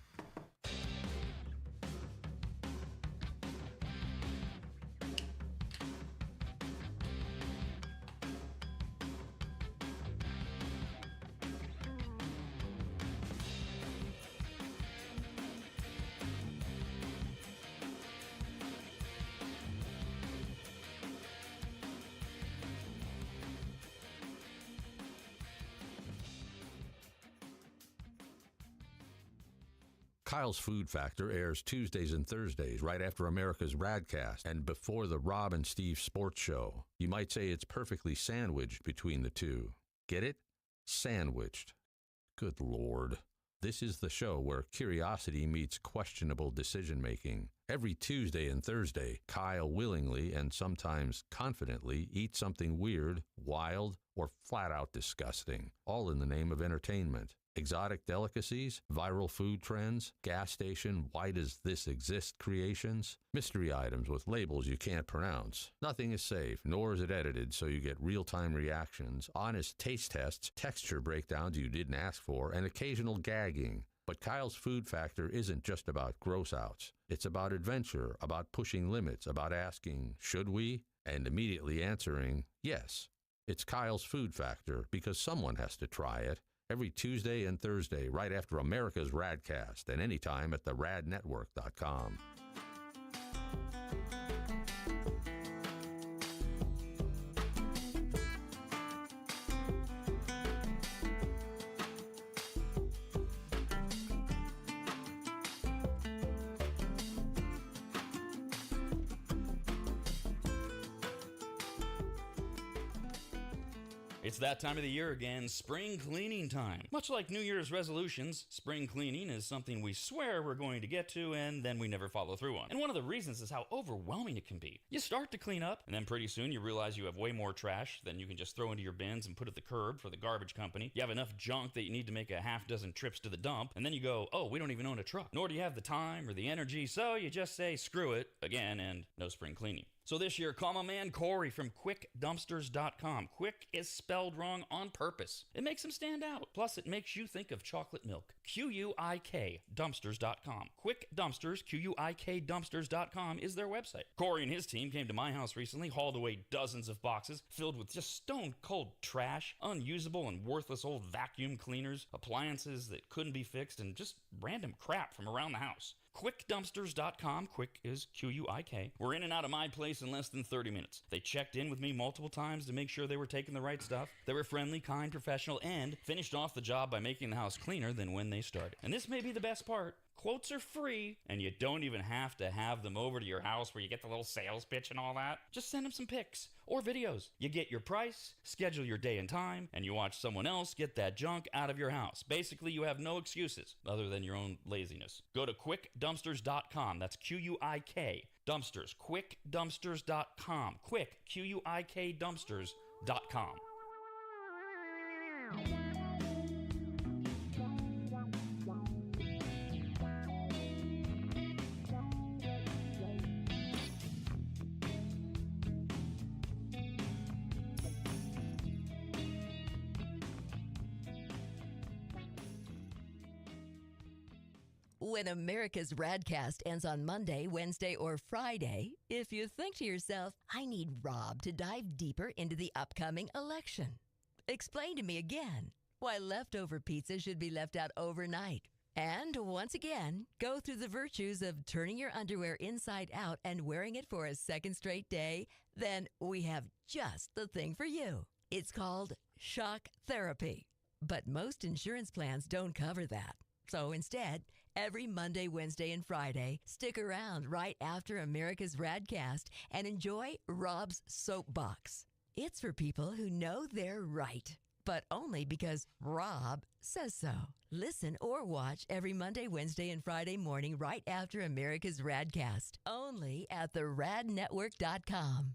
Kyle's Food Factor airs Tuesdays and Thursdays right after America's RAD Cast and before the Rob and Steve Sports Show. You might say it's perfectly sandwiched between the two. Get it? Sandwiched. Good Lord. This is the show where curiosity meets questionable decision-making. Every Tuesday and Thursday, Kyle willingly and sometimes confidently eats something weird, wild, or flat-out disgusting, all in the name of entertainment. Exotic delicacies, viral food trends, gas station why does this exist creations, mystery items with labels you can't pronounce. Nothing is safe, nor is it edited so you get real-time reactions, honest taste tests, texture breakdowns you didn't ask for, and occasional gagging. But Kyle's Food Factor isn't just about gross outs. It's about adventure, about pushing limits, about asking, should we? And immediately answering, yes. It's Kyle's Food Factor because someone has to try it. Every Tuesday and Thursday, right after America's RAD Cast, and anytime at the radnetwork.com. It's that time of the year again, spring cleaning time. Much like New Year's resolutions, spring cleaning is something we swear we're going to get to and then we never follow through on. And one of the reasons is how overwhelming it can be. You start to clean up, and then pretty soon you realize you have way more trash than you can just throw into your bins and put at the curb for the garbage company. You have enough junk that you need to make a half dozen trips to the dump, and then you go, oh, we don't even own a truck. Nor do you have the time or the energy, so you just say screw it again and no spring cleaning. So this year, call my man Corey from QuickDumpsters.com. Quick is spelled wrong on purpose. It makes him stand out. Plus, it makes you think of chocolate milk. QUIK Dumpsters.com. Quick Dumpsters, QUIK Dumpsters.com is their website. Corey and his team came to my house recently, hauled away dozens of boxes filled with just stone-cold trash, unusable and worthless old vacuum cleaners, appliances that couldn't be fixed, and just random crap from around the house. QuickDumpsters.com. Quick is QUIK. We're in and out of my place in less than 30 minutes. They checked in with me multiple times to make sure they were taking the right stuff. They were friendly, kind, professional, and finished off the job by making the house cleaner than when they started. And this may be the best part. Quotes are free, and you don't even have to have them over to your house where you get the little sales pitch and all that. Just send them some pics or videos. You get your price, schedule your day and time, and you watch someone else get that junk out of your house. Basically, you have no excuses other than your own laziness. Go to quickdumpsters.com. That's Q-U-I-K, dumpsters. Quickdumpsters.com. Quick, Q-U-I-K, dumpsters.com. When America's RADcast ends on Monday, Wednesday, or Friday, if you think to yourself, I need Rob to dive deeper into the upcoming election, explain to me again why leftover pizza should be left out overnight. And once again, go through the virtues of turning your underwear inside out and wearing it for a second straight day, then we have just the thing for you. It's called shock therapy. But most insurance plans don't cover that. So instead, every Monday, Wednesday, and Friday, stick around right after America's RADcast and enjoy Rob's Soapbox. It's for people who know they're right, but only because Rob says so. Listen or watch every Monday, Wednesday, and Friday morning right after America's RADcast, only at theradnetwork.com.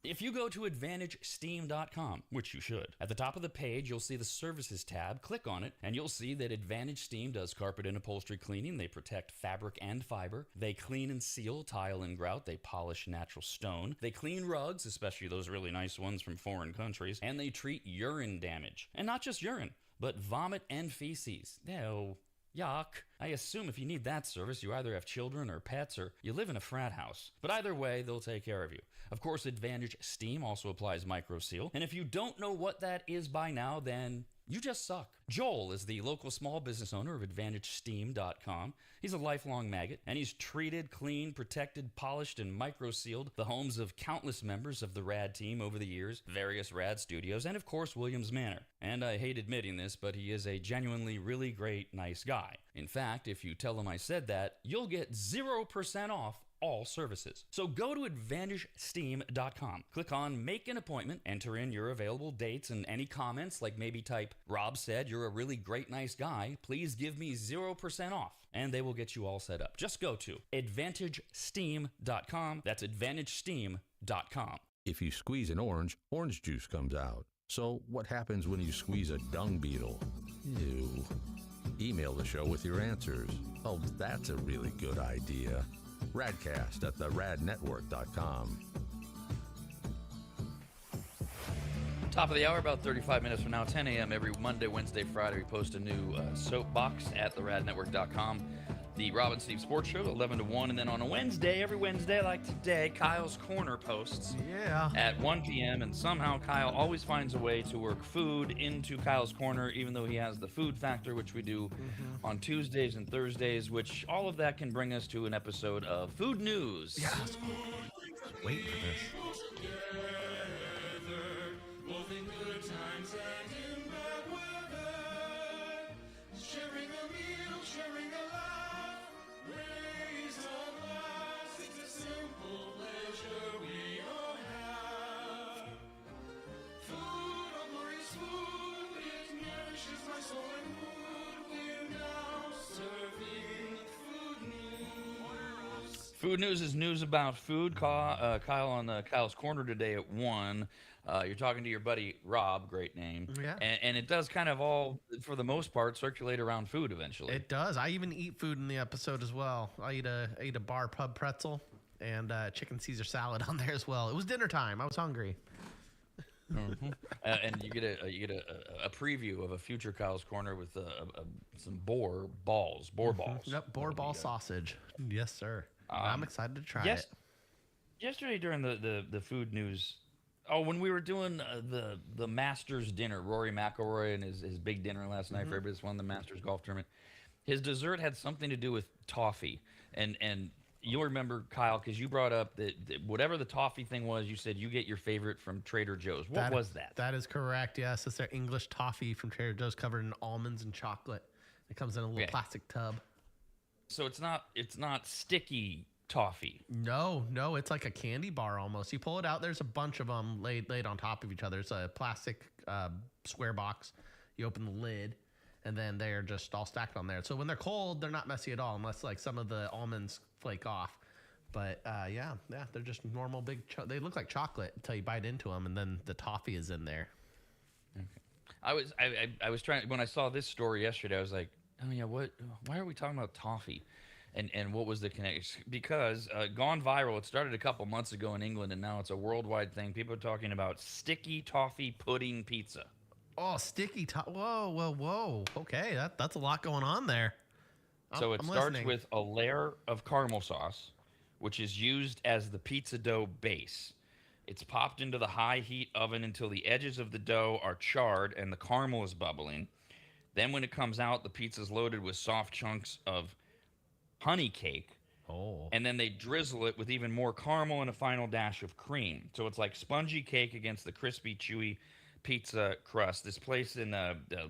If you go to AdvantageSteam.com, which you should, at the top of the page, you'll see the Services tab. Click on it, and you'll see that Advantage Steam does carpet and upholstery cleaning. They protect fabric and fiber. They clean and seal tile and grout. They polish natural stone. They clean rugs, especially those really nice ones from foreign countries. And they treat urine damage. And not just urine, but vomit and feces. Ew. Yuck. I assume if you need that service, you either have children or pets or you live in a frat house. But either way, they'll take care of you. Of course, Advantage Steam also applies MicroSeal. And if you don't know what that is by now, then you just suck. Joel is the local small business owner of AdvantageSteam.com. He's a lifelong maggot, and he's treated, cleaned, protected, polished, and microsealed the homes of countless members of the RAD team over the years, various RAD studios, and of course, Williams Manor. And I hate admitting this, but he is a genuinely really great, nice guy. In fact, if you tell him I said that, you'll get 0% off all services. So go to AdvantageSteam.com. Click on Make an Appointment, enter in your available dates and any comments, like maybe type, Rob said you're a really great, nice guy. Please give me 0% off. And they will get you all set up. Just go to AdvantageSteam.com. That's AdvantageSteam.com. If you squeeze an orange juice comes out. So what happens when you squeeze a dung beetle? Ew. Email the show with your answers. Oh, that's a really good idea. RADcast at theradnetwork.com. Top of the hour, about 35 minutes from now, 10 a.m. every Monday, Wednesday, Friday. We post a new soapbox at theradnetwork.com. The Rob and Steve Sports Show, 11 to 1. And then on a Wednesday, every Wednesday like today, Kyle's Corner posts at 1 p.m. And somehow Kyle always finds a way to work food into Kyle's Corner, even though he has the food factor, which we do on Tuesdays and Thursdays, which all of that can bring us to an episode of Food News. Yeah. Wait for this. Food News is news about food. Kyle on Kyle's Corner today at 1. You're talking to your buddy Rob, great name. Yeah. And it does kind of all, for the most part, circulate around food eventually. It does. I even eat food in the episode as well. I eat a bar pub pretzel and chicken Caesar salad on there as well. It was dinner time. I was hungry. And you get a preview of a future Kyle's Corner with some boar balls. Yep, boar ball sausage. Yes, sir. I'm excited to try it. Yesterday during the food news, when we were doing the Masters dinner, Rory McIlroy and his big dinner last night for everybody that's won the Masters golf tournament. His dessert had something to do with toffee, and you'll remember, Kyle, because you brought up that whatever the toffee thing was, you said you get your favorite from Trader Joe's. What was that? That is correct. Yes, it's their English toffee from Trader Joe's, covered in almonds and chocolate. It comes in a little Okay. plastic tub. So it's not sticky toffee. No, it's like a candy bar almost. You pull it out. There's a bunch of them laid on top of each other. It's a plastic square box. You open the lid, and then they're just all stacked on there. So when they're cold, they're not messy at all, unless like some of the almonds flake off. But yeah, they're just normal big. They look like chocolate until you bite into them, and then the toffee is in there. I was trying, when I saw this story yesterday, I was like, oh yeah, why are we talking about toffee? And what was the connection? Because gone viral, it started a couple months ago in England, and now it's a worldwide thing. People are talking about sticky toffee pudding pizza. Oh, sticky toffee. Whoa. Okay, that's a lot going on there. So it I'm starts listening. with a layer of caramel sauce, which is used as the pizza dough base. It's popped into the high heat oven until the edges of the dough are charred and the caramel is bubbling. Then when it comes out, the pizza is loaded with soft chunks of honey cake. Oh. And then they drizzle it with even more caramel and a final dash of cream. So it's like spongy cake against the crispy, chewy pizza crust. This place in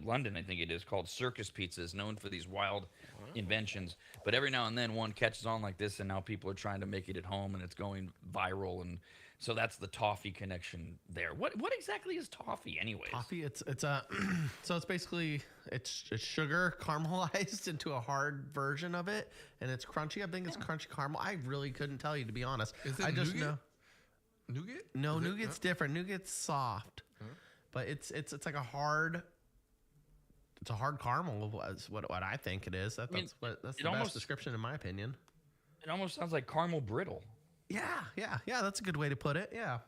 London, I think it is, called Circus Pizza, is known for these wild inventions. But every now and then one catches on like this, and now people are trying to make it at home, and it's going viral. And so that's the toffee connection there. What exactly is toffee, anyways? Toffee, it's a so it's basically it's sugar caramelized into a hard version of it, and it's crunchy. I think it's crunchy caramel. I really couldn't tell you, to be honest. Is it I just nougat? know. Nougat? No, Is it- nougat's different. Nougat's soft, but it's like a hard. It's a hard caramel. Is what I think it is. That's the best almost- description in my opinion. It almost sounds like caramel brittle. Yeah. That's a good way to put it. Yeah.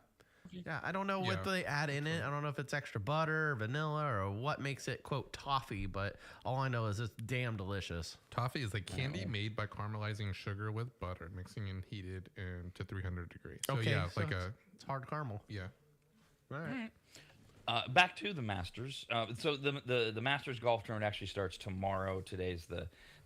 I don't know what Yeah. they add in it. I don't know if it's extra butter, vanilla, or what makes it quote toffee. But all I know is it's damn delicious. Toffee is like candy made by caramelizing sugar with butter, mixing and heated to 300 degrees. So yeah, it's so like it's hard caramel. yeah. All right. Back to the Masters. So the Masters golf tournament actually starts tomorrow. Today's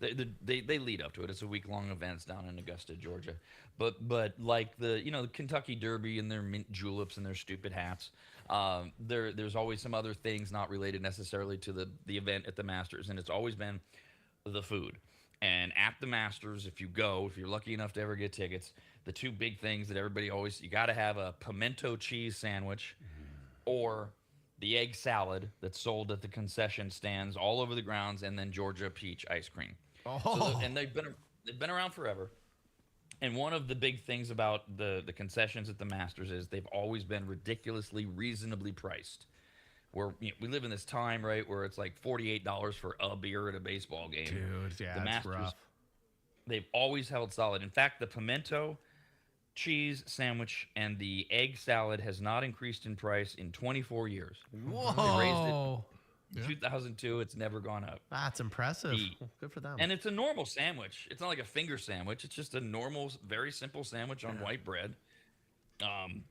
they lead up to it. It's a week-long event down in Augusta, Georgia. But like the Kentucky Derby and their mint juleps and their stupid hats, there's always some other things not related necessarily to the event at the Masters, and it's always been the food. And at the Masters, if you're lucky enough to ever get tickets, the two big things that everybody you got to have a pimento cheese sandwich, or the egg salad that's sold at the concession stands all over the grounds, and then Georgia peach ice cream. Oh. And they've been around forever. And one of the big things about the concessions at the Masters is they've always been ridiculously reasonably priced. Where we live in this time, right, where it's like $48 for a beer at a baseball game. Dude, yeah, the that's Masters, rough. they've always held solid. In fact, the pimento cheese sandwich and the egg salad has not increased in price in 24 years. Whoa. In 2002, it's never gone up. That's impressive. The- Good for them. And it's a normal sandwich. It's not like a finger sandwich. It's just a normal, very simple sandwich on white bread.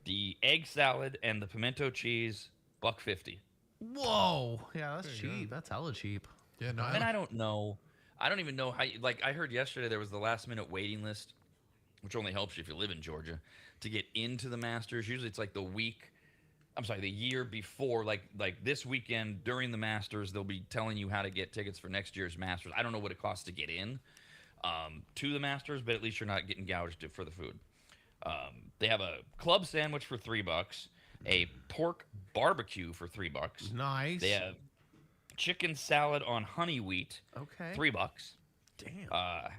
The egg salad and the pimento cheese, $1.50. Whoa. Yeah, that's There you cheap. go. That's hella cheap. Yeah, no, And I don't know. I don't even know how. I heard yesterday there was the last minute waiting list, which only helps you if you live in Georgia, to get into the Masters. Usually it's like the year before, like this weekend during the Masters, they'll be telling you how to get tickets for next year's Masters. I don't know what it costs to get in to the Masters, but at least you're not getting gouged for the food. They have a club sandwich for $3, a pork barbecue for $3. Nice. They have chicken salad on honey wheat, Okay. $3. Damn.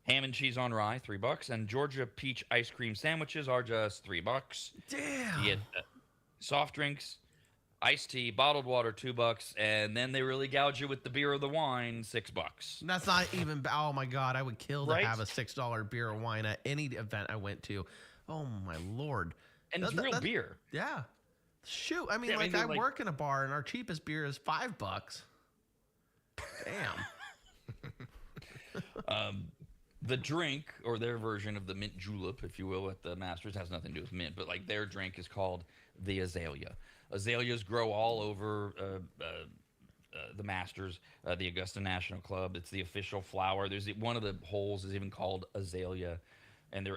Ham and cheese on rye, $3, and Georgia peach ice cream sandwiches are just $3. Damn. You get soft drinks, iced tea, bottled water, $2, and then they really gouge you with the beer or the wine, $6. That's not even. Oh my God, I would kill to Right? have a $6 beer or wine at any event I went to. Oh my Lord. And it's real beer. Yeah. Shoot. I mean, Yeah, I mean, I they're like- work in a bar and our cheapest beer is $5. Damn. The drink, or their version of the mint julep, if you will, at the Masters, has nothing to do with mint, but like their drink is called the azalea. Azaleas grow all over the Masters, the Augusta National Club. It's the official flower. One of the holes is even called azalea,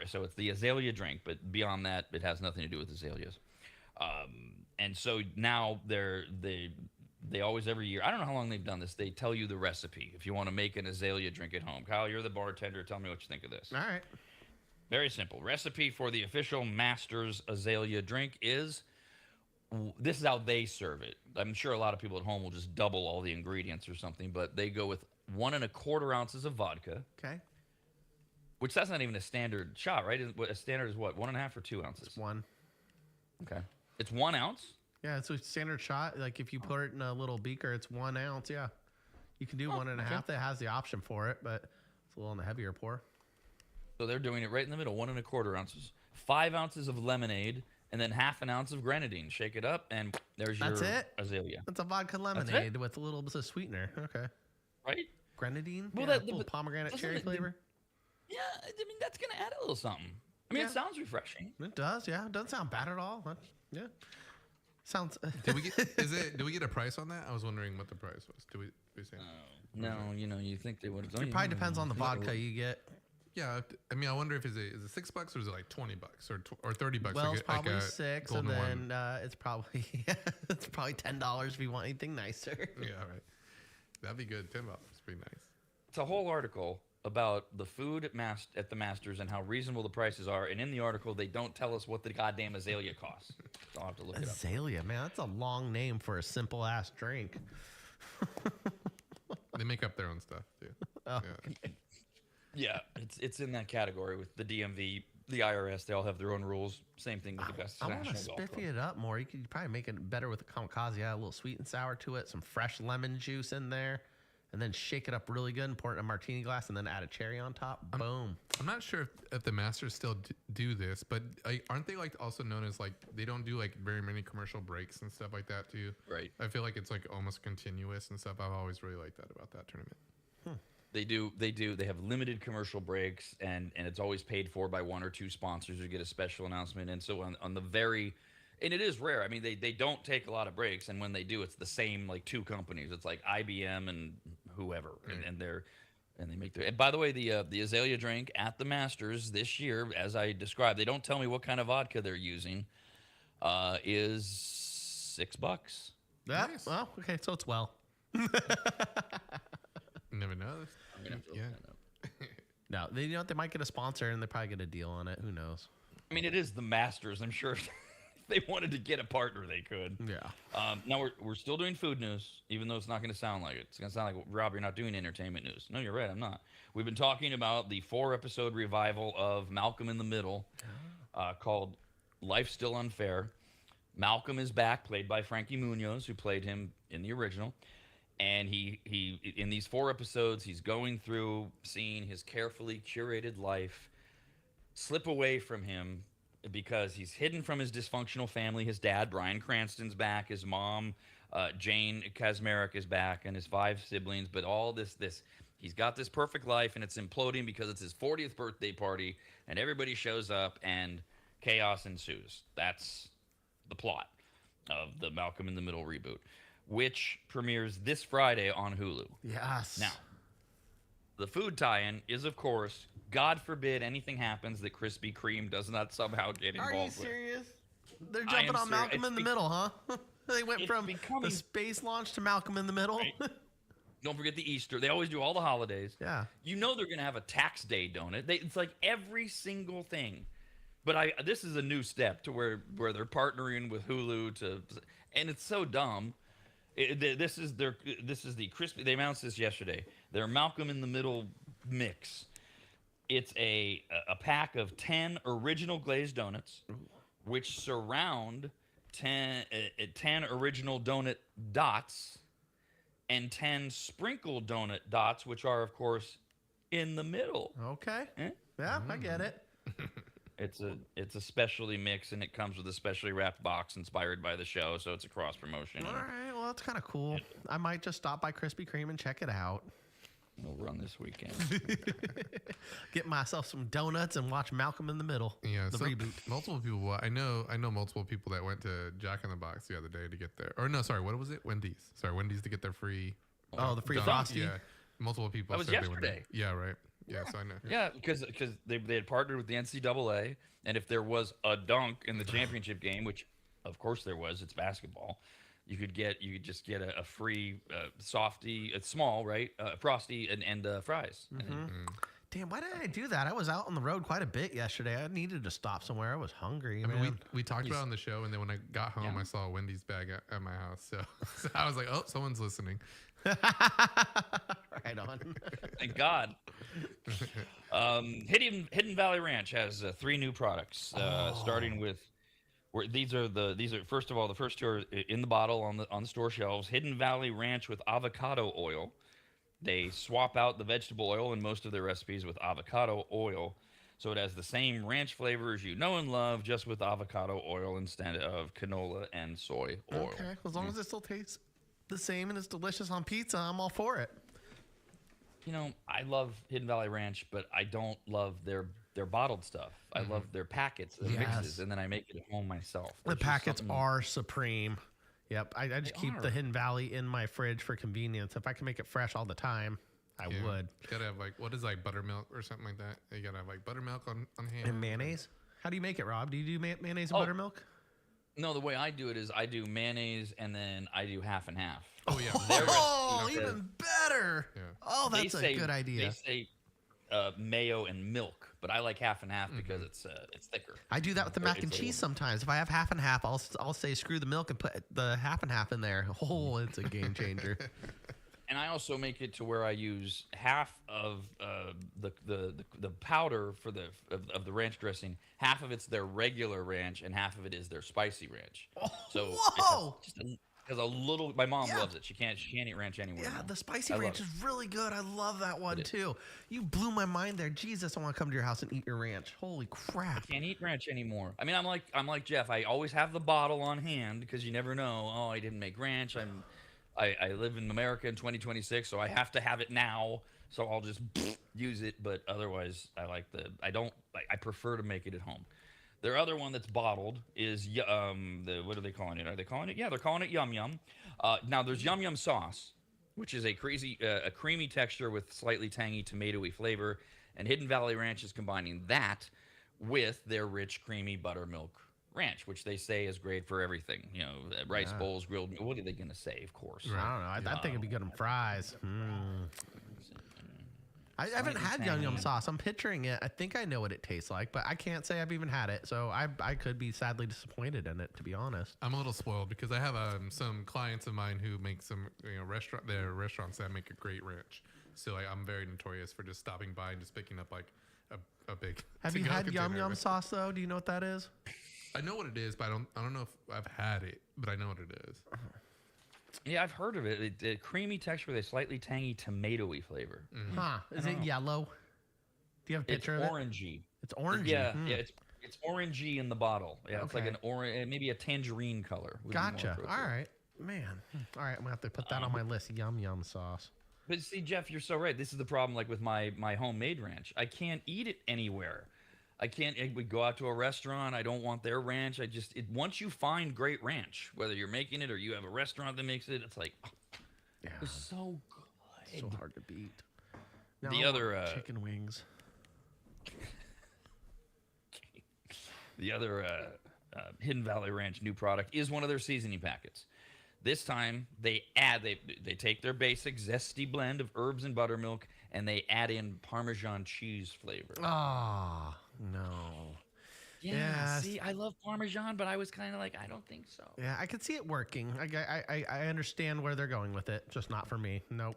so it's the azalea drink. But beyond that, it has nothing to do with azaleas. And so now they always every year. I don't know how long they've done this. They tell you the recipe if you want to make an azalea drink at home. Kyle, you're the bartender. Tell me what you think of this. All right. Very simple. Recipe for the official Masters azalea drink is. This is how they serve it. I'm sure a lot of people at home will just double all the ingredients or something, but they go with 1 1/4 ounces of vodka. Okay. Which that's not even a standard shot, right? A standard is what, 1.5 or 2 ounces? It's 1. Okay. It's 1 ounce? Yeah, it's a standard shot. Like if you put it in a little beaker, it's 1 ounce. Yeah. You can do 1.5. Okay. That has the option for it, but it's a little on the heavier pour. So they're doing it right in the middle, 1 1/4 ounces. 5 ounces of lemonade, and then 1/2 ounce of grenadine. Shake it up, and there's That's your it? azalea. That's a vodka lemonade with a little bit of sweetener. Okay. Right? Grenadine? Well, Yeah, that- a little but pomegranate doesn't cherry it- flavor. Yeah, I mean, that's going to add a little something. I mean, Yeah. it sounds refreshing. It does, yeah. It doesn't sound bad at all. Yeah. Sounds. Did we get a price on that? I was wondering what the price was. Did we say? No, you think they would. It probably depends on the vodka you get. Yeah, I mean, I wonder if is it $6 or is it like $20 or $30? Well, like it's probably like a 6, golden and then one. it's probably $10 if you want anything nicer. Yeah, right. That'd be good. $10. Pretty nice. It's a whole article about the food at the Masters and how reasonable the prices are. And in the article, they don't tell us what the goddamn azalea costs. So I'll have to look it up. Azalea, man, that's a long name for a simple ass drink. They make up their own stuff too. Oh, Yeah. Yeah, it's in that category with the DMV, the IRS. They all have their own rules. Same thing with Augusta I want to National Golf spiffy Club. it up more. You could probably make it better with the kamikaze. Yeah, a little sweet and sour to it, some fresh lemon juice in there, and then shake it up really good and pour it in a martini glass, and then add a cherry on top. Boom. I'm not sure if the Masters still do this, but aren't they like also known as like they don't do like very many commercial breaks and stuff like that too? Right. I feel like it's like almost continuous and stuff. I've always really liked that about that tournament. They do. They have limited commercial breaks, and it's always paid for by 1 or 2 sponsors who get a special announcement. And so on the very, and it is rare. I mean, they don't take a lot of breaks, and when they do, it's the same like 2 companies. It's like IBM and whoever, and they make their. And by the way, the azalea drink at the Masters this year, as I described, they don't tell me what kind of vodka they're using, is $6. Yeah. Nice. Well, okay, so it's well. Never knows. I'm gonna have to look Yeah. that up. No, they might get a sponsor and they probably get a deal on it. Who knows? I mean, it is the Masters. I'm sure if they wanted to get a partner, they could. Yeah. Now we're still doing food news, even though it's not going to sound like it. It's going to sound like, Rob, you're not doing entertainment news. No, you're right. I'm not. We've been talking about the 4-episode revival of Malcolm in the Middle, called Life Still Unfair. Malcolm is back, played by Frankie Munoz, who played him in the original. And he in these 4 episodes, he's going through seeing his carefully curated life slip away from him because he's hidden from his dysfunctional family. His dad, Bryan Cranston's back. His mom, Jane Kaczmarek, is back, and his 5 siblings. But all this he's got this perfect life, and it's imploding because it's his 40th birthday party, and everybody shows up, and chaos ensues. That's the plot of the Malcolm in the Middle reboot, which premieres this Friday on Hulu. Yes. Now, the food tie-in is, of course, God forbid anything happens that Krispy Kreme does not somehow get Are involved you with. serious? They're I jumping am on serious. Malcolm in the Middle, huh? They went It's from becoming- the space launch to Malcolm in the Middle. Right. Don't forget the Easter. They always do all the holidays. Yeah. You know they're going to have a tax day, don't it? It's like every single thing. But this is a new step to where they're partnering with Hulu and it's so dumb. This is the crispy. They announced this yesterday. Their Malcolm in the Middle mix. It's a pack of 10 original glazed donuts, which surround 10 original donut dots, and 10 sprinkled donut dots, which are of course in the middle. Okay. Eh? Yeah, I get it. It's a specialty mix, and it comes with a specially wrapped box inspired by the show, so it's a cross promotion. All right. Well, that's kind of cool. I might just stop by Krispy Kreme and check it out. over on this weekend. Get myself some donuts and watch Malcolm in the Middle. Yeah, the so reboot. Multiple people. I know multiple people that went to Jack in the Box the other day to get their. Or no, sorry, what was it? Wendy's. Sorry, Wendy's to get their free. Oh, the free dunk. Frosty. Yeah, multiple people. That was said they went yesterday. Yeah, right. Yeah, so I know. Yeah, because they had partnered with the NCAA, and if there was a dunk in the championship game, which of course there was, it's basketball. You could just get a free softy. It's small, right? Frosty and fries. Damn, why didn't I do that? I was out on the road quite a bit yesterday. I needed to stop somewhere. I was hungry. I mean, man. we talked about it on the show, and then when I got home, I saw a Wendy's bag at my house. So I was like, oh, someone's listening. Right on. Thank God. Hidden Valley Ranch has 3 new products, starting with. These are first of all, the first 2 are in the bottle on the store shelves. Hidden Valley Ranch with avocado oil. They swap out the vegetable oil in most of their recipes with avocado oil, so it has the same ranch flavors you know and love, just with avocado oil instead of canola and soy oil. Okay, as long as it still tastes the same and it's delicious on pizza, I'm all for it. You know, I love Hidden Valley Ranch, but I don't love their bottled stuff. I love their packets, their mixes, and then I make it at home myself. The packets are supreme. Yep, I just keep the Hidden Valley in my fridge for convenience. If I can make it fresh all the time, I would. You gotta have what is buttermilk or something like that? You gotta have buttermilk on hand. And mayonnaise? How do you make it, Rob? Do you do mayonnaise and buttermilk? No, the way I do it is I do mayonnaise and then I do half and half. Oh yeah. Oh, even better. Yeah. Oh, that's a good idea. They say mayo and milk, but I like half and half because it's thicker. I do that with the mac and cheese sometimes. If I have half and half, I'll say screw the milk and put the half and half in there. Oh, it's a game changer. And I also make it to where I use half of the powder for the ranch dressing. Half of it's their regular ranch, and half of it is their spicy ranch. So whoa! Because a little, my mom loves it. She can't eat ranch anymore. Yeah, the spicy ranch is really good. I love that one too. You blew my mind there. Jesus, I want to come to your house and eat your ranch. Holy crap! I can't eat ranch anymore. I mean, I'm like Jeff. I always have the bottle on hand because you never know. Oh, I didn't make ranch. I live in America in 2026, so I have to have it now. So I'll just use it. But otherwise, I prefer to make it at home. Their other one that's bottled is what are they calling it? Are they calling it? Yeah, they're calling it Yum Yum. Now there's Yum Yum sauce, which is a creamy texture with slightly tangy tomatoey flavor, and Hidden Valley Ranch is combining that with their rich, creamy buttermilk ranch, which they say is great for everything. You know, rice bowls, grilled. What are they gonna say? Of course. I don't know. I think it'd be good on fries. I haven't had Yum Yum sauce. I'm picturing it. I think I know what it tastes like, but I can't say I've even had it. So I could be sadly disappointed in it, to be honest. I'm a little spoiled because I have some clients of mine who make some restaurants that make a great ranch. So I'm very notorious for just stopping by and just picking up like a big. Have you had Yum Yum sauce though? Do you know what that is? I know what it is, but I don't know if I've had it, but I know what it is. Yeah, I've heard of it. It's a creamy texture with a slightly tangy tomatoey flavor. Huh? Is it yellow? Do you have a picture of it? Orangey. It's orangey. Yeah, yeah. It's orangey in the bottle. Yeah, it's like an orange, maybe a tangerine color. Gotcha. All right, man. All right, I'm gonna have to put that on my list. Yum Yum sauce. But see, Jeff, you're so right. This is the problem. Like with my homemade ranch, I can't eat it anywhere. I can't. We go out to a restaurant. I don't want their ranch. Once you find great ranch, whether you're making it or you have a restaurant that makes it, it's like, it's so good. So hard to beat. Now The other chicken wings. The other Hidden Valley Ranch new product is one of their seasoning packets. This time they take their basic zesty blend of herbs and buttermilk and they add in Parmesan cheese flavor. Ah, no. Yeah, see, I love Parmesan, but I was kind of like, I don't think so. Yeah, I could see it working. I understand where they're going with it, just not for me. Nope.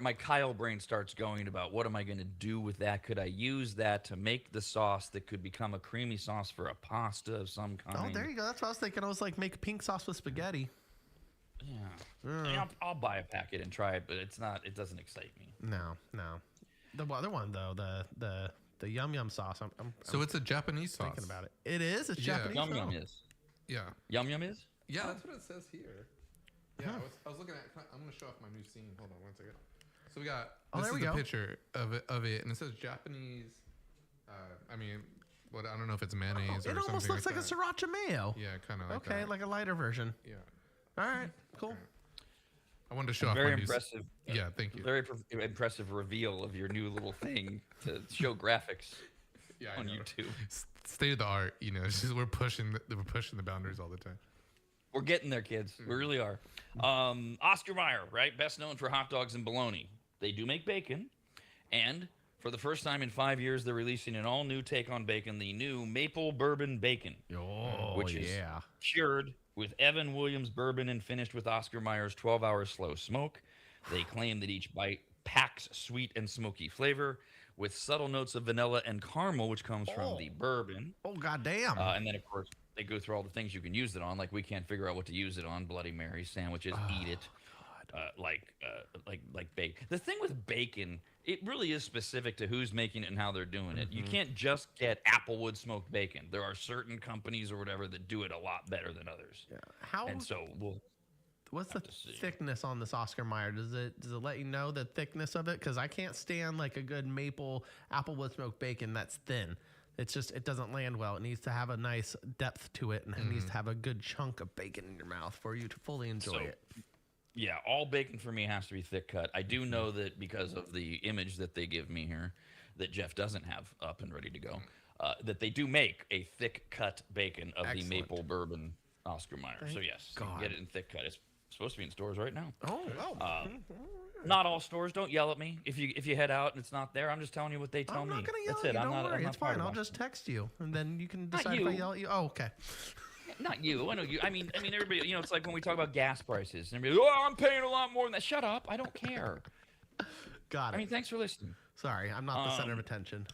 My Kyle brain starts going about what am I going to do with that? Could I use that to make the sauce that could become a creamy sauce for a pasta of some kind? Oh, there you go. That's what I was thinking. I was like, make pink sauce with spaghetti. Yeah. I mean, I'll buy a packet and try it, but it doesn't excite me. No. The other one though, the Yum Yum sauce. So it's a Japanese sauce. Thinking about it. It is. It's Japanese. Yum Yum is. Yeah. Yum Yum is. Yeah, that's what it says here. Yeah, I was looking at. I'm gonna show off my new scene. Hold on one second. So we got. Oh, This there is we a go. picture of it, and it says Japanese. I mean, what I don't know if it's mayonnaise or It almost something looks like a that. sriracha mayo. Yeah, kind of like Okay, that. like a lighter version. Yeah. All right, cool. I wanted to show off Very my new. impressive. Yeah, thank you. Very impressive reveal of your new little thing to show graphics Yeah, I on know. YouTube. State of the art. It's just we're pushing the boundaries all the time. We're getting there, kids. We really are. Oscar Mayer, right? Best known for hot dogs and bologna. They do make bacon. And for the first time in 5 years, they're releasing an all-new take on bacon, the new Maple Bourbon Bacon. Oh, which is cured with Evan Williams bourbon and finished with Oscar Mayer's 12-hour slow smoke. They claim that each bite packs sweet and smoky flavor with subtle notes of vanilla and caramel, which comes from the bourbon. Oh, goddamn. And then, of course, they go through all the things you can use it on. Like, we can't figure out what to use it on. Bloody Mary sandwiches, eat it. Like bacon. The thing with bacon, it really is specific to who's making it and how they're doing it. You can't just get Applewood smoked bacon. There are certain companies or whatever that do it a lot better than others. Yeah. How? And so What's the have to see. thickness on this Oscar Mayer? Does it let you know the thickness of it? Because I can't stand like a good maple applewood smoked bacon that's thin. It's just it doesn't land well. It needs to have a nice depth to it, and it needs to have a good chunk of bacon in your mouth for you to fully enjoy it. Yeah, all bacon for me has to be thick cut. I do know that because of the image that they give me here, that Jeff doesn't have up and ready to go, that they do make a thick cut bacon of Excellent. the maple bourbon Oscar Mayer. So yes, you can get it in thick cut. It's supposed to be in stores right now. Not all stores. Don't yell at me if you head out and it's not there. I'm just telling you what they tell I'm me. not gonna yell That's at it. you. I'm Don't not. worry. I'm It's not part fine. of I'll just text you, and then you can decide if you. I yell at you. Oh, okay. Not you. I know you. I mean, everybody. It's like when we talk about gas prices, and everybody, oh, I'm paying a lot more than that. Shut up. I don't care. Got it. I mean, thanks for listening. Sorry, I'm not the center of attention.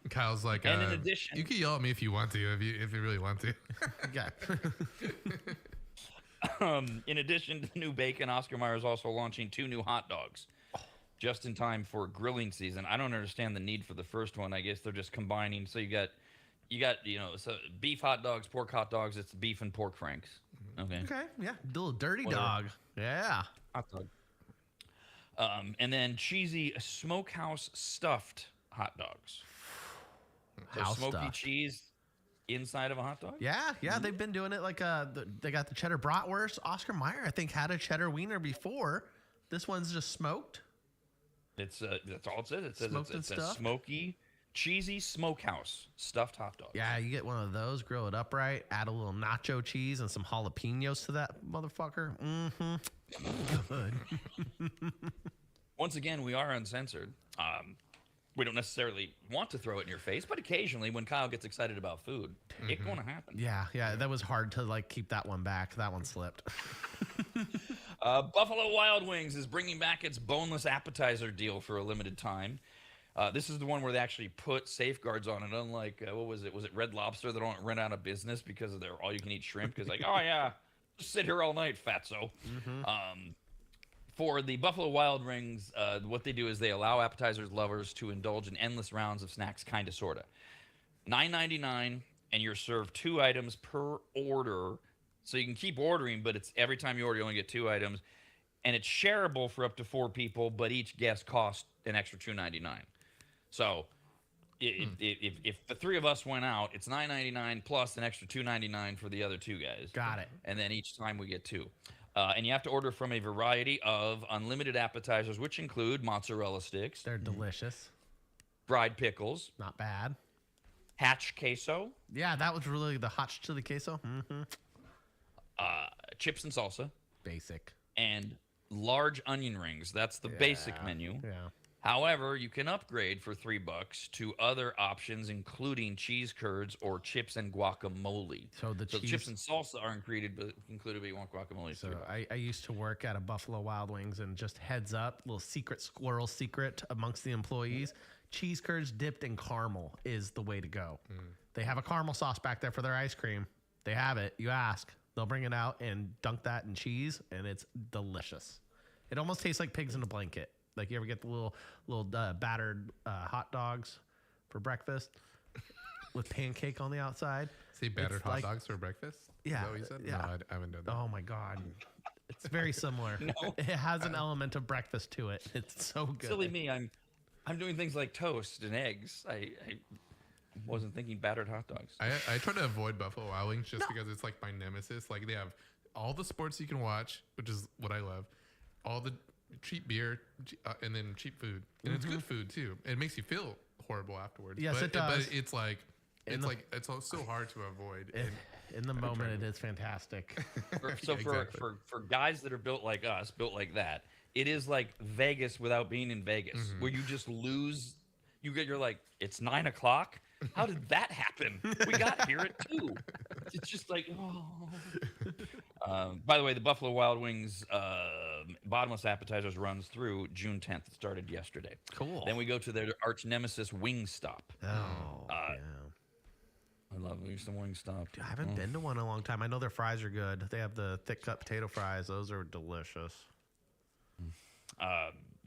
Kyle's like, And in addition- you can yell at me if you want to, if you really want to. Okay. In addition to the new bacon, Oscar Mayer is also launching 2 new hot dogs, just in time for grilling season. I don't understand the need for the first one. I guess they're just combining. So you got so beef hot dogs, pork hot dogs. It's beef and pork franks. Okay. Okay. Yeah. Little dirty Whatever. dog. Yeah. Hot dog. And then cheesy smokehouse stuffed hot dogs. So House smoky stuffed. cheese inside of a hot dog. Yeah, they've been doing it like they got the cheddar bratwurst. Oscar Mayer, I think, had a cheddar wiener before. This one's just smoked. It's that's all it says. It says Smoked and it's a stuffed? smoky, cheesy smokehouse stuffed hot dog. Yeah, you get one of those, grill it up right, add a little nacho cheese and some jalapenos to that motherfucker. Good. Once again, we are uncensored. We don't necessarily want to throw it in your face, but occasionally, when Kyle gets excited about food, it's going to happen. Yeah, that was hard to like keep that one back. That one slipped. Buffalo Wild Wings is bringing back its boneless appetizer deal for a limited time. This is the one where they actually put safeguards on it, unlike, what was it? Was it Red Lobster that don't rent out of business because of their all-you-can-eat shrimp? Because like, oh yeah, just sit here all night, fatso. For the Buffalo Wild Wings, what they do is they allow appetizers lovers to indulge in endless rounds of snacks, kind of, sorta. $9.99, and you're served 2 items per order. So you can keep ordering, but it's every time you order, you only get 2 items. And it's shareable for up to 4 people, but each guest costs an extra $2.99. So if the 3 of us went out, it's $9.99 plus an extra $2.99 for the other 2 guys. Got it. And then each time we get 2. And you have to order from a variety of unlimited appetizers, which include mozzarella sticks, They're delicious. fried pickles, Not bad. hatch queso, Yeah, that was really the hot chili queso. chips and salsa, Basic. and large onion rings. That's the basic menu. Yeah. However, you can upgrade for $3 to other options, including cheese curds or chips and guacamole. So the cheese. chips and salsa are included, but you want guacamole So too. I used to work at a Buffalo Wild Wings, and just heads up, little secret squirrel secret amongst the employees, cheese curds dipped in caramel is the way to go. They have a caramel sauce back there for their ice cream. They have it. You ask, they'll bring it out and dunk that in cheese, and it's delicious. It almost tastes like pigs in a blanket. Like you ever get the little battered hot dogs for breakfast with pancake on the outside. Say battered It's hot like- dogs for breakfast? Yeah, Is that what you said? yeah. No, I haven't done that. Oh my God. It's very similar. No. It has an element of breakfast to it. It's so good. Silly me, I'm doing things like toast and eggs. I wasn't thinking battered hot dogs. I try to avoid Buffalo Wild Wings just because it's like my nemesis. Like they have all the sports you can watch, which is what I love. All the cheap beer and then cheap food, and it's good food too. It makes you feel horrible afterwards. Yes, but, it does. But it's like it's so hard to avoid. In the moment, it is fantastic. For guys that are built like us, built like that, it is like Vegas without being in Vegas, where you just lose. You're like, it's 9 o'clock. How did that happen? We got here at 2. It's just like, oh. By the way, the Buffalo Wild Wings bottomless appetizers runs through June 10th. It started yesterday. Cool. Then we go to their arch nemesis, Wingstop. Oh, yeah. I love me some Wingstop. Dude, I haven't been to one in a long time. I know their fries are good. They have the thick cut potato fries. Those are delicious.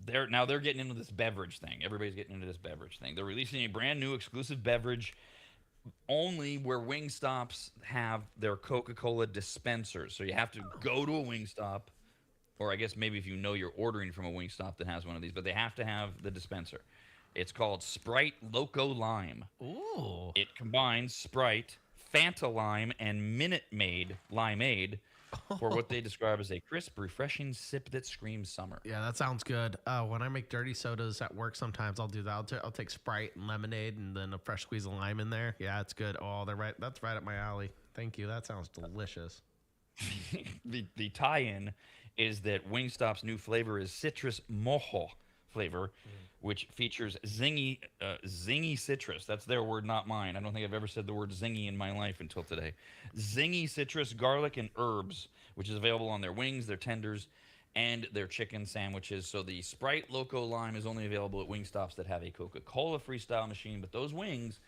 They're getting into this beverage thing. Everybody's getting into this beverage thing. They're releasing a brand new exclusive beverage only where Wingstops have their Coca-Cola dispensers. So you have to go to a Wingstop, or I guess maybe if you know you're ordering from a Wingstop that has one of these, but they have to have the dispenser. It's called Sprite Loco Lime. Ooh. It combines Sprite, Fanta Lime, and Minute Maid Limeade for what they describe as a crisp, refreshing sip that screams summer. Yeah, that sounds good. When I make dirty sodas at work, sometimes I'll do that. I'll take Sprite and lemonade and then a fresh squeeze of lime in there. Yeah, it's good. Oh, that's right up my alley. Thank you. That sounds delicious. The tie-in is that Wingstop's new flavor is citrus mojo flavor, which features zingy citrus. That's their word, not mine. I don't think I've ever said the word zingy in my life until today. Zingy citrus, garlic, and herbs, which is available on their wings, their tenders, and their chicken sandwiches. So the Sprite Loco Lime is only available at Wingstops that have a Coca-Cola freestyle machine, but those wings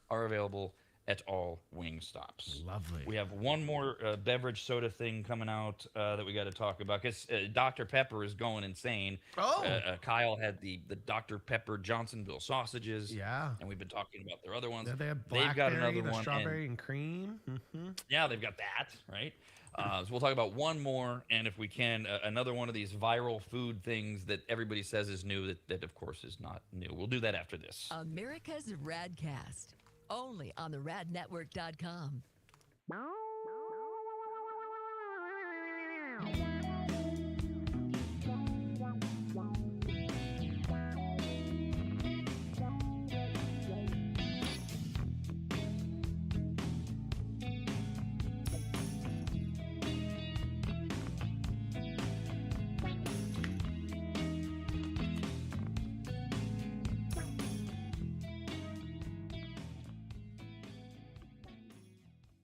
are available at all Wingstops. Lovely. We have one more beverage soda thing coming out that we got to talk about because Dr. Pepper is going insane. Oh. Kyle had the Dr. Pepper Johnsonville sausages. Yeah. And we've been talking about their other ones. Yeah, they have They've got blackberry, another the one. strawberry and cream. Mm-hmm. Yeah, they've got that, right? So we'll talk about one more, and if we can, another one of these viral food things that everybody says is new that of course is not new. We'll do that after this. America's RAD Cast, only on the radnetwork.com.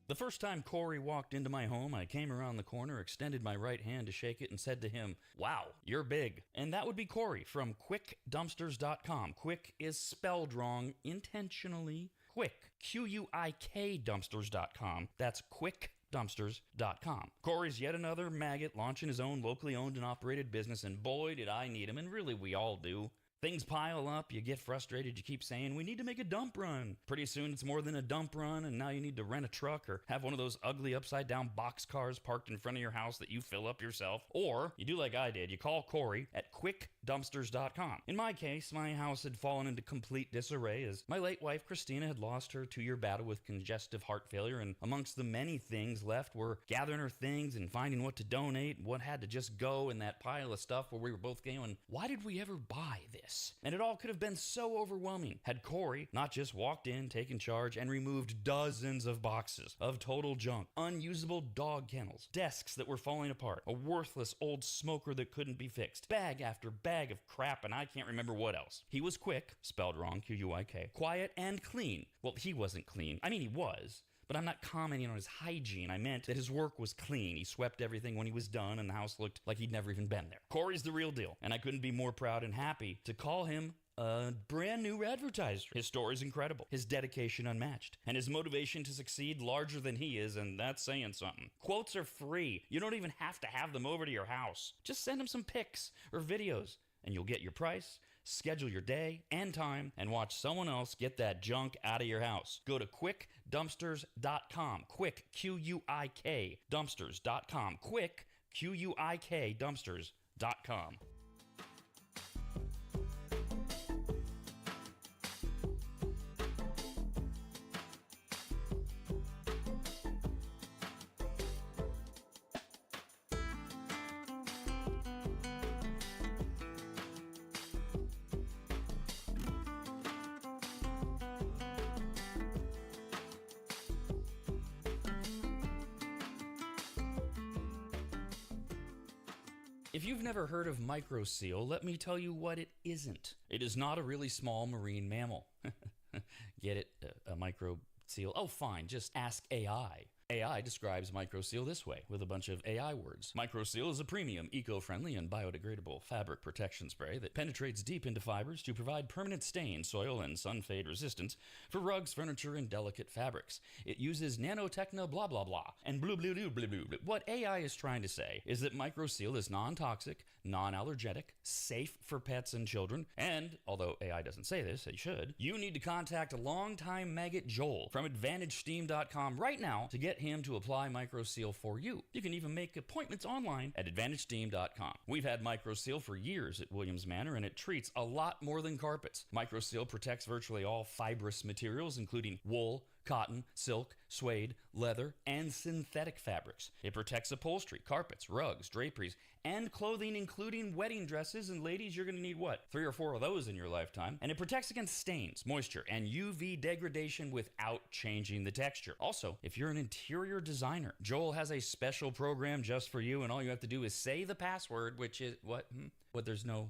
The first time Corey walked into my home, I came around the corner, extended my right hand to shake it, and said to him, "Wow, you're big." And that would be Corey from QuickDumpsters.com. Quick is spelled wrong intentionally. Quick, Q-U-I-K Dumpsters.com. That's QuickDumpsters.com. Corey's yet another maggot launching his own locally owned and operated business, and boy, did I need him, and really we all do. Things pile up, you get frustrated, you keep saying, we need to make a dump run. Pretty soon it's more than a dump run, and now you need to rent a truck or have one of those ugly upside-down box cars parked in front of your house that you fill up yourself. Or, you do like I did, you call Corey at QuickDumpsters.com. In my case, my house had fallen into complete disarray as my late wife Christina had lost her 2-year battle with congestive heart failure, and amongst the many things left were gathering her things and finding what to donate, what had to just go in that pile of stuff where we were both going, why did we ever buy this? And it all could have been so overwhelming had Corey not just walked in, taken charge, and removed dozens of boxes of total junk, unusable dog kennels, desks that were falling apart, a worthless old smoker that couldn't be fixed, bag after bag of crap, and I can't remember what else. He was quick, spelled wrong, Q-U-I-K, quiet and clean. Well, he wasn't clean. I mean, he was. But I'm not commenting on his hygiene. I meant that his work was clean. He swept everything when he was done, and the house looked like he'd never even been there. Corey's the real deal, and I couldn't be more proud and happy to call him a brand new advertiser. His story is incredible, his dedication unmatched, and his motivation to succeed larger than he is, and that's saying something. Quotes are free. You don't even have to have them over to your house. Just send him some pics or videos, and you'll get your price, schedule your day and time, and watch someone else get that junk out of your house. Go to QuickDumpsters.com. Quick, Q-U-I-K, Dumpsters.com. Quick, QUIKdumpsters.com. If you've never heard of microseal, let me tell you what it isn't. It is not a really small marine mammal. Get it? A microseal? Oh, fine. Just ask AI. AI describes microseal this way, with a bunch of AI words. Microseal is a premium, eco-friendly, and biodegradable fabric protection spray that penetrates deep into fibers to provide permanent stain, soil, and sun-fade resistance for rugs, furniture, and delicate fabrics. It uses nanotechno blah blah blah, and blue blue blue blue blue. What AI is trying to say is that microseal is non-toxic, non-allergenic, safe for pets and children, and, although AI doesn't say this, it should, you need to contact a longtime maggot Joel from AdvantageSteam.com right now to get him to apply microseal for you. You can even make appointments online at AdvantageSteam.com. We've had microseal for years at Williams Manor, and it treats a lot more than carpets. Microseal protects virtually all fibrous materials, including wool, cotton, silk, suede, leather, and synthetic fabrics. It protects upholstery, carpets, rugs, draperies, and clothing, including wedding dresses. And ladies, you're going to need what? 3 or 4 of those in your lifetime. And it protects against stains, moisture, and UV degradation without changing the texture. Also, if you're an interior designer, Joel has a special program just for you, and all you have to do is say the password, which is what? What? There's no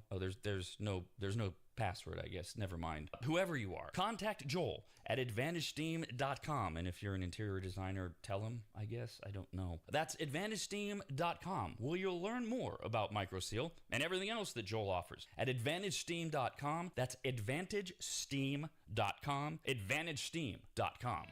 password, I guess. Never mind. Whoever you are, contact Joel at AdvantageSteam.com. And if you're an interior designer, tell him, I guess. I don't know. That's AdvantageSteam.com, where you'll learn more about microseal and everything else that Joel offers. At AdvantageSteam.com, that's AdvantageSteam.com, AdvantageSteam.com.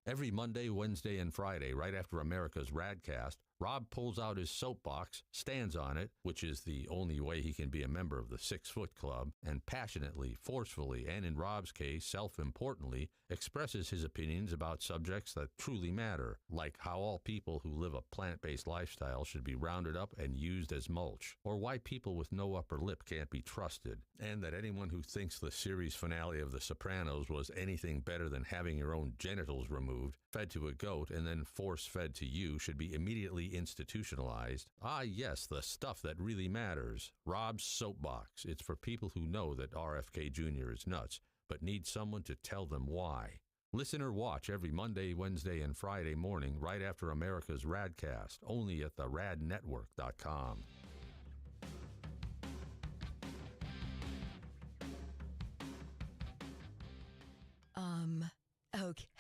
Every Monday, Wednesday, and Friday, right after America's RAD Cast, Rob pulls out his soapbox, stands on it, which is the only way he can be a member of the 6 Foot Club, and passionately, forcefully, and in Rob's case, self-importantly, expresses his opinions about subjects that truly matter, like how all people who live a plant-based lifestyle should be rounded up and used as mulch, or why people with no upper lip can't be trusted, and that anyone who thinks the series finale of The Sopranos was anything better than having your own genitals removed, fed to a goat, and then force-fed to you should be immediately institutionalized. Ah, yes, the stuff that really matters. Rob's Soapbox. It's for people who know that RFK Jr. is nuts, but need someone to tell them why. Listen or watch every Monday, Wednesday, and Friday morning right after America's RADcast, only at the radnetwork.com.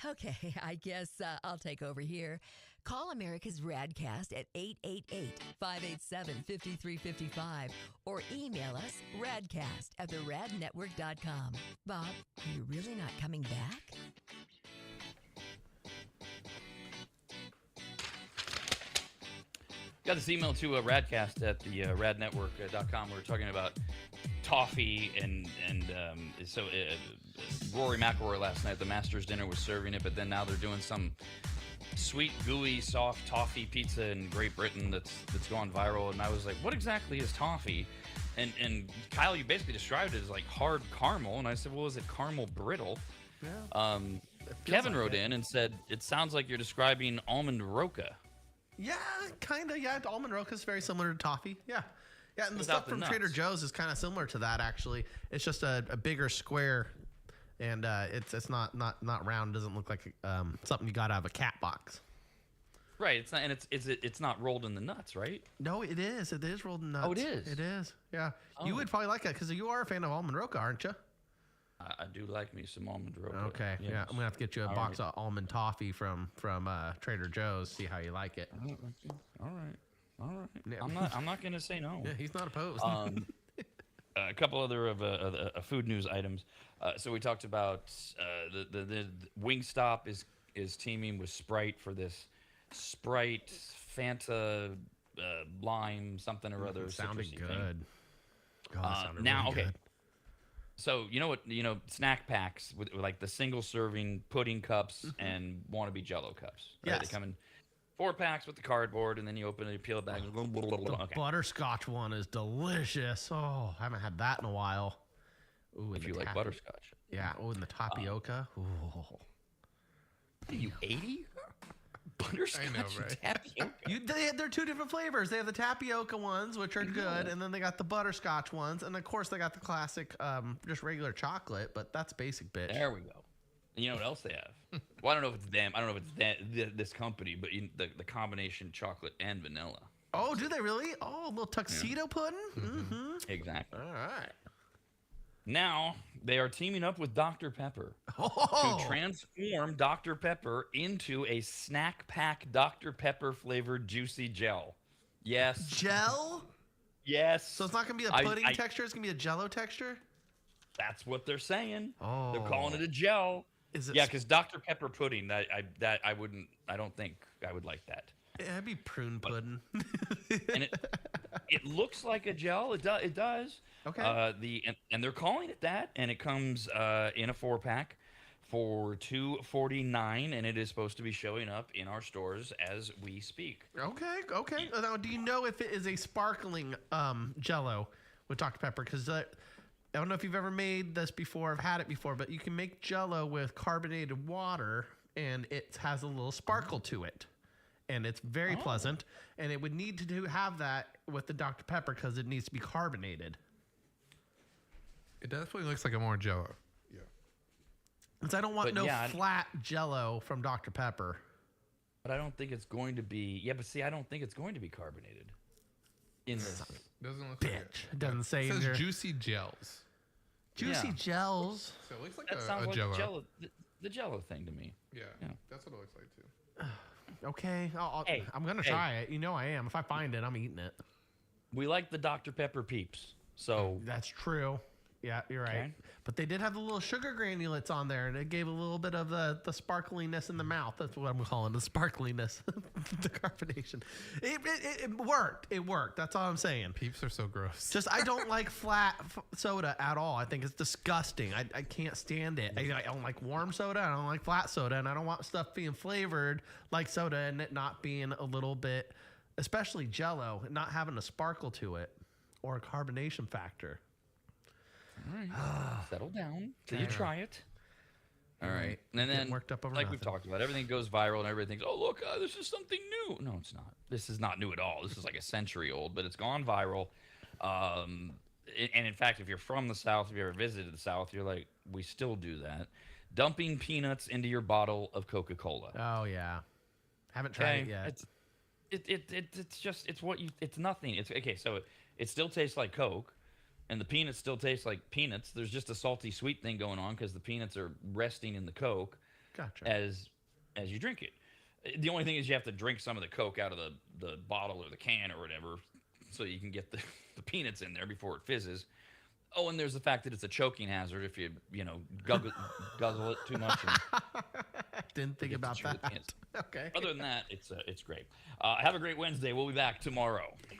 Okay, I guess I'll take over here. Call America's RADcast at 888-587-5355 or email us radcast@theradnetwork.com. Bob, are you really not coming back? Got this email to radcast at the radnetwork.com. We were talking about toffee and Rory McIlroy last night at the Masters dinner was serving it, but then now they're doing some sweet, gooey, soft toffee pizza in Great Britain that's gone viral. And I was like, what exactly is toffee? And Kyle, you basically described it as like hard caramel. And I said, well, is it caramel brittle? Yeah. Kevin wrote in and said, it sounds like you're describing almond roca. Yeah, kind of. Yeah, almond roca is very similar to toffee. Yeah. Yeah, and the Without stuff the from nuts. Trader Joe's is kind of similar to that, actually. It's just a bigger square, and it's not round. Doesn't look like something you got out of a cat box. Right. It's not, and it's not rolled in the nuts, right? No, it is. It is rolled in nuts. Oh, it is? It is. Yeah. Oh. You would probably like it because you are a fan of almond roca, aren't you? I do like me some almond roca. Okay. Yes. Yeah, I'm gonna have to get you a All box right. of almond toffee from Trader Joe's. See how you like it. All right. All right. Yeah. I'm not gonna say no. Yeah, he's not opposed. A couple other of food news items. So we talked about the Wingstop is teaming with Sprite for this Sprite Fanta lime something or other. Sounded citrusy good. thing. God, that sounded Now, really okay. good. So snack packs with like the single serving pudding cups and wannabe Jello cups. Right? Yes. They come in 4 packs with the cardboard, and then you open it, you peel it back. The Okay. butterscotch one is delicious. Oh, I haven't had that in a while. Ooh, If you like butterscotch. Yeah. Oh, and the tapioca. Ooh. Are you 80? Butterscotch I know, right? and tapioca. They're 2 different flavors. They have the tapioca ones, which are good, and then they got the butterscotch ones, and of course they got the classic, just regular chocolate. But that's basic, bitch. There we go. And you know what else they have? Well, I don't know if it's them. I don't know if it's this company, but the combination chocolate and vanilla. Oh, do they really? Oh, a little tuxedo pudding. Mm-hmm. Exactly. All right. Now they are teaming up with Dr. Pepper Oh, to transform Dr. Pepper into a snack pack Dr. Pepper flavored juicy gel. Yes. gel. Yes. So it's not gonna be a pudding texture. It's gonna be a Jello texture. That's what they're saying. Oh, They're calling it a gel. Is it? Yeah, because Dr. Pepper pudding. I wouldn't. I don't think I would like that. It'd be prune pudding. And it looks like a gel. It does. Okay. And they're calling it that, and it comes in a 4-pack for $2.49, and it is supposed to be showing up in our stores as we speak. Okay. Now, do you know if it is a sparkling Jello with Dr. Pepper? Because I don't know if you've ever made this before. I've had it before, but you can make Jello with carbonated water, and it has a little sparkle to it. And it's very pleasant, and it would need to have that with the Dr. Pepper because it needs to be carbonated. It definitely looks like a more Jello. Yeah. Because I don't want flat Jello from Dr. Pepper. But I don't think it's going to be. Yeah, but see, I don't think it's going to be carbonated. In this. Doesn't look Bitch. like it. It doesn't say It in says there. juicy gels. Juicy Yeah. gels. So it looks like That a sounds like Jello. the Jello thing to me. Yeah, Yeah. that's what it looks like too. Okay. Hey, I'm going to try it. You know I am. If I find it, I'm eating it. We like the Dr. Pepper peeps. So That's true. Yeah, you're right. Okay. But they did have the little sugar granulates on there, and it gave a little bit of the sparkliness in the mouth. That's what I'm calling the sparkliness, the carbonation. It worked. It worked. That's all I'm saying. Peeps are so gross. Just I don't like flat soda at all. I think it's disgusting. I can't stand it. I don't like warm soda. I don't like flat soda, and I don't want stuff being flavored like soda and it not being a little bit, especially Jello, not having a sparkle to it or a carbonation factor. all right, settle down till you try it. All right, and Getting then worked up over like nothing. we've talked about, everything goes viral, and everybody thinks, "Oh, look, this is something new." No, it's not. This is not new at all. This is like a century old, but it's gone viral. And in fact, if you're from the South, if you ever visited the South, you're like, we still do that. Dumping peanuts into your bottle of Coca-Cola. Oh yeah, haven't tried it yet. It's nothing. It's okay. So it still tastes like Coke, and the peanuts still taste like peanuts. There's just a salty sweet thing going on because the peanuts are resting in the Coke Gotcha. as you drink it. The only thing is you have to drink some of the Coke out of the bottle or the can or whatever, so you can get the peanuts in there before it fizzes. Oh, and there's the fact that it's a choking hazard if you guzzle it too much. Didn't think about that. Okay. Other than that, it's great. Have a great Wednesday. We'll be back tomorrow. Okay.